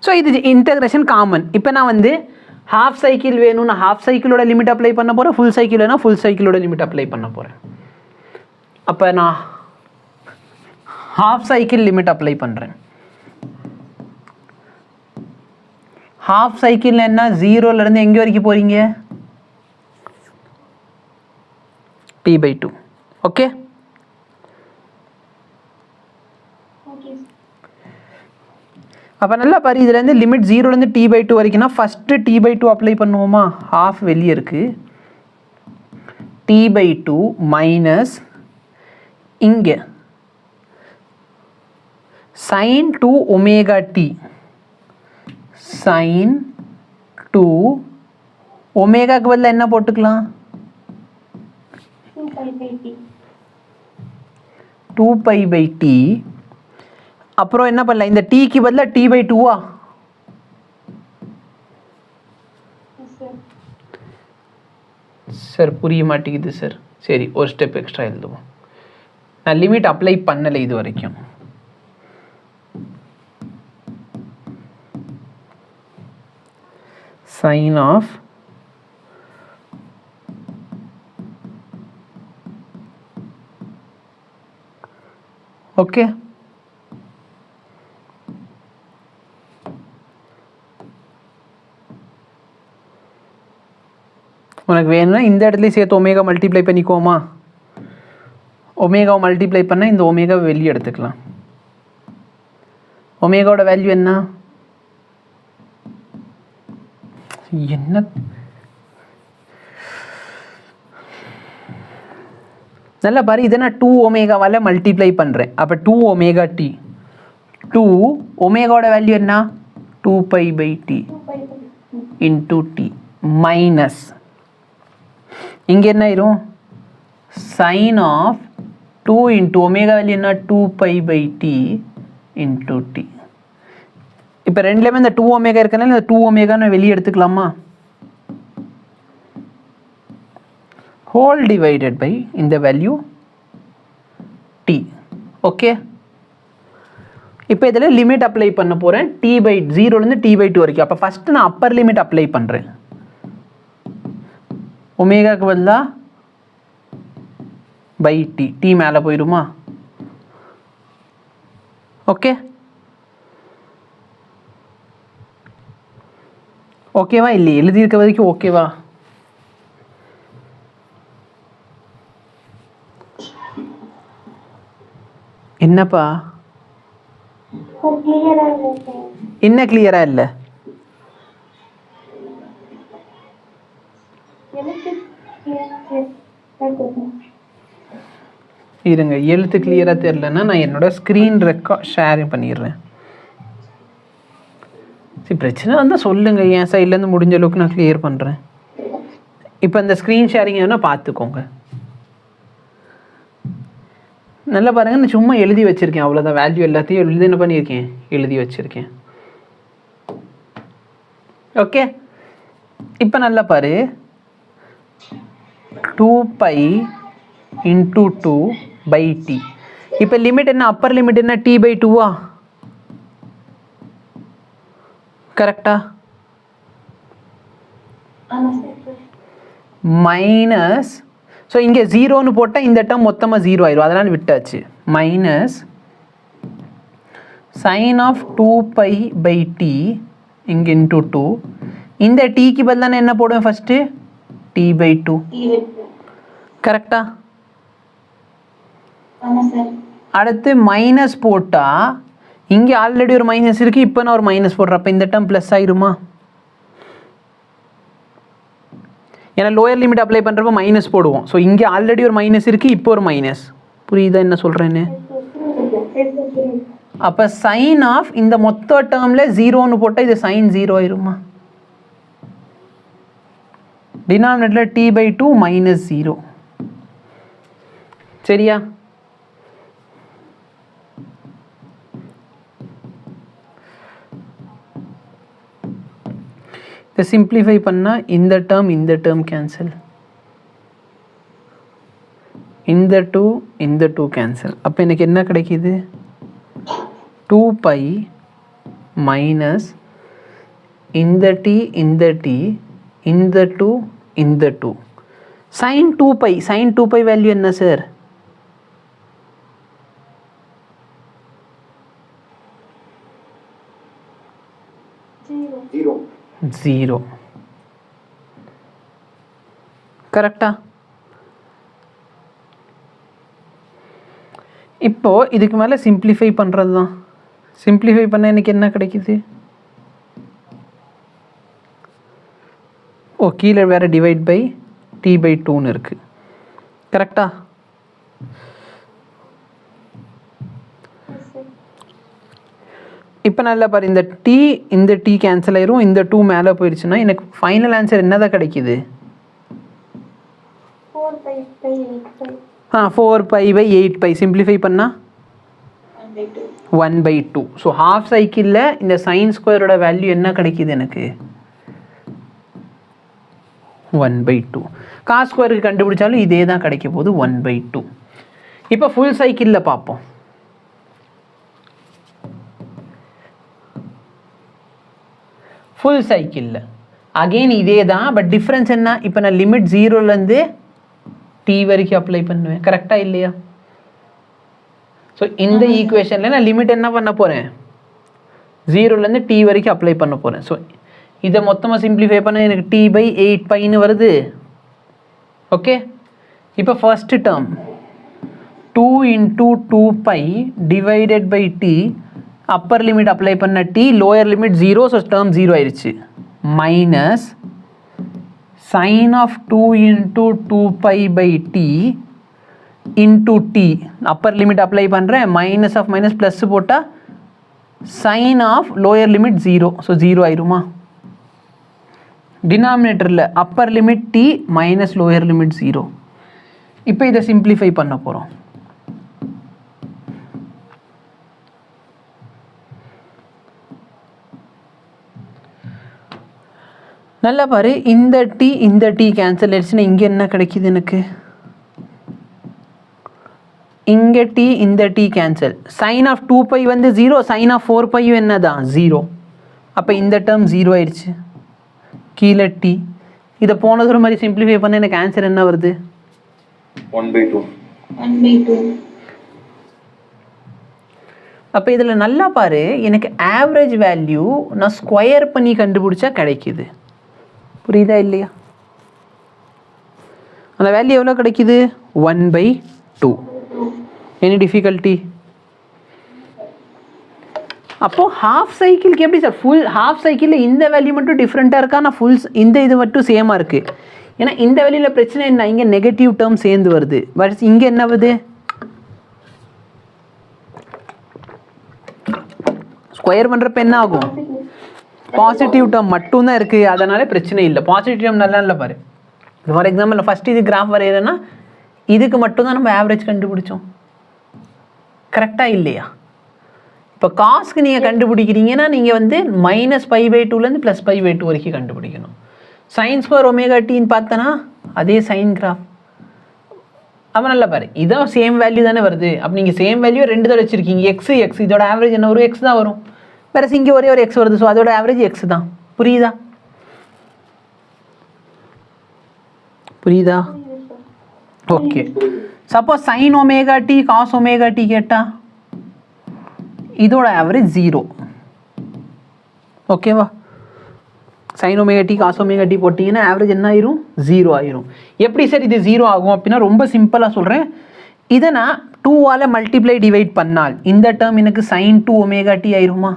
C: ஸோ இது இன்டகிரேஷன் காமன். இப்போ நான் வந்து ஹாஃப் சைக்கிள் வேணும், நான் ஹாஃப் சைக்கிளோட லிமிட் அப்ளை பண்ண போகிறேன். ஃபுல் சைக்கிள் வேணால் ஃபுல் சைக்கிளோட லிமிட் அப்ளை பண்ண போகிறேன். அப்போ நான் ஹாஃப் சைக்கிள் லிமிட் அப்ளை பண்ணுறேன். ஹாஃப் சைக்கிள் என்ன? 0லேருந்து எங்கே வரைக்கும் போகிறீங்க? T/2. ஓகே, அப்போ நல்லா பாரு, இதுலேருந்து லிமிட் 0லேருந்து T/2 வரைக்கும்னா ஃபஸ்ட்டு T/2 அப்ளை பண்ணுவோமா? ஹாஃப் வெளியே இருக்குது, T/2 மைனஸ் இங்கே sin 2 ஒமேகா டி, sin 2 ஒமேகாக்கு பதில் என்ன போட்டுக்கலாம்? 2π/t. அப்புறம் என்ன பண்ணலாம்? இந்த டீக்கு பதிலாக T/2வா? சார் புரிய மாட்டேங்குது சார். சரி, ஒரு ஸ்டெப் எக்ஸ்ட்ரா எழுதுவோம். நான் லிமிட் அப்ளை பண்ணலை இது வரைக்கும். சைன் ஆஃப் ஓகே, உனக்கு வேணும்னா இந்த இடத்துல சேர்த்து ஒமேகா மல்டிப்ளை பண்ணிக்குவோமா? ஒமேகாவை மல்டிப்ளை பண்ணால் இந்த ஒமேகாவை வெளியே எடுத்துக்கலாம். ஒமேகாவோட வேல்யூ என்ன? என்ன நல்லா பாரு, இதை நான் 2 ஒமேகாவால் மல்டிப்ளை பண்ணுறேன். அப்போ 2 ஒமேகா டி, 2 ஒமேகாவோட வேல்யூ என்ன? 2π/t இன்டூ டி மைனஸ் இங்கே என்ன ஆயிரும்? Sine of 2 into omega value என்ன? 2π/t into D. இப்போ ரெண்டுலேயுமே இந்த 2 ஒமேகா இருக்கனால இந்த 2 ஒமேகா நான் வெளியே எடுத்துக்கலாமா? ஹோல் டிவைடட் பை இந்த வேல்யூ t. ஓகே, இப்போ இதில் லிமிட் அப்ளை பண்ண போகிறேன் T/0லேருந்து T/2 வரைக்கும். அப்போ ஃபஸ்ட்டு நான் அப்பர் லிமிட் அப்ளை பண்ணுறேன். ஒமேகாக்கு பதிலாக பை டி, டி மேலே போயிடுமா? ஓகே ஓகேவா இல்லையே எழுதியிருக்க வரைக்கும் ஓகேவா? என்னப்பா என்ன கிளியரா இல்லை? இருங்க, எழுத்து கிளியராக தெரிலன்னா நான் என்னோட ஸ்க்ரீன் ரெக்கார்ட் ஷேர் பண்ணிடுறேன். சரி, பிரச்சனை வந்தால் சொல்லுங்கள், என் சைட்லேருந்து முடிஞ்ச அளவுக்கு நான் கிளியர் பண்ணுறேன். இப்போ இந்த ஸ்க்ரீன் ஷேரிங் வேணால் பார்த்துக்கோங்க. நல்லா பாருங்கள், நான் சும்மா எழுதி வச்சுருக்கேன், அவ்வளோதான். வேல்யூ எல்லாத்தையும் எழுதி என்ன பண்ணியிருக்கேன், எழுதி வச்சுருக்கேன். ஓகே, இப்போ நல்லா பாரு, 2π × 2/t. இப்போ லிமிட் என்ன, அப்பர் லிமிட் என்ன, t/2வா? கரெக்டா? மைனஸ், ஸோ இங்கே 0ன்னு போட்டால் இந்த டேர்ம் மொத்தமாக 0 ஆயிடும், அதனால் விட்டாச்சு. மைனஸ் sin of 2π/t இங்கே இன்ட்டு 2. இந்த டீக்கு பதிலாக என்ன போடுவேன் ஃபஸ்ட்டு, t/2. கரெக்டா? அடுத்து மைனஸ் போட்டால் இங்கே ஆல்ரெடி ஒரு மைனஸ் இருக்குது, இப்போ நான் ஒரு மைனஸ் போடுறேன், அப்போ இந்த டேர்ம் ப்ளஸ் ஆயிருமா? ஏன்னா லோயர் லிமிட் அப்ளை பண்ணுறப்போ மைனஸ் போடுவோம். ஸோ இங்கே ஆல்ரெடி ஒரு மைனஸ் இருக்குது, இப்போ ஒரு மைனஸ். புரியுதா என்ன சொல்கிறேன்னு? அப்போ சைன் ஆஃப் இந்த மொத்த டேர்மில் 0ன்னு போட்டால் இது சைன் 0 ஆயிருமா? டினாமினேட்டரில் t/2 -0. சரியா? இதை சிம்பிளிஃபை பண்ணால் இந்த டேர்ம் கேன்சல், இந்த 2 கேன்சல். அப்போ எனக்கு என்ன கிடைக்கிது, 2π மைனஸ் இந்த t இந்த 2 sin 2π வேல்யூ என்ன சார்? 0. கரெக்டா? இப்போ இதுக்கு மேலே சிம்பிளிஃபை பண்ணுறது தான். சிம்பிளிஃபை பண்ண எனக்கு என்ன கிடைக்குது, ஓ கீழே வேறு டிவைட் பை t/2ன்னு இருக்குது. கரெக்டா? இப்போ நல்லா பாரு, இந்த t கேன்சல் ஆயிரும், இந்த 2 மேலே போயிடுச்சுன்னா எனக்கு ஃபைனல் ஆன்சர் என்னதான் கிடைக்குது, 4π/8π. சிம்பிளிஃபை பண்ணால் 1/2. ஸோ ஹாஃப் சைக்கிளில் இந்த சைன் ஸ்கொயரோட வேல்யூ என்ன கிடைக்குது எனக்கு, 1/2. காஸ் ஸ்கொயருக்கு கண்டுபிடிச்சாலும் இதே தான் கிடைக்க போகுது, 1/2. இப்போ ஃபுல் சைக்கிளில் பார்ப்போம். ஃபுல் சைக்கிளில் அகெயின் இதே தான், பட் டிஃப்ரென்ஸ் என்ன, இப்போ நான் லிமிட் 0லேருந்து t வரைக்கும் அப்ளை பண்ணுவேன். கரெக்டாக இல்லையா? ஸோ இந்த ஈக்குவேஷனில் நான் லிமிட் என்ன பண்ண போகிறேன், 0லேருந்து t வரைக்கும் அப்ளை பண்ண போகிறேன். ஸோ இதை மொத்தமாக சிம்பிளிஃபை பண்ண எனக்கு t/8πன்னு வருது. ஓகே, இப்போ first term 2 × 2π divided by t, upper limit apply பண்ண t, lower limit 0, so term 0 ஆயிடுச்சு. Minus sine of 2 × 2π/t into t, upper limit apply பண்ணுறேன், மைனஸ் ஆஃப் மைனஸ் ப்ளஸ் போட்டால் sine of lower limit 0, so 0 ஆயிருமா? டினாமினேட்டரில் upper limit t minus lower limit 0. இப்போ இதை simplify பண்ண போகிறோம். நல்லா பாரு, இந்த t கேன்சல் ஆயிடுச்சுன்னா இங்கே என்ன கிடைக்கிது எனக்கு, இங்கே இந்த t கேன்சல். சைன் ஆஃப் 2π வந்து 0, சைன் ஆஃப் 4π என்னதான் 0. அப்போ இந்த டேர்ம் 0 ஆயிடுச்சு. கீழே t, இதை போன தூரம் மாதிரி சிம்பிளிஃபை பண்ண எனக்கு ஆன்சர் என்ன வருது,
D: 1/2.
C: அப்போ இதில் நல்லா பாரு, எனக்கு ஆவரேஜ் வேல்யூ நான் ஸ்கொயர் பண்ணி கண்டுபிடிச்சா கிடைக்குது. புரியுதா இல்லையா? அந்த வேல்யூ எவ்வளோ கிடைக்குது? 1/2. Any difficulty? அப்போது ஹாஃப் சைக்கிளுக்கு எப்படி சார்? ஃபுல் ஹாஃப் சைக்கிளில் இந்த வேல்யூ மட்டும் டிஃப்ரெண்ட்டாக இருக்கா? நான் இந்த இது மட்டும் சேமாக இருக்குது. ஏன்னா இந்த வேல்யூவில் பிரச்சனை என்ன? இங்கே நெகட்டிவ் டேர்ம் சேர்ந்து வருது. பட் இங்கே என்ன வருது? ஸ்கொயர் பண்ணுறப்ப என்ன ஆகும்? பாசிட்டிவ் டேர்ம் மட்டும்தான் இருக்குது. அதனால பிரச்சனை இல்லை. பாசிட்டிவ் டேர்ம் நல்லா இல்லை பாரு. ஃபார் எக்ஸாம்பிள் ஃபஸ்ட்டு இது கிராஃப் வரையிறேன்னா இதுக்கு மட்டும்தான் நம்ம ஆவரேஜ் கண்டுபிடிச்சோம். கரெக்டாக இல்லையா? இப்போ காஸ்க்கு நீங்கள் கண்டுபிடிக்கிறீங்கன்னா நீங்கள் வந்து -π/2லேருந்து +π/2 வரைக்கும் கண்டுபிடிக்கணும். sin² ωtன்னு பார்த்தனா அதே சைன் கிராஃப். அப்போ நல்லா பாரு, இதான் சேம் வேல்யூ தானே வருது. அப்போ நீங்கள் சேம் வேல்யூ 2 தடவை வச்சுருக்கீங்க. எக்ஸ் இதோட ஆவரேஜ் என்ன வரும்? எக்ஸ் தான் வரும். வேறு இங்கே ஒரே ஒரு எக்ஸ் வருது. ஸோ அதோட ஆவரேஜ் எக்ஸ் தான். புரியுதா? Okay. Suppose sin ωt cos ωt கேட்டால் இதோட ஆவரேஜ் 0. ஓகேவா? sin ωt cos ωt போட்டிங்கன்னா ஆவரேஜ் என்ன ஆயிரும்? 0 ஆயிரும். எப்படி சார் இது 0 ஆகும் அப்படின்னா ரொம்ப சிம்பிளாக சொல்கிறேன். இதை நான் 2ஆல் மல்டிப்ளை டிவைட் பண்ணால் இந்த டேர்ம் எனக்கு sin 2 ωt ஆயிருமா?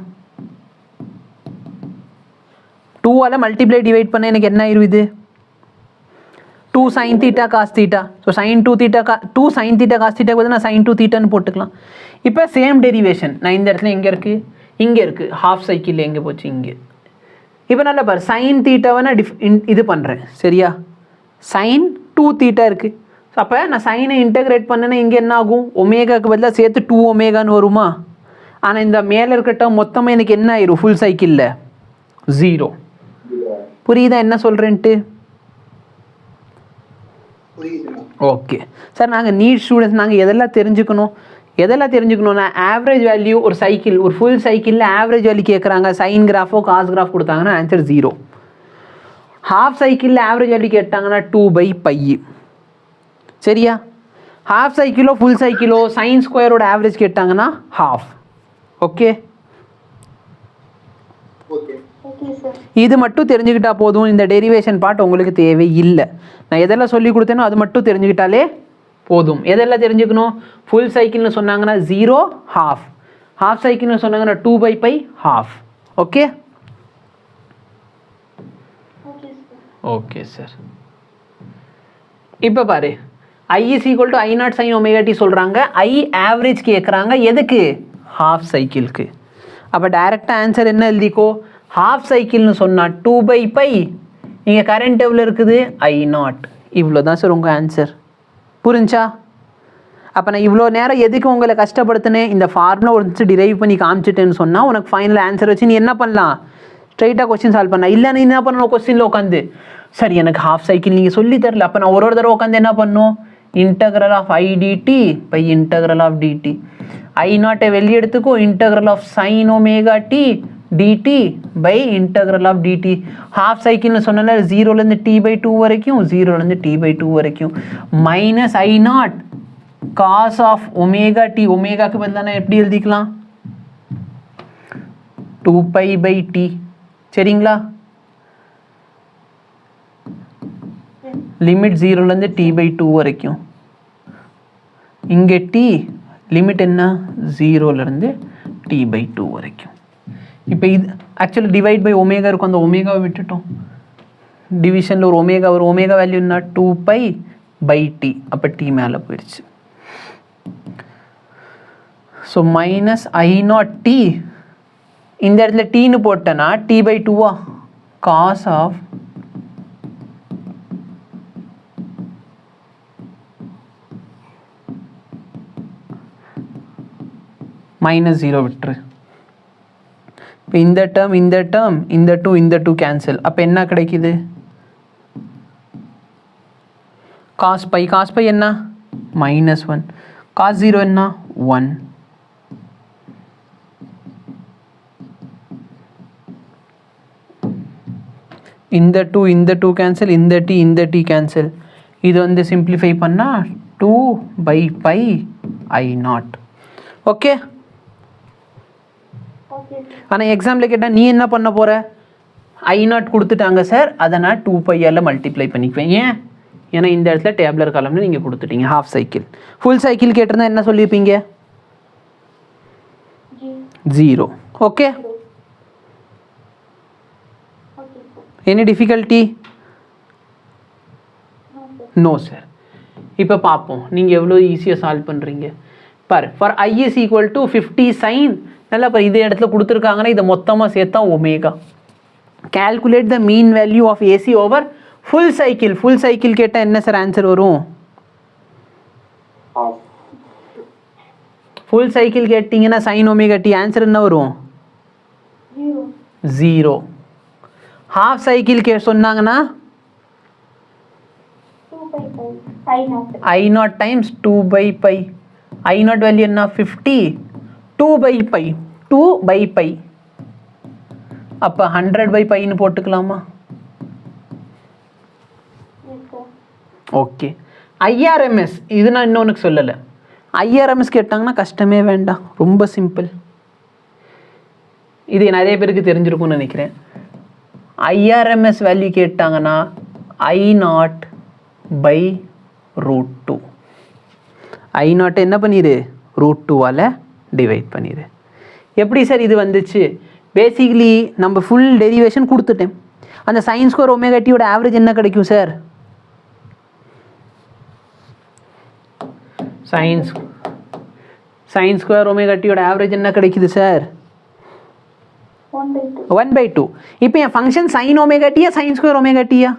C: 2ஆல் மல்டிப்ளை டிவைட் பண்ண எனக்கு என்ன ஆயிரும்? இது 2 sin θ cos θ. So sin 2 sin θ cos θ வந்து நான் sin 2 θன்னு போட்டுக்கலாம். இப்போ சேம் டெரிவேஷன் நான் இந்த இடத்துல எங்கே இருக்குது? இங்கே இருக்குது. ஹாஃப் சைக்கிளில் எங்கே போச்சு? இங்கே. இப்போ நல்லா பாரு, sin θவை நான் இது பண்ணுறேன். சரியா? sin 2θ இருக்குது. ஸோ அப்போ நான் சைனை இன்டகிரேட் பண்ணேன்னா இங்கே என்ன ஆகும்? ஒமேகாவுக்கு பதிலாக சேர்த்து 2 ஒமேகான்னு வருமா? ஆனால் இந்த மேலே இருக்கட்டும் மொத்தமாக எனக்கு என்ன ஆயிரும்? ஃபுல் சைக்கிளில் 0. புரியுதா என்ன சொல்கிறேன்ட்டு? ஓகே சார், நாங்கள் நீட் ஸ்டூடெண்ட்ஸ். நாங்கள் எதெல்லாம் தெரிஞ்சுக்கணும்னா ஆவரேஜ் வேல்யூ ஒரு சைக்கிள், ஒரு ஃபுல் சைக்கிளில் ஆவரேஜ் வேல்யூ கேட்குறாங்க. சைன் கிராஃபோ காஸ் கிராஃப் கொடுத்தாங்கன்னா ஆன்சர் 0. ஹாஃப் சைக்கிளில் ஆவரேஜ் வேல்யூ கேட்டாங்கன்னா 2/π. சரியா? ஹாஃப் சைக்கிளோ ஃபுல் சைக்கிளோ சைன் ஸ்கொயரோட ஆவரேஜ் கேட்டாங்கன்னா ஹாஃப். ஓகே, இது மட்டும் தெரிஞ்சுக்கிட்டா போதும். இந்த டெரிவேஷன் பார்ட் உங்களுக்கு தேவை இல்லை. நான் எதெல்லாம் சொல்லி கொடுத்தேனோ அது மட்டும் தெரிஞ்சுக்கிட்டாலே போதும். எதெல்லாம் தெரிஞ்சுக்கணும்? ஃபுல் சைக்கிள்னு சொன்னாங்கன்னா 0 half, ஹாஃப் சைக்கிள்னு சொன்னாங்கன்னா 2/π half. Okay okay sir. இப்போ பாரு, I is equal to I0 sin ωt சொல்கிறாங்க. I ஆவரேஜ் கேட்குறாங்க. எதுக்கு? ஹாஃப் சைக்கிளுக்கு. அப்போ டைரெக்டாக ஆன்சர் என்ன எழுதிக்கோ? ஹாஃப் சைக்கிள்னு சொன்னால் 2/π. இங்கே கரண்ட் எவ்வளோ இருக்குது? I0. இவ்வளோ தான் சார் உங்கள் ஆன்சர். புரிஞ்சா? அப்போ நான் இவ்வளோ நேரம் எதுக்கு உங்களை கஷ்டப்படுத்தினேன்? இந்த ஃபார்முலா ஒரு நிமிஷம் டிரைவ் பண்ணி காமிச்சிட்டேன்னு சொன்னால் உனக்கு ஃபைனல் ஆன்சர் வச்சு நீ என்ன பண்ணலாம்? ஸ்ட்ரைட்டாக கொஸ்டின் சால்வ் பண்ணலாம். இல்லை நீ என்ன பண்ணணும்? கொஸ்டினில் உட்காந்து சரி எனக்கு ஹாஃப் சைக்கிள் நீங்கள் சொல்லி தரல. அப்போ நான் ஒரு தடவை உட்காந்து என்ன பண்ணணும்? Integral of I dt by integral of dt. I0 வெளியே எடுத்துக்கோ. Integral of sin ωt dt by integral of dt. Half சைக்கிள்னு சொன்னால 0லேருந்து t/2 வரைக்கும், 0லேருந்து t/2 வரைக்கும், minus I0 cos of ωt. ஒமேகாக்கு பதிலாக எப்படி எழுதிக்கலாம்? 2π/t. சரிங்களா? லிமிட் 0லேருந்து t/2 வரைக்கும். இங்கே t லிமிட் என்ன? 0லேருந்து t/2 வரைக்கும். இப்போ இது ஆக்சுவலி டிவைட் பை ஒமேகா இருக்கும். அந்த ஒமேகாவை விட்டுட்டோம். டிவிஷனில் ஒரு ஒமேகா வரும். ஒமேகா வேல்யூ என்ன? 2π/t. அப்போ t மேலே போயிடுச்சு. So minus I0t. இந்த இடத்துல டீன்னு போட்டேன்னா t/2 காஸ் ஆஃப் -0 விட்டுரு. இப்போ இந்த டேர்ம் இந்த 2 கேன்சல். அப்போ என்ன கிடைக்குது? காஸ் பை என்ன? -1. காஸ் 0 என்ன? 1. இந்த 2 கேன்சல், இந்த t கேன்சல். இது வந்து சிம்பிளிஃபை பண்ணால் 2/π I0. ஓகே, ஆனால் எக்ஸாம்பிள் கேட்டால் நீ என்ன பண்ண போகிற? I0 கொடுத்துட்டாங்க சார், அதை நான் 2π மல்டிப்ளை பண்ணிக்குவேன். ஏன்னா இந்த இடத்துல டேப்லர் காலம்னு நீங்கள் கொடுத்துட்டீங்க. Half cycle. ஃபுல் சைக்கிள் கேட்டிருந்தா என்ன சொல்லியிருப்பீங்க? 0. Okay, any difficulty? No sir. இப்போ பார்ப்போம் நீங்கள் எவ்வளோ ஈஸியாக சால்வ் பண்ணுறீங்க பாரு. For I is equal to 50 sin, நல்லா பாரு, இதே இடத்துல கொடுத்துருக்காங்கன்னா இதை மொத்தமாக சேர்த்தா omega. Calculate the mean value of AC over full cycle. Full cycle கேட்டால் என்ன சார் ஆன்சர் வரும்? ஃபுல் சைக்கிள் கேட்டிங்கன்னா சைன் ஒமேகா டி, ஆன்சர் என்ன வரும்? 0. ஹாஃப் சைக்கிள் சொன்னாங்கன்னா I0 டைம்ஸ் 2/π. I0 வேல்யூ என்ன? 50. 2/π 2/π. அப்போ 100/πன்னு போட்டுக்கலாமா? ஓகே. IRMS இது நான் இன்னொன்று சொல்லலை. IRMS கேட்டாங்கன்னா கஷ்டமே வேண்டாம், ரொம்ப சிம்பிள். இது நிறைய பேருக்கு தெரிஞ்சிருக்கும்னு நினைக்கிறேன். IRMS வேல்யூ கேட்டாங்கன்னா I0/√2. I0 என்ன பண்ணிடு? √2வால் டிவைட் பண்ணிடு. எப்படி சார் இது வந்துச்சு? பேசிக்கலி நம்ம ஃபுல் டெரிவேஷன் கொடுத்துட்டேன். அந்த சைன் ஸ்கொயர் ஒமேகா டியோட ஆவரேஜ் என்ன கிடைக்கும் சார்? சைன் ஸ்கொயர் ஒமேகா டியோட ஆவரேஜ் என்ன கிடைக்குது சார்? 1/2. இப்போ என் ஃபங்க்ஷன் சைன் ஒமேகா டியா சைன் ஸ்கொயர் ஒமேகா டியா?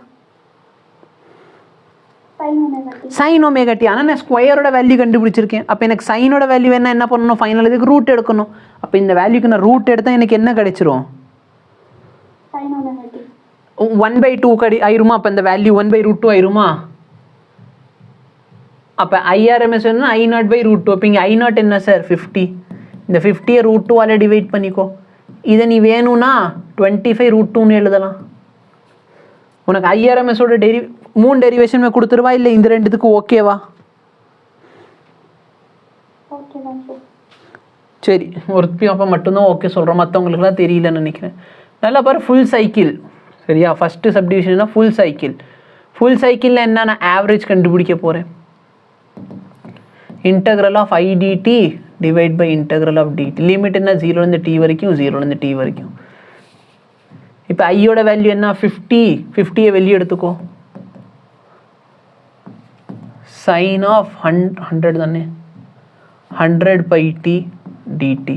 C: Sine omega t. ஆனால் நான் ஸ்கொயரோட வேல்யூ கண்டுபிடிச்சிருக்கேன். அப்போ எனக்கு சைனோட வேல்யூ என்ன பண்ணணும்? ஃபைனல் இதுக்கு ரூட் எடுக்கணும். அப்போ இந்த வேல்யூக்கு நான் ரூட் எடுத்தால் எனக்கு என்ன கிடைச்சிரும்? 1/2 ஆயிருமா? அப்போ இந்த வேல்யூ 1/√2 ஆயிருமா? அப்போ IRMS என்ன? I0/√2. அப்போ இங்கே I0 என்ன சார்? 50. இந்த 50யை √2வால் டிவைட் பண்ணிக்கோ. இதை நீ வேணும்னா 25√2ன்னு எழுதலாம். உனக்கு IRMSோட மூணு டெரிவேஷன் கொடுத்துருவா, இல்லை இந்த ரெண்டுத்துக்கு ஓகேவா? சரி, ஒரு அப்போ மட்டும்தான் ஓகே சொல்கிறோம், மற்றவங்களுக்குலாம் தெரியலன்னு நினைக்கிறேன். நல்லா பாரு, ஃபுல் சைக்கிள். சரியா? ஃபஸ்ட்டு சப்டிவிஷன்னா ஃபுல் சைக்கிள். ஃபுல் சைக்கிளில் என்ன? நான் ஆவரேஜ் கண்டுபிடிக்க போகிறேன். Integral of I dt divide by integral of dt. Limit என்ன? 0லேருந்து t வரைக்கும், 0லேருந்து t வரைக்கும். இப்போ ஐயோட வேல்யூ என்ன? 50. 50யை வெளியே எடுத்துக்கோ. சைன் ஆஃப் 100 தானே, 100/t dt.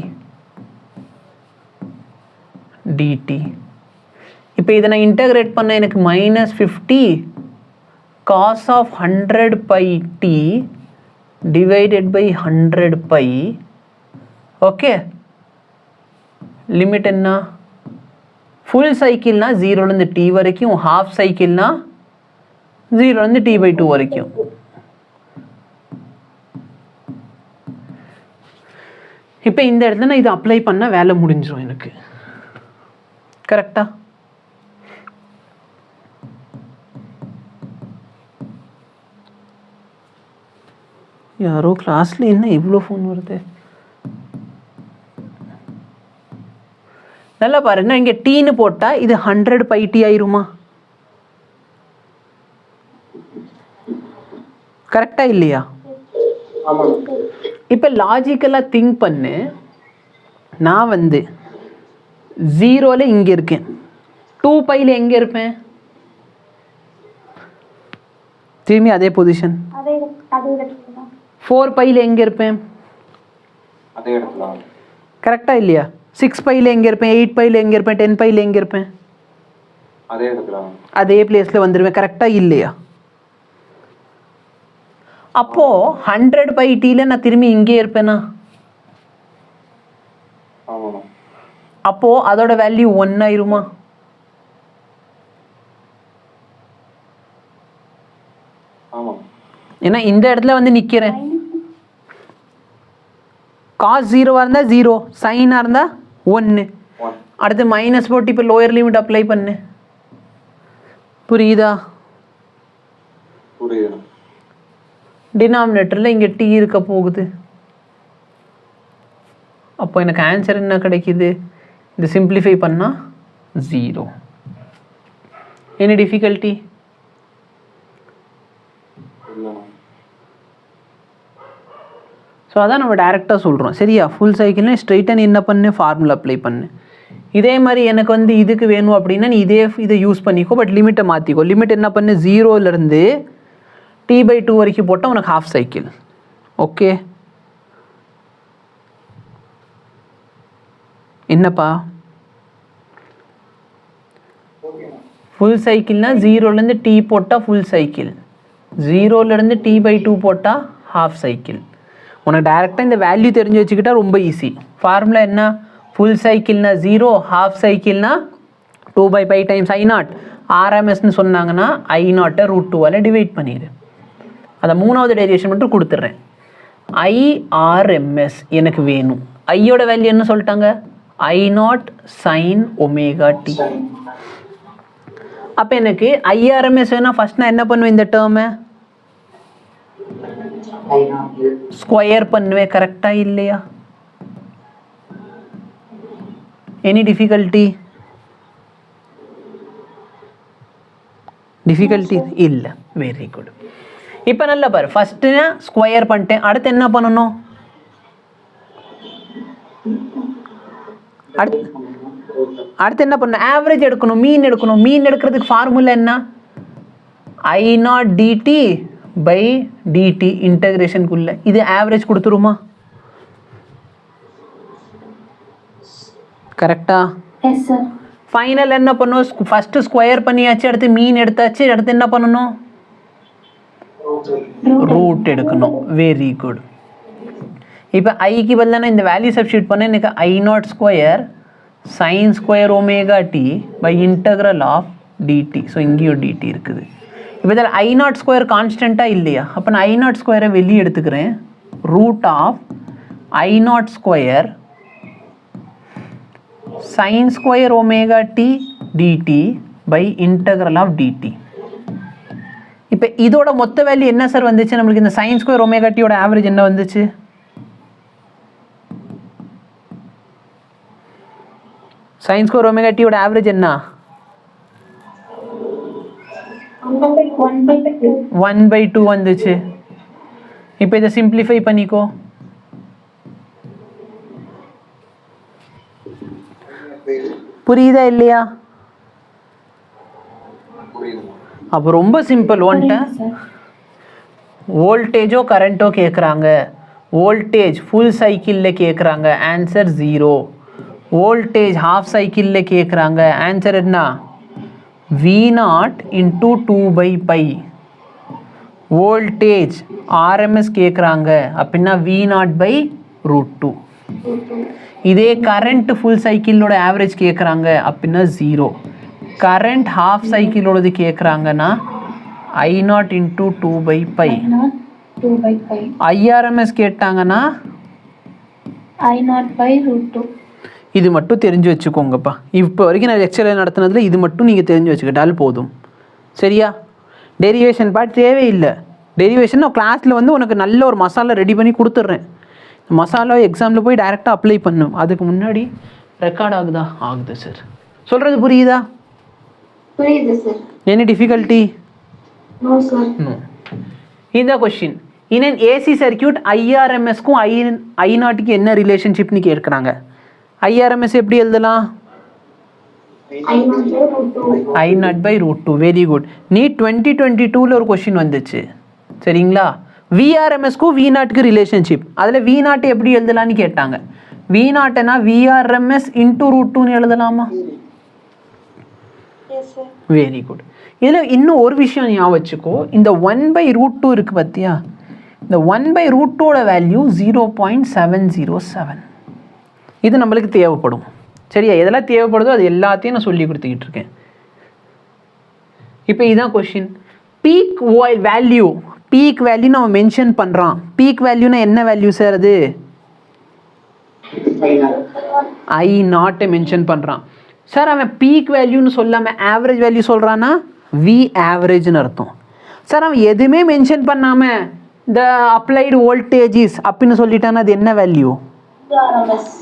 C: இப்போ இதை நான் இன்டகிரேட் பண்ண எனக்கு -50 cos of 100/t divided by 100π. Okay, limit என்ன? ஃபுல் சைக்கிள்னா 0லேருந்து t வரைக்கும், ஹாஃப் சைக்கிள்னா 0லேருந்து t/2 வரைக்கும். இப்போ இந்த இடத்துல நான் இதை அப்ளை பண்ண வேலை முடிஞ்சிடும் எனக்கு. கரெக்டா? யாரோ கிளாஸ்ல என்ன இவ்வளோ ஃபோன் வருது? நல்லா பாருங்க, இங்கே டீன்னு போட்டால் இது 100πt ஆயிருமா? கரெக்டா இல்லையா? இப்போ லாஜிக்கலாக திங்க் பண்ணு. நான் 0ல் இங்கே இருக்கேன், 2π எங்கே இருப்பேன்? திரும்பி அதே பொசிஷன். 4π எங்கே இருப்பேன்? கரெக்டா இல்லையா? 6π எங்கே இருப்பேன்? 8π எங்கே இருப்பேன்? 10π எங்கே இருப்பேன்? அதே பிளேஸில் வந்துடுவேன். கரெக்டா இல்லையா? அப்போ 100πtல நான் திரும்பி இங்கே இருப்பேனா? அப்போ அதோட வேல்யூ 1 ஆயிருமா? ஏன்னா இந்த இடத்துல நிக்கிறேன். cos 0 இருந்தா 0, சைனா இருந்தா 1. அடுத்து மைனஸ் போட்டு இப்போ லோயர் லிமிட் அப்ளை பண்ணு. புரியுதா? டினாமினேட்டரில் இங்கே t இருக்க போகுது. அப்போ எனக்கு ஆன்சர் என்ன கிடைக்குது? இது சிம்பிளிஃபை பண்ணால் 0. Any difficulty?
D: இல்லைண்ணா.
C: ஸோ அதான் நம்ம டேரெக்டாக சொல்கிறோம். சரியா? ஃபுல் சைக்கிள்னு ஸ்ட்ரைட்டாக என்ன பண்ணு, ஃபார்முலா அப்ளை பண்ணு. இதே மாதிரி எனக்கு வந்து இதுக்கு வேணும் அப்படின்னா நீ இதை யூஸ் பண்ணிக்கோ, பட் லிமிட்டை மாற்றிக்கோ. லிமிட் என்ன பண்ணு, 0லேருந்து T/2 வரைக்கும் போட்டால் உனக்கு ஹாஃப் சைக்கிள். ஓகே, என்னப்பா ஃபுல் சைக்கிள்னா 0லேருந்து T போட்டால் ஃபுல் சைக்கிள், 0லேருந்து T/2 போட்டால் ஹாஃப் சைக்கிள். உனக்கு டைரெக்டாக இந்த வேல்யூ தெரிஞ்சு வச்சுக்கிட்டா ரொம்ப ஈஸி. ஃபார்முலா என்ன, ஃபுல் சைக்கிள்னா 0, ஹாஃப் சைக்கிள்னா 2/π டைம்ஸ் I0. RMSன்னு சொன்னாங்கன்னா I0 √2 டிவைட் பண்ணிடு. அதை மூணாவது டெரிவேஷன் மட்டும் கொடுத்துட்றேன். IRMS எனக்கு வேணும். ஐயோட வேல்யூ என்ன சொல்லிட்டாங்க, I0 sin ωt. அப்போ எனக்கு IRMS வேணால் ஃபஸ்ட் நான் என்ன பண்ணுவேன், இந்த டேர்மை ஸ்கொயர் பண்ணுவேன். கரெக்டாக இல்லையா? Any difficulty? இல்லை. Very good. இப்போ நல்லா பாரு, ஃபஸ்ட்டு நான் ஸ்கொயர் பண்ணிட்டேன். அடுத்து என்ன பண்ணணும், அடுத்து என்ன பண்ணணும், ஆவரேஜ் எடுக்கணும், மீன் எடுக்கணும். மீன் எடுக்கிறதுக்கு ஃபார்முலா என்ன, I0 dt/dt இன்டகிரேஷனுக்குள்ள இது ஆவரேஜ் கொடுத்துருமா? கரெக்டா?
B: Yes sir.
C: ஃபைனல் என்ன பண்ணும், ஃபஸ்ட்டு ஸ்கொயர் பண்ணியாச்சு, அடுத்து மீன் எடுத்தாச்சு, அடுத்து என்ன பண்ணணும், ரூட் எடுக்கணும். Very good. இப்போ ஐக்கு பதிலாக இந்த வேல்யூ சப்ஸ்டியூட் பண்ண எனக்கு I0² sin square ωt by integral of dt. So இங்கேயும் dt இருக்குது. இப்போ இதில் I0² கான்ஸ்டண்ட்டாக இல்லையா? அப்போ நான் I0² வெளியே எடுத்துக்கிறேன். Root of I0² sin square ωt dt by integral of dt. இப்போ இதோட மொத்த வேல்யூ என்ன சார் வந்துச்சு நம்மளுக்கு, இந்த sin square ωt ஆவரேஜ் என்ன வந்துச்சு, sin square ωt ஆவரேஜ் என்ன, 1/2 வந்துச்சு. இப்போ இதை சிம்பிளிஃபை பண்ணிக்கோ. புரியுதா இல்லையா? அப்போ ரொம்ப சிம்பிள். ஒன்ட்ட வோல்டேஜோ கரண்ட்டோ கேட்குறாங்க. வோல்டேஜ் ஃபுல் சைக்கிளில் கேட்குறாங்க, ஆன்சர் 0. வோல்டேஜ் ஹாஃப் சைக்கிளில் கேட்குறாங்க, ஆன்சர் என்ன, V0 × 2/π. வோல்டேஜ் RMS கேட்குறாங்க அப்படின்னா V0/√2. இதே கரண்ட் ஃபுல் சைக்கிளோட ஆவரேஜ் கேட்குறாங்க அப்படின்னா 0. கரண்ட் ஹாஃப் சைக்கிளோடது கேட்குறாங்கன்னா I0 × 2/π. IRMS கேட்டாங்கன்னா
B: I0/√2.
C: இது மட்டும் தெரிஞ்சு வச்சுக்கோங்கப்பா. இப்போ வரைக்கும் நான் லெக்சரில் நடத்துனதில் இது மட்டும் நீங்கள் தெரிஞ்சு வச்சுக்கிட்டால் போதும். சரியா? டெரிவேஷன் பார்ட் தேவையில்லை. டெரிவேஷன் நான் கிளாஸில் வந்து உனக்கு நல்ல ஒரு மசாலா ரெடி பண்ணி கொடுத்துட்றேன். மசாலா எக்ஸாமில் போய் டைரெக்டாக அப்ளை பண்ணும். அதுக்கு முன்னாடி ரெக்கார்ட் ஆகுதா? ஆகுது சார். சொல்கிறது புரியுதா?
B: புரியுது sir.
C: Any difficulty?
B: No sir.
C: No. இந்த question in an AC circuit IRMSக்கும் I0க்கு என்ன ரிலேஷன்ஷிப்னு கேட்குறாங்க. IRMS எப்படி எழுதலாம், I0/√2. Very good. நீ 2022 ஒரு கொஸ்டின் வந்துச்சு சரிங்களா, VRMSக்கும் V0க்கு ரிலேஷன்ஷிப். அதில் V0 எப்படி எழுதலான்னு கேட்டாங்க. V0னா VRMS × √2ன்னு எழுதலாமா? Very good. இதில் இன்னும் ஒரு விஷயம் ஞாபகம் வச்சுக்கோ, இந்த 1/√2 இருக்குது பார்த்தியா, இந்த 1/√2 வேல்யூ 0.707. இது நம்மளுக்கு தேவைப்படும். சரியா? எதெல்லாம் தேவைப்படுதோ அது எல்லாத்தையும் நான் சொல்லி கொடுத்துக்கிட்டு இருக்கேன். இப்போ இதுதான் question. Peak value, peak value நம்ம மென்ஷன் பண்ணுறான். பீக் வேல்யூனா என்ன வேல்யூ சார்? அது I0 மென்ஷன் பண்ணுறான் சார். அவன் பீக் வேல்யூன்னு சொல்லாமல் ஆவரேஜ் வேல்யூ சொல்கிறான்னா V ஆவரேஜ்னு அர்த்தம். சார் அவன் எதுவுமே மென்ஷன் பண்ணாமல் த அப்ளைடு வோல்டேஜஸ் அப்படின்னு சொல்லிட்டான்னா அது என்ன வேல்யூ?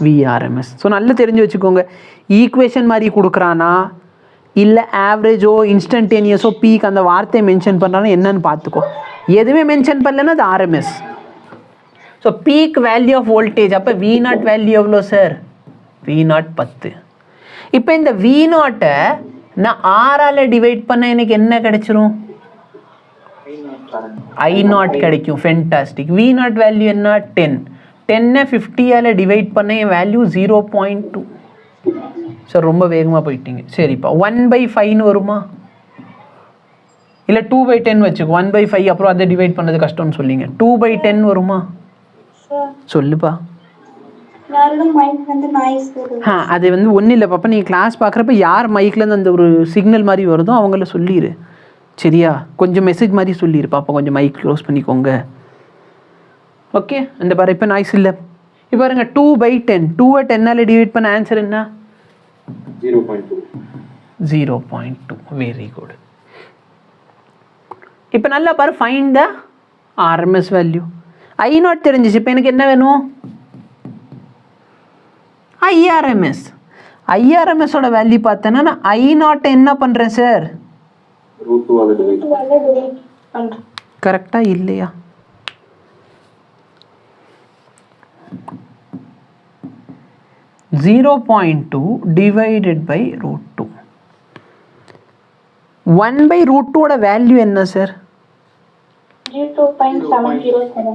C: விஆர்எம்எஸ். ஸோ நல்லா தெரிஞ்சு வச்சுக்கோங்க, ஈக்குவேஷன் மாதிரி கொடுக்குறானா இல்லை ஆவரேஜோ இன்ஸ்டன்டேனியஸோ பீக் அந்த வார்த்தையை மென்ஷன் பண்ணுறானா என்னன்னு பார்த்துக்கோ. எதுவுமே மென்ஷன் பண்ணலன்னா அது RMS. So peak value of voltage அப்போ V0 வேல்யூ எவ்வளோ சார்? V0 10. இப்போ இந்த V0-ஐ நான் ஆறால் டிவைட் பண்ண எனக்கு என்ன கிடைச்சிரும்? I0 கிடைக்கும். ஃபென்டாஸ்டிக். V0 வேல்யூ என்ன? 10. 10-ஐ 50-ஆல் டிவைட் பண்ண என் வேல்யூ 0.2. சார் ரொம்ப வேகமாக போயிட்டீங்க. சரிப்பா 1/5ன்னு வருமா? இல்லை 2/10 வச்சுக்கோ. 1/5 அப்புறம் அதை டிவைட் பண்ணது கஷ்டம்னு சொல்லிங்க. 2/10 வருமா? சொல்லுப்பா. அது வந்து ஒன்றும் இல்லை பாப்பா, நீங்கள் கிளாஸ் பார்க்குறப்ப யார் மைக்லேருந்து அந்த ஒரு சிக்னல் மாதிரி வருதோ அவங்கள சொல்லிடு. சரியா? கொஞ்சம் மெசேஜ் மாதிரி சொல்லிடு பாப்பா, கொஞ்சம் மைக் க்ளோஸ் பண்ணிக்கோங்க. ஓகே, அந்த பாரு இப்போ நாய்ஸ் இல்லை. இப்போ பாருங்க 2/10. 2-ஐ 10-ஆல் டிவைட் பண்ண ஆன்சர் என்ன? 0.2. Very good. இப்போ நல்லா பாரு, find the RMS value. I0 தெரிஞ்சிச்சு. இப்போ எனக்கு என்ன வேணும்? ஐஆர்எம்எஸ். ஐஆர்எம்எஸோட வேல்யூ பார்த்தேன்னா நான் I0 என்ன பண்ணுறேன் சார்? கரெக்டாக இல்லையா? (0.2 divided by √2). 1/√2 வேல்யூ என்ன சார்?
B: 0.707.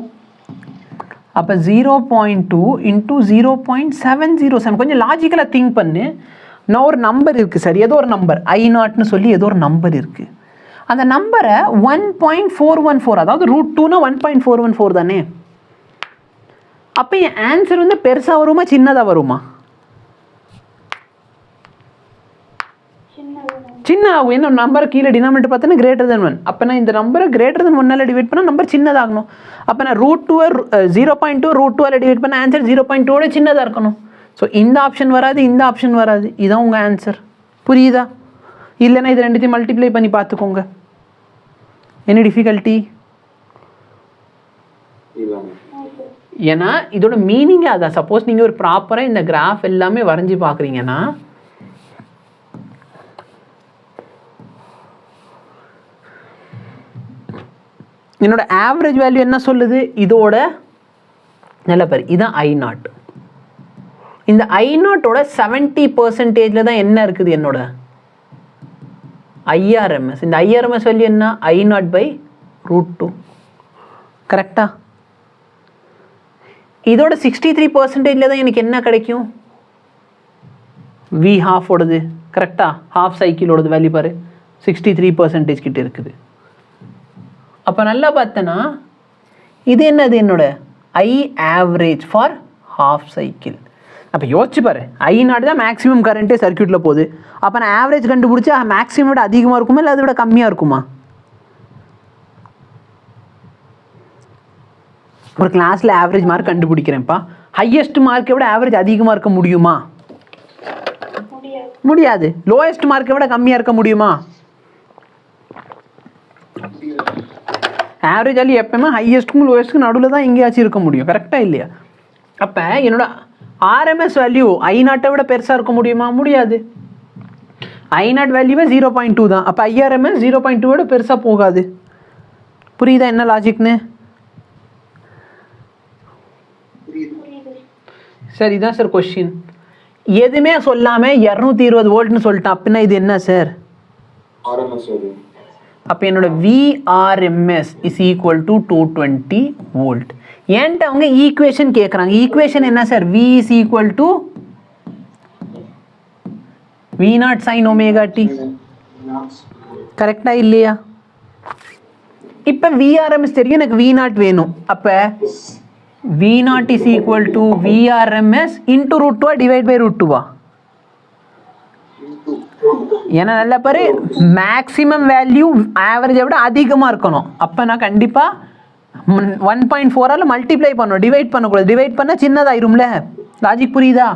C: அப்போ 0.2 into 0.707. கொஞ்சம் லாஜிக்கலாக திங்க் பண்ணு. நான் ஒரு நம்பர் இருக்குது சார், ஏதோ ஒரு நம்பர் I0ன்னு சொல்லி ஏதோ ஒரு நம்பர் இருக்குது. அந்த நம்பரை 1.414, அதாவது √2னா 1.414 தானே. அப்போ என் ஆன்சர் வந்து பெருசாக வருமா சின்னதாக வருமா? சின்ன ஆகும். என்ன நம்பர் கீழே டினாமினேட்டர் பார்த்தோன்னா (1). அப்போ நான் இந்த நம்பரை (1) டிவைட் பண்ணால் நம்பர் சின்னதாகணும். அப்போ நான் √2 0.2 √2 டிவைட் பண்ண ஆன்சர் 0.2 சின்னதாக இருக்கணும். ஸோ இந்த ஆப்ஷன் வராது, இந்த ஆப்ஷன் வராது. இதுதான் உங்கள் ஆன்சர். புரியுதா? இல்லைன்னா இது ரெண்டுத்தையும் மல்டிப்ளை பண்ணி பார்த்துக்கோங்க. என்ன டிஃபிகல்ட்டி? ஏன்னா இதோட மீனிங்கே அதான். சப்போஸ் நீங்கள் ஒரு ப்ராப்பராக இந்த கிராஃப் எல்லாமே வரைஞ்சி பார்க்குறீங்கன்னா என்னோட ஆவரேஜ் வேல்யூ என்ன சொல்லுது? இதோட நல்ல பேர் இதுதான் I0. இந்த I0ஓட 70% தான் என்ன இருக்குது? என்னோட IRMS. இந்த IRMS வேல்யூ என்ன? I0/√2. கரெக்டா? இதோட 63% தான் எனக்கு என்ன கிடைக்கும்? V12 ஓடது. கரெக்டா? ஹாஃப் சைக்கிளோடது வேல்யூ பாரு 63% கிட்ட இருக்குது. அப்போ நல்லா பார்த்தேன்னா இது என்னது? என்னோட I average for half cycle. அப்போ யோசிச்சு பாரு, I0 தான் மேக்ஸிமம் கரண்ட்டே சர்க்யூட்டில் போகுது. அப்போ நான் ஆவரேஜ் கண்டுபிடிச்சா மேக்ஸிமம் விட அதிகமாக இருக்குமா இல்லை அதை விட கம்மியாக இருக்குமா? ஒரு கிளாஸில் ஆவரேஜ் மார்க் கண்டுபிடிக்கிறேன்ப்பா, ஹையஸ்ட் மார்க்கை விட ஆவரேஜ் அதிகமாக இருக்க முடியுமா? முடியாது. லோயஸ்ட் மார்க்கை விட கம்மியாக இருக்க முடியுமா? ஆவரேஜ் வேல்யூ எப்பவுமே ஹையஸ்ட்டுக்கும் லோயஸ்ட்டுக்கும் நடுவில் தான் எங்கேயாச்சும் இருக்க முடியும். கரெக்டாக இல்லையா? அப்போ என்னோட ஆர்எம்எஸ் வேல்யூ I0 விட பெருசாக இருக்க முடியுமா? முடியாது. I0 வேல்யூவே 0.2 தான். அப்போ IRMS 0.2 விட பெருசாக போகாது. புரியுதா என்ன லாஜிக்னு? சார் இதுதான் சார் கொஸ்டின். எதுவுமே சொல்லாமல் 220 வோல்ட்னு சொல்லிட்டேன். அப்படின்னா இது என்ன சார்? அப்போ என்னோட VRMS is equal to 220 volt. And அவங்க ஈக்குவேஷன் கேட்குறாங்க. ஈக்குவேஷன் என்ன sir? V is equal to V0 sin ωt. கரெக்டாக இல்லையா? இப்போ VRMS தெரியும், எனக்கு V0 வேணும். அப்போ V0 is equal to VRMS into √2 divide by √2. ஏன்னா நல்லா பாரு, மேக்ஸிமம் வேல்யூ ஆவரேஜை விட அதிகமாக இருக்கணும். அப்போ நான் கண்டிப்பாக 1.4ஆல் மல்டிப்ளை பண்ணணும், டிவைட் பண்ணக்கூடாது. டிவைட் பண்ணால் சின்னதாயிரும்ல. லாஜிக் புரியுதா?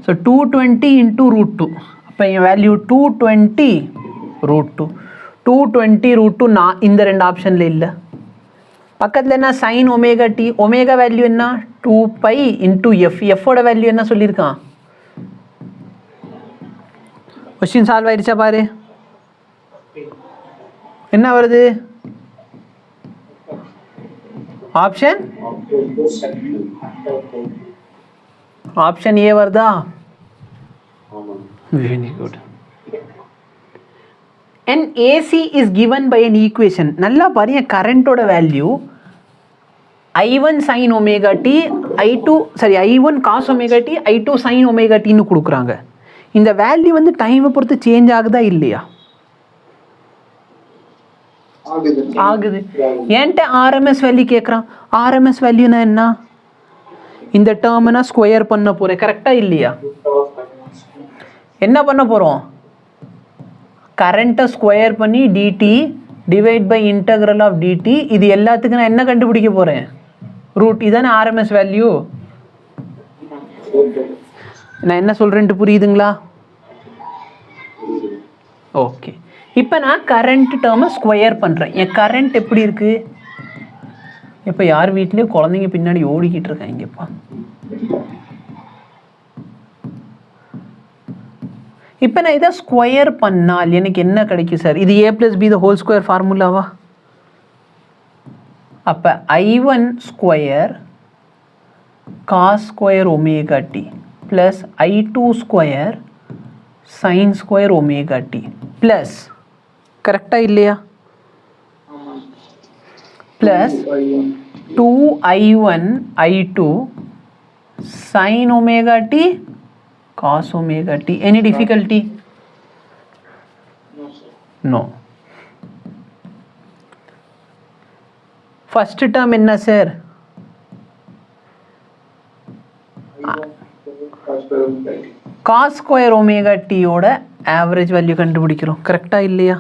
C: So 220 into √2. அப்போ என் வேல்யூ 220 √2. 220 √2 நான் இந்த ரெண்டு ஆப்ஷனில் இல்லை. பக்கத்தில் என்ன sine omega t, omega value என்ன 2π இன்டூ எஃப், எஃபோட வேல்யூ என்ன சொல்லியிருக்கான்? கொஸ்டின் சால்வ் ஆயிடுச்சா பாரு, என்ன வருது? ஆப்ஷன் ஆப்ஷன் ஏ வருதா? Very good. an AC is given by an equation. நல்லா பாருங்க, கரண்டோட value I1 sin omega t, I1 cos omega t, I2 sin omega t ன்னு கொடுக்குறாங்க. இந்த வேல்யூ வந்து டைமை பொறுத்து சேஞ்ச் ஆகுதா இல்லையா? ஆகுது. என்கிட்ட ஆர்எம்எஸ் வேல்யூ கேட்குறான். ஆர்எம்எஸ் வேல்யூனா என்ன? இந்த டேர்மை நான் ஸ்கொயர் பண்ண போகிறேன், கரெக்டாக இல்லையா? என்ன பண்ண போகிறோம்? கரண்ட்டை ஸ்கொயர் பண்ணி d t divide by integral of d t, இது எல்லாத்துக்கும் நான் என்ன கண்டுபிடிக்க போகிறேன்? ரூட். இதானே ஆர்எம்எஸ் வேல்யூ. நான் என்ன சொல்கிறேன்ட்டு புரியுதுங்களா? ஓகே, இப்போ நான் கரண்ட் டேர்மை ஸ்கொயர் பண்ணுறேன். என் கரண்ட் எப்படி இருக்குது? இப்போ யார் வீட்லேயும் குழந்தைங்க பின்னாடி ஓடிக்கிட்டு இருக்காங்கப்பா. இப்போ நான் இதை ஸ்கொயர் பண்ணால் எனக்கு என்ன கிடைக்கும் சார்? இது a + b the whole square ஃபார்முலாவா? அப்போ I1 square cos square omega t plus I2 square sine square omega t plus, கரெக்டாக இல்லையா? Plus 2I1 I2 sin omega t cos omega t. Any difficulty? No. First term என்ன sir? cos square omega t ஓட average value கண்டுபிடிக்கிறோம், கரெக்டாக இல்லையா?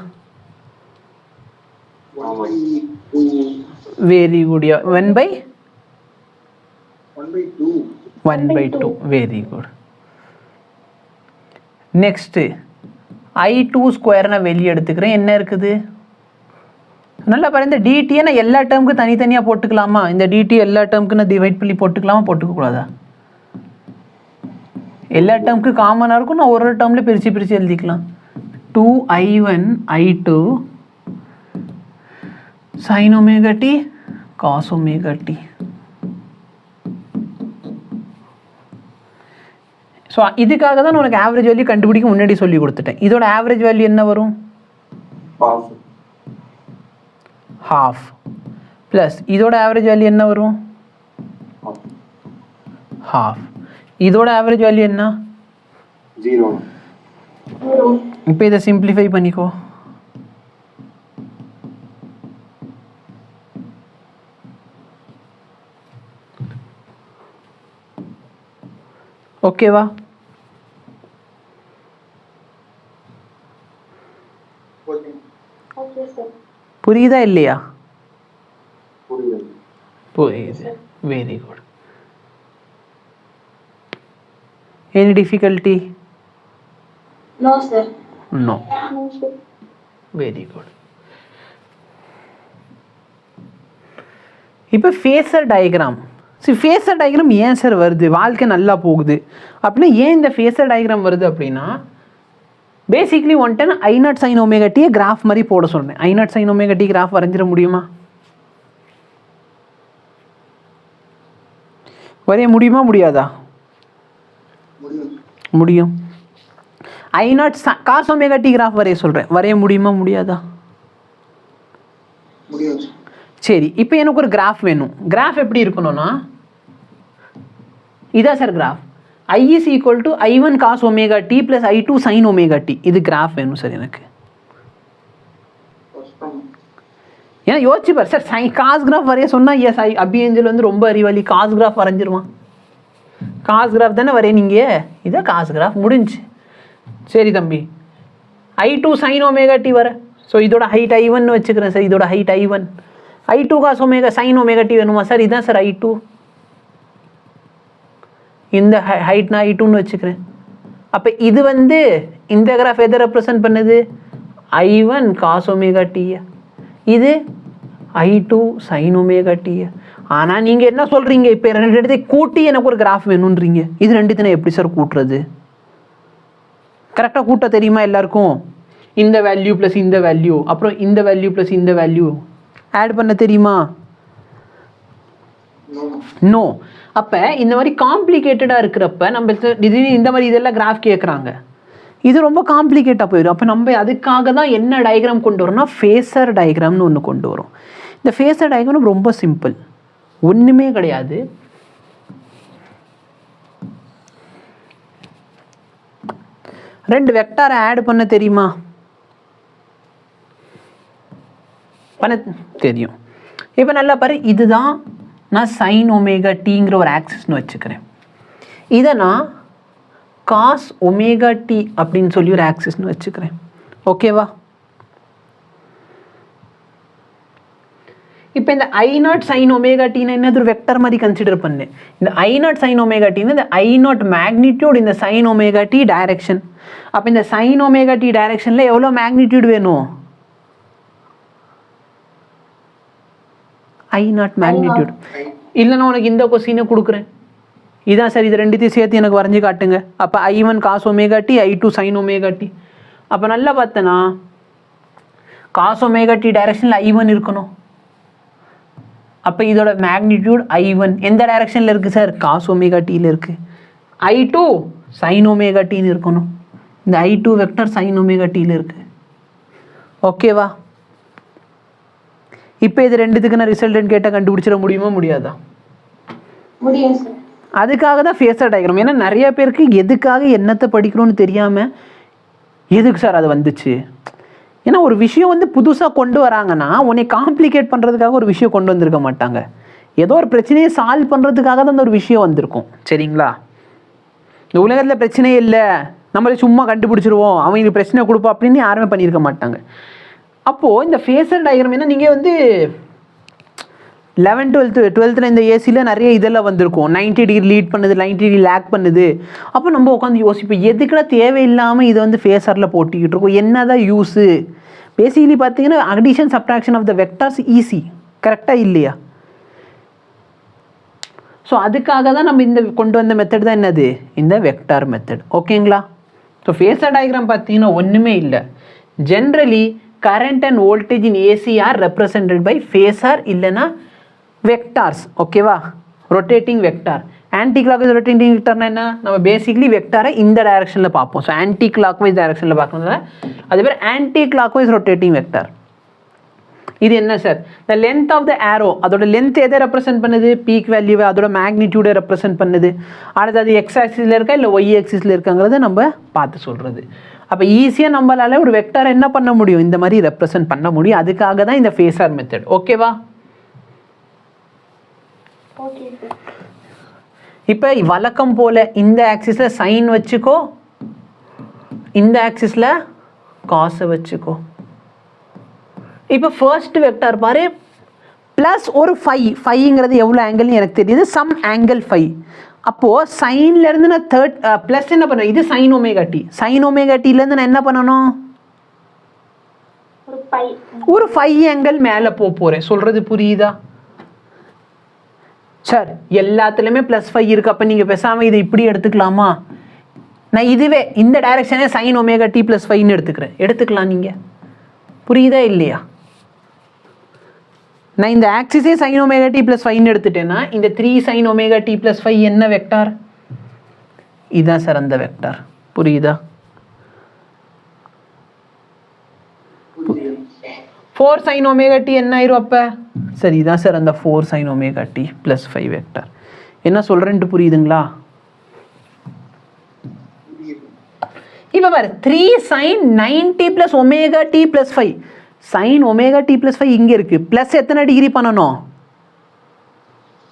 C: Very good. 1/2. Very good. Next I2 square நான் வெளியே எடுத்துக்கிறேன். என்ன இருக்குது? நல்லா பாரு, இந்த டிடியை நான் எல்லா டேர்முக்கு தனித்தனியாக போட்டுக்கலாமா? இந்த டிடி எல்லா டேர்முக்கு நான் டிவைட் பண்ணி போட்டுக்கலாமா, போட்டுக்கக்கூடாதா? எல்லா டேர்முக்கு காமனாக இருக்கும், நான் ஒரு டேர்மில் பிரித்து எழுதிக்கலாம். 2I1 I2 sin omega t cos omega t. So இதுக்காக தான் உனக்கு ஆவரேஜ் வேல்யூ கண்டுபிடிக்க முன்னாடி சொல்லி கொடுத்துட்டேன். இதோட ஆவரேஜ் வேல்யூ என்ன வரும்? half ப்ளஸ் இதோட ஆவரேஜ் வேல்யூ என்ன வரும்? half. இதோட ஆவரேஜ் வேல்யூ என்ன?
D: 0.
C: இப்போ இதை சிம்பிளிஃபை பண்ணிக்கோ. ஓகேவா? புரியுதா இல்லையா? புரியுது. Very good. Any difficulty?
B: No sir.
C: No.
B: No sir.
C: Very good. இப்போ ஃபேஸர் டயக்ராம். ஃபேஸர் டயக்ராம் ஏன் சார் வருது? வாழ்க்கை நல்லா போகுது அப்படின்னா ஏன் இந்த ஃபேஸர் டயக்ராம் வருது அப்படின்னா, பேசிக்லி ஒன்ட்டு நான் I0 sin omega t graph மாதிரி போட சொன்னேன். I0 sin omega t graph வரைஞ்சிட முடியுமா? வரைய முடியுமா முடியாதா? முடியும். I0 cos omega t graph வரைய சொல்கிறேன், வரைய முடியுமா முடியாதா? சரி, இப்போ எனக்கு ஒரு கிராஃப் வேணும். கிராஃப் எப்படி இருக்கணும்னா, இதான் sir Graf. I is equal to I1 cos omega t plus I2 sin omega t. இது கிராஃப் வேணும் சார் எனக்கு. ஏன்னா யோசிச்சு பாரு சார், காஸ் கிராஃப் வரைய சொன்னால் எஸ் அபியஞ்சல் வந்து ரொம்ப அறிவாளி, காஸ் கிராஃப் வரைஞ்சிருவான். காஸ் கிராஃப் தானே வரைய நீங்கள், இதான் காஸ் கிராஃப் முடிஞ்சு. சரி தம்பி, I2 sin omega t வர, ஸோ இதோட ஹைட் I1 வச்சுக்கிறேன் சார். இதோட height I1. I2 cos omega sin omega t வேணுமா சார்? இதுதான் சார் I2. இந்த ஹைட் நான் I2ன்னு வச்சுக்கிறேன். அப்போ இது வந்து இந்த கிராஃப் எதை ரெப்ரசன்ட் பண்ணுது? I1 cos omega t. இது I2 sin ஒமேகா டி. ஆனால் நீங்கள் என்ன சொல்கிறீங்க, இப்போ ரெண்டு இடத்தையும் கூட்டி எனக்கு ஒரு கிராஃப் வேணுன்றீங்க. இது ரெண்டுத்தினை எப்படி சார் கூட்டுறது? கரெக்டாக கூட்ட தெரியுமா எல்லாருக்கும்? இந்த வேல்யூ ப்ளஸ் இந்த வேல்யூ, அப்புறம் இந்த வேல்யூ ப்ளஸ் இந்த வேல்யூ ஆட் பண்ண தெரியுமா? நோ. அப்போ இந்த மாதிரி காம்ப்ளிகேட்டடாக இருக்கிறப்ப நம்ம இந்த மாதிரி இதெல்லாம் கிராஃப் கேட்குறாங்க, இது ரொம்ப காம்ப்ளிகேட்டாக போயிடும். அப்போ நம்ம அதுக்காக தான் என்ன டயக்ராம் கொண்டு வரோம்னா ஃபேஸர் டயக்ராம்னு ஒன்று கொண்டு வரோம். இந்த ஃபேஸர் டயக்ராம் ரொம்ப சிம்பிள், ஒன்றுமே கிடையாது. ரெண்டு வெக்டாரை ஆட் பண்ண தெரியுமா? பண்ண தெரியும். இப்போ நல்லா பாரு, இதுதான் நான் சைன் ஒமேகா டிங்கிற ஒரு ஆக்சிஸ்னு வச்சுக்கிறேன். இதை நான் காஸ் ஒமேகா டி அப்படின்னு சொல்லி ஒரு ஆக்சிஸ்னு வச்சுக்கிறேன். ஓகேவா? இப்போ இந்த I0 sin ஒமேகா டின்னு என்னது ஒரு வெக்டர் மாதிரி கன்சிடர் பண்ணேன். இந்த I0 sin ஒமேகா டின்னு இந்த I0 மேக்னிடியூட் இந்த சைன் ஒமேகா டி டைரக்ஷன். அப்போ இந்த சைன் ஒமேகா டி டைரக்ஷனில் எவ்வளோ மேக்னிடியூட் வேணும்? I0 magnitude. இல்லைன்னா உனக்கு இந்த கொஸ்டினை கொடுக்குறேன். இதான் சார், இது ரெண்டுத்தையும் சேர்த்து எனக்கு வரைஞ்சி காட்டுங்க. அப்போ I1 cos omega t, I2 sine omega t. அப்போ நல்லா பார்த்தேன்னா காஸ் ஒமேகா டி டைரக்ஷனில் I1 இருக்கணும். அப்போ இதோட மேக்னிடியூட் I1 எந்த டைரக்ஷனில் இருக்குது சார்? காஸ் ஒமேகா டியில் இருக்குது. I2 சைன் ஒமேகா டின்னு இருக்கணும். இந்த I2 வெக்டர் சைன் ஒமேகா டியில் இருக்குது. ஓகேவா? இப்போ இது ரெண்டுத்துக்கு நான் ரிசல்ட்னு கேட்டால் கண்டுபிடிச்சிட முடியுமா முடியாதா?
B: முடியும் சார்.
C: அதுக்காக தான் ஃபேஸர் டயக்ராம். ஏன்னா நிறைய பேருக்கு எதுக்காக என்னத்தை படிக்கணும்னு தெரியாமல் எதுக்கு சார் அது வந்துச்சு. ஏன்னா ஒரு விஷயம் வந்து புதுசாக கொண்டு வராங்கன்னா உன்னை காம்ப்ளிகேட் பண்ணுறதுக்காக ஒரு விஷயம் கொண்டு வந்திருக்க மாட்டாங்க. ஏதோ ஒரு பிரச்சனையை சால்வ் பண்ணுறதுக்காக தான் அந்த ஒரு விஷயம் வந்திருக்கும். சரிங்களா? இந்த உலகத்தில் பிரச்சனையே இல்லை, நம்மளே சும்மா கண்டுபிடிச்சிருவோம், அவங்களுக்கு பிரச்சனை கொடுப்போம் அப்படின்னு யாருமே பண்ணியிருக்க மாட்டாங்க. அப்போது இந்த ஃபேஸர் டயக்ராம் என்ன, நீங்கள் வந்து 11th 12th இந்த ஏசியில் நிறைய இதெல்லாம் வந்திருக்கும். 90 டிகிரி லீட் பண்ணுது, 90 டிகிரி லேக் பண்ணுது. அப்போ நம்ம உட்காந்து யோசிப்போம், எதுக்குடா தேவையில்லாமல் இதை வந்து ஃபேஸரில் போட்டிக்கிட்டு இருக்கோம், என்ன தான் யூஸு? பேசிக்கலி பார்த்தீங்கன்னா addition subtraction of the vectors easy, கரெக்டாக இல்லையா? ஸோ அதுக்காக தான் நம்ம இந்த கொண்டு வந்த மெத்தட் தான் என்னது, இந்த வெக்டார் மெத்தட். ஓகேங்களா? ஸோ ஃபேஸர் டயக்ராம் பார்த்தீங்கன்னா ஒன்றுமே இல்லை. Generally current and voltage in AC are represented by phasor இல்லைனா vectors. ஓகேவா? Rotating vector. Anticlockwise rotating வெக்டார்னா என்ன, நம்ம பேசிக்லி வெக்டாரை இந்த டைரக்ஷனில் பார்ப்போம். ஸோ ஆன்டி கிளாக் வைஸ் டைரக்ஷனில் பார்க்கணும்னா அது பேர் anticlockwise rotating vector. இது என்ன sir? The length of the arrow, அதோட லென்த் எதை ரெப்ரசென்ட் பண்ணுது? பீக் வேல்யூவை, அதோட மேக்னிடியூடை ரெப்ரசென்ட் பண்ணுது. அடுத்து அது எக்ஸ் ஆக்சிஸில் இருக்கா இல்லை ஒய் ஆக்சிஸில் இருக்காங்கிறத நம்ம பார்த்து சொல்கிறது. அப்போ ஈஸியாக நம்மளால் ஒரு வெக்டாரை என்ன பண்ண முடியும், இந்த மாதிரி ரெப்ரசென்ட் பண்ண முடியும். அதுக்காக தான் இந்த ஃபேஸர் மெத்தட். ஓகேவா? இப்போ வழக்கம் போல் இந்த ஆக்சிஸில் சைன் வச்சுக்கோ, இந்த ஆக்சிஸில் காசை வச்சுக்கோ. இப்போ ஃபர்ஸ்ட் வெக்டார் பாரு, ப்ளஸ் ஒரு 5, 5ங்கிறது எவ்வளோ ஆங்கிள்னு எனக்கு தெரியுது, சம் ஆங்கிள் 5. அப்போது சைன்லேருந்து நான் ப்ளஸ் என்ன பண்ணுறேன், இது sine omega t. Sine omega டிலேருந்து நான் என்ன பண்ணணும், ஒரு 5 ஆங்கிள் மேலே போகிறேன். சொல்கிறது புரியுதா சார்? எல்லாத்துலேயுமே +5 இருக்குது. அப்போ நீங்கள் பேசாமல் இதை இப்படி எடுத்துக்கலாமா? நான் இதுவே இந்த டைரக்ஷனே சைன் ஒமேகா டி +5ன்னு எடுத்துக்கலாம். நீங்கள் புரியுதா இல்லையா? நான் இந்த ஆக்சிஸே சைன் ஒமேகா டி +5ன்னு எடுத்துட்டேன்னா இந்த 3 சைன் ஒமேகா டி +5 என்ன வெக்டார்? இதுதான் சார் அந்த வெக்டார். புரியுதா? 4 சைன் ஒமேகா டி என்ன ஆயிரும் அப்போ? சரி, இதுதான் சார் அந்த 4 சைன் ஒமேகா டி +5 வெக்டார். என்ன சொல்கிறேன்ட்டு புரியுதுங்களா? இப்போ பாரு, 3 sine 90 + omega t +5. Sine omega t +5 இங்கே இருக்குது. ப்ளஸ் எத்தனை டிகிரி பண்ணணும்?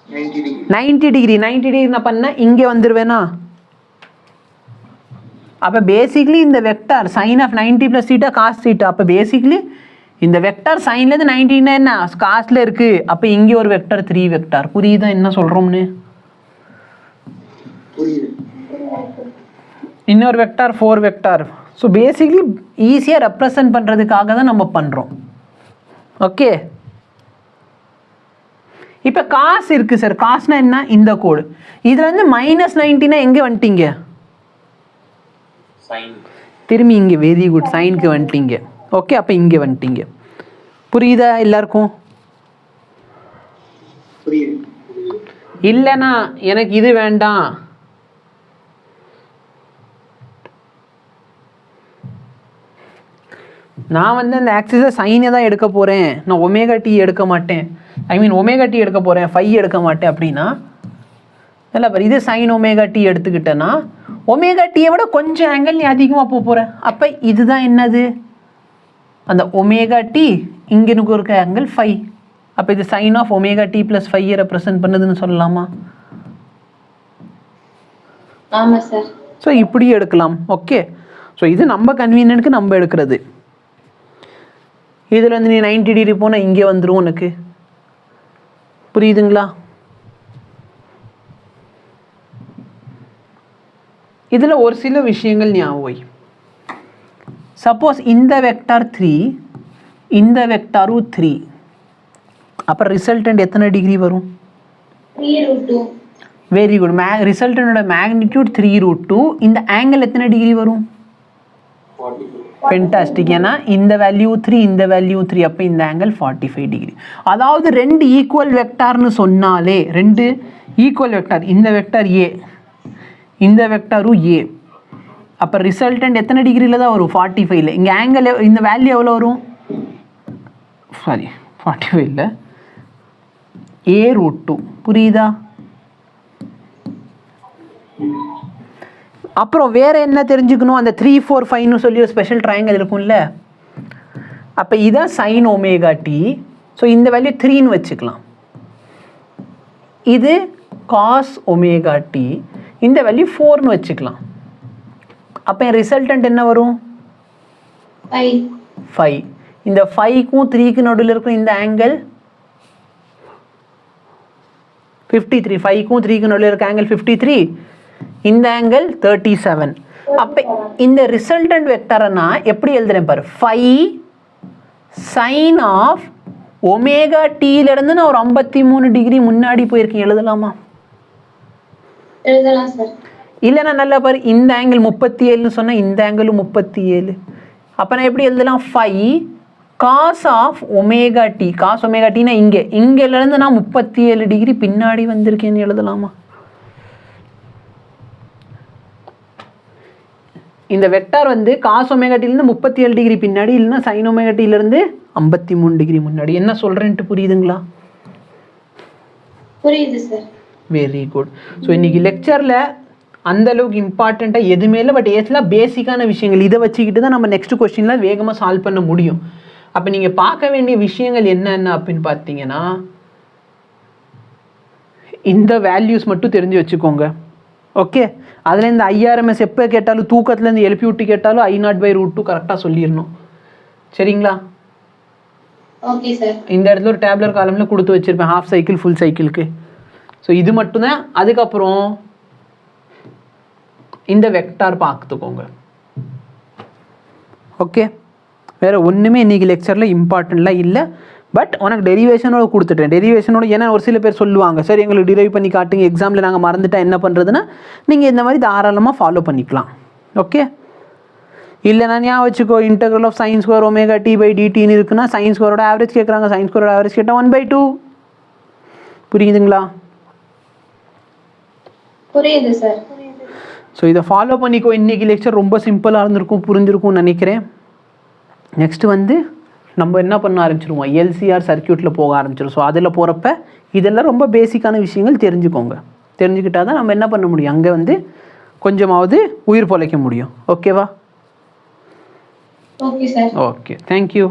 C: 90 டிகிரி. 90 டிகிரி நான் பண்ணால் இங்கே வந்துடுவேனா? அப்போ பேசிக்லி இந்த வெக்டார் சைன் ஆஃப் 90 + θ காஸ் θ. அப்போ பேசிக்லி இந்த வெக்டார் சைன்லேருந்து 90னா என்ன, காஸ்டில் இருக்குது. அப்போ இங்கே ஒரு வெக்டார் 3 வெக்டார். புரியுதா என்ன சொல்கிறோம்னு? இன்னொரு வெக்டார் 4 வெக்டார். ஸோ பேசிக்லி ஈஸியாக ரெப்ரசன்ட் பண்ணுறதுக்காக தான் நம்ம பண்ணுறோம். ஓகே, இப்போ காசு இருக்குது சார், காசுனா என்ன, இந்த கோடு. இதில் வந்து -90னா எங்கே வந்துட்டீங்க,
D: Sine.
C: திரும்பி இங்கே, வெரி குட், சைனுக்கு வந்துட்டீங்க. ஓகே, அப்போ இங்கே வந்துட்டீங்க. புரியுதா எல்லாருக்கும்?
D: புரியுது.
C: இல்லைண்ணா எனக்கு இது வேண்டாம், நான் வந்து அந்த ஆக்சிஸை சைனை தான் எடுக்க போகிறேன், நான் ஒமேகா டி எடுக்க மாட்டேன், ஒமேகா டி எடுக்க போகிறேன், ஃபை எடுக்க மாட்டேன் அப்படின்னா இல்லை பாரு, இது சைன் ஒமேகா டி எடுத்துக்கிட்டேன்னா ஒமேகா டியை விட கொஞ்சம் ஆங்கிள் நீ அதிகமாக போக போகிற. அப்போ இதுதான் என்னது, அந்த ஒமேகா டி, இங்கே எனக்கு இருக்க ஆங்கிள் ஃபை. அப்போ இது sine of omega t plus ஃபையை ரெப்ரசன்ட் பண்ணுதுன்னு சொல்லலாமா?
B: ஆமா சார்.
C: ஸோ இப்படி எடுக்கலாம். ஓகே, ஸோ இது நம்ம கன்வீனியன்ட்க்கு நம்ம எடுக்கிறது. இதில் வந்து நீ 90 டிகிரி போனால் இங்கே வந்துடும் உனக்கு. புரியுதுங்களா? இதில் ஒரு சில விஷயங்கள் ஞாபகம். சப்போஸ் இந்த வெக்டார் 3, இந்த வெக்டாரும் 3, அப்போ ரிசல்டன்ட் எத்தனை டிகிரி வரும்?
B: 3√2.
C: Very good. ரிசல்டனோட மேக்னிடியூட் 3√2. இந்த ஆங்கிள் எத்தனை டிகிரி வரும்?
D: 45.
C: ஃபென்டாஸ்டிக். ஏன்னா இந்த வேல்யூ 3, இந்த வேல்யூ 3, அப்போ இந்த ஆங்கிள் 45 டிகிரி. அதாவது ரெண்டு ஈக்குவல் வெக்டார்னு சொன்னாலே, ரெண்டு ஈக்குவல் வெக்டார், இந்த வெக்டார் ஏ, இந்த வெக்டாரும் ஏ, அப்போ ரிசல்டன்ட் எத்தனை டிகிரியில் தான் வரும்? 45ல். இங்கே ஆங்கிள் இந்த வேல்யூ எவ்வளோ வரும்? சாரி 45ல் a√2. புரியுதா? அப்புறம் வேறு என்ன தெரிஞ்சுக்கணும், அந்த 3, 4, 5ன்னு சொல்லி ஒரு ஸ்பெஷல் ட்ரையாங்கிள் இருக்கும்ல, அப்போ இதான் சைன் ஒமேகா டி. ஸோ இந்த வேல்யூ 3ன்னு வச்சுக்கலாம். இது காஸ் ஒமேகா டி, இந்த வேல்யூ 4ன்னு வச்சுக்கலாம். அப்போ என் ரிசல்டன்ட் என்ன வரும்? 5. இந்த 5க்கும் 3க்கு நடுவில் இருக்கும் இந்த ஆங்கிள் 53. 5க்கும் 3க்கு நடுவில் இருக்க ஆங்கிள் 53, இந்த ஆங்கிள் 37. அப்போ இந்த ரிசல்டன்ட் வெக்டரை நான் எப்படி எழுதுறேன் பாரு, 5 சைன் ஆஃப் ஒமேகா டீலேருந்து நான் ஒரு 53 டிகிரி முன்னாடி போயிருக்கேன். எழுதலாமா?
B: எழுதலாம் சார்.
C: இல்லைன்னா நல்லா பாரு, இந்த ஆங்கிள் 37ன்னு சொன்னால் இந்த ஆங்கிளும் 37. அப்போ நான் எப்படி எழுதலாம்? 5 cos of omega t. Cos omega டீனா இங்கேருந்து நான் 37 டிகிரி பின்னாடி வந்திருக்கேன்னு எழுதலாமா? இந்த வெக்டார் வந்து காஸ் ஒமேகா டீலேருந்து 37 டிகிரி பின்னாடி, இல்லைன்னா சைன் ஒமேகா டீலேருந்து 53 டிகிரி முன்னாடி. என்ன சொல்கிறேன்ட்டு புரியுதுங்களா?
B: புரியுது சார்.
C: Very good. ஸோ இன்றைக்கி லெக்சரில் அந்தளவுக்கு இம்பார்ட்டண்ட்டாக எதுவுமே இல்லை, பட் ஏஸ்லாம் பேசிக்கான விஷயங்கள். இதை வச்சுக்கிட்டு தான் நம்ம நெக்ஸ்ட் கொஸ்டினில் வேகமாக சால்வ் பண்ண முடியும். அப்போ நீங்கள் பார்க்க வேண்டிய விஷயங்கள் என்னென்ன அப்படின்னு பார்த்தீங்கன்னா, இந்த வேல்யூஸ் மட்டும் தெரிஞ்சு வச்சுக்கோங்க. ஓகே, அதில் இந்த IRMS எப்போ கேட்டாலும், தூக்கத்துலேருந்து எழுப்பி விட்டு கேட்டாலும் I0/√2 கரெக்டாக சொல்லிடணும். சரிங்களா?
B: Okay sir.
C: இந்த இடத்துல ஒரு டேப்லர் காலமில் கொடுத்து வச்சுருப்பேன், ஹாஃப் சைக்கிள் ஃபுல் சைக்கிளுக்கு. ஸோ இது மட்டும்தான். அதுக்கப்புறம் இந்த வெக்டார் பார்த்துக்கோங்க. ஓகே, வேறு ஒன்றுமே இன்றைக்கி லெக்சரில் இம்பார்ட்டண்ட்லாம் இல்லை. பட் உனக்கு டெரிவேஷனோட கொடுத்துட்டேன். டெரிவேஷனோட, ஏன்னா ஒரு சில பேர் சொல்லுவாங்க, சார் எங்களுக்கு டிரைவ் பண்ணி காட்டுங்க, எக்ஸாமில் நாங்கள் மறந்துட்டா என்ன பண்ணுறதுன்னா, நீங்கள் இந்த மாதிரி தாராளமாக ஃபாலோ பண்ணிக்கலாம். ஓகே, இல்லைனா ஞாபகம் வச்சுக்கோ, integral of sin square omega t/dtன்னு இருக்குன்னா sin ஸ்கொயரோட ஆவரேஜ் கேட்குறாங்க, sin ஸ்கொயரோட ஆவரேஜ் கேட்டால் 1/2. புரியுதுங்களா?
B: புரியுது சார்.
C: ஸோ இதை ஃபாலோ பண்ணிக்கோ. இன்றைக்கி லெக்சர் ரொம்ப சிம்பிளாக இருந்திருக்கும், புரிஞ்சிருக்கும்னு நினைக்கிறேன். நெக்ஸ்ட்டு வந்து நம்ம என்ன பண்ண ஆரம்பிச்சிருவோம், LCR சர்க்கியூட்டில் போக ஆரம்பிச்சிடும். ஸோ அதில் போகிறப்ப இதெல்லாம் ரொம்ப பேசிக்கான விஷயங்கள் தெரிஞ்சுக்கோங்க. தெரிஞ்சுக்கிட்டால் தான் நம்ம என்ன பண்ண முடியும், அங்கே வந்து கொஞ்சமாவது உயிர் பொழைக்க முடியும். ஓகேவா?
B: Okay sir.
C: Okay, thank you.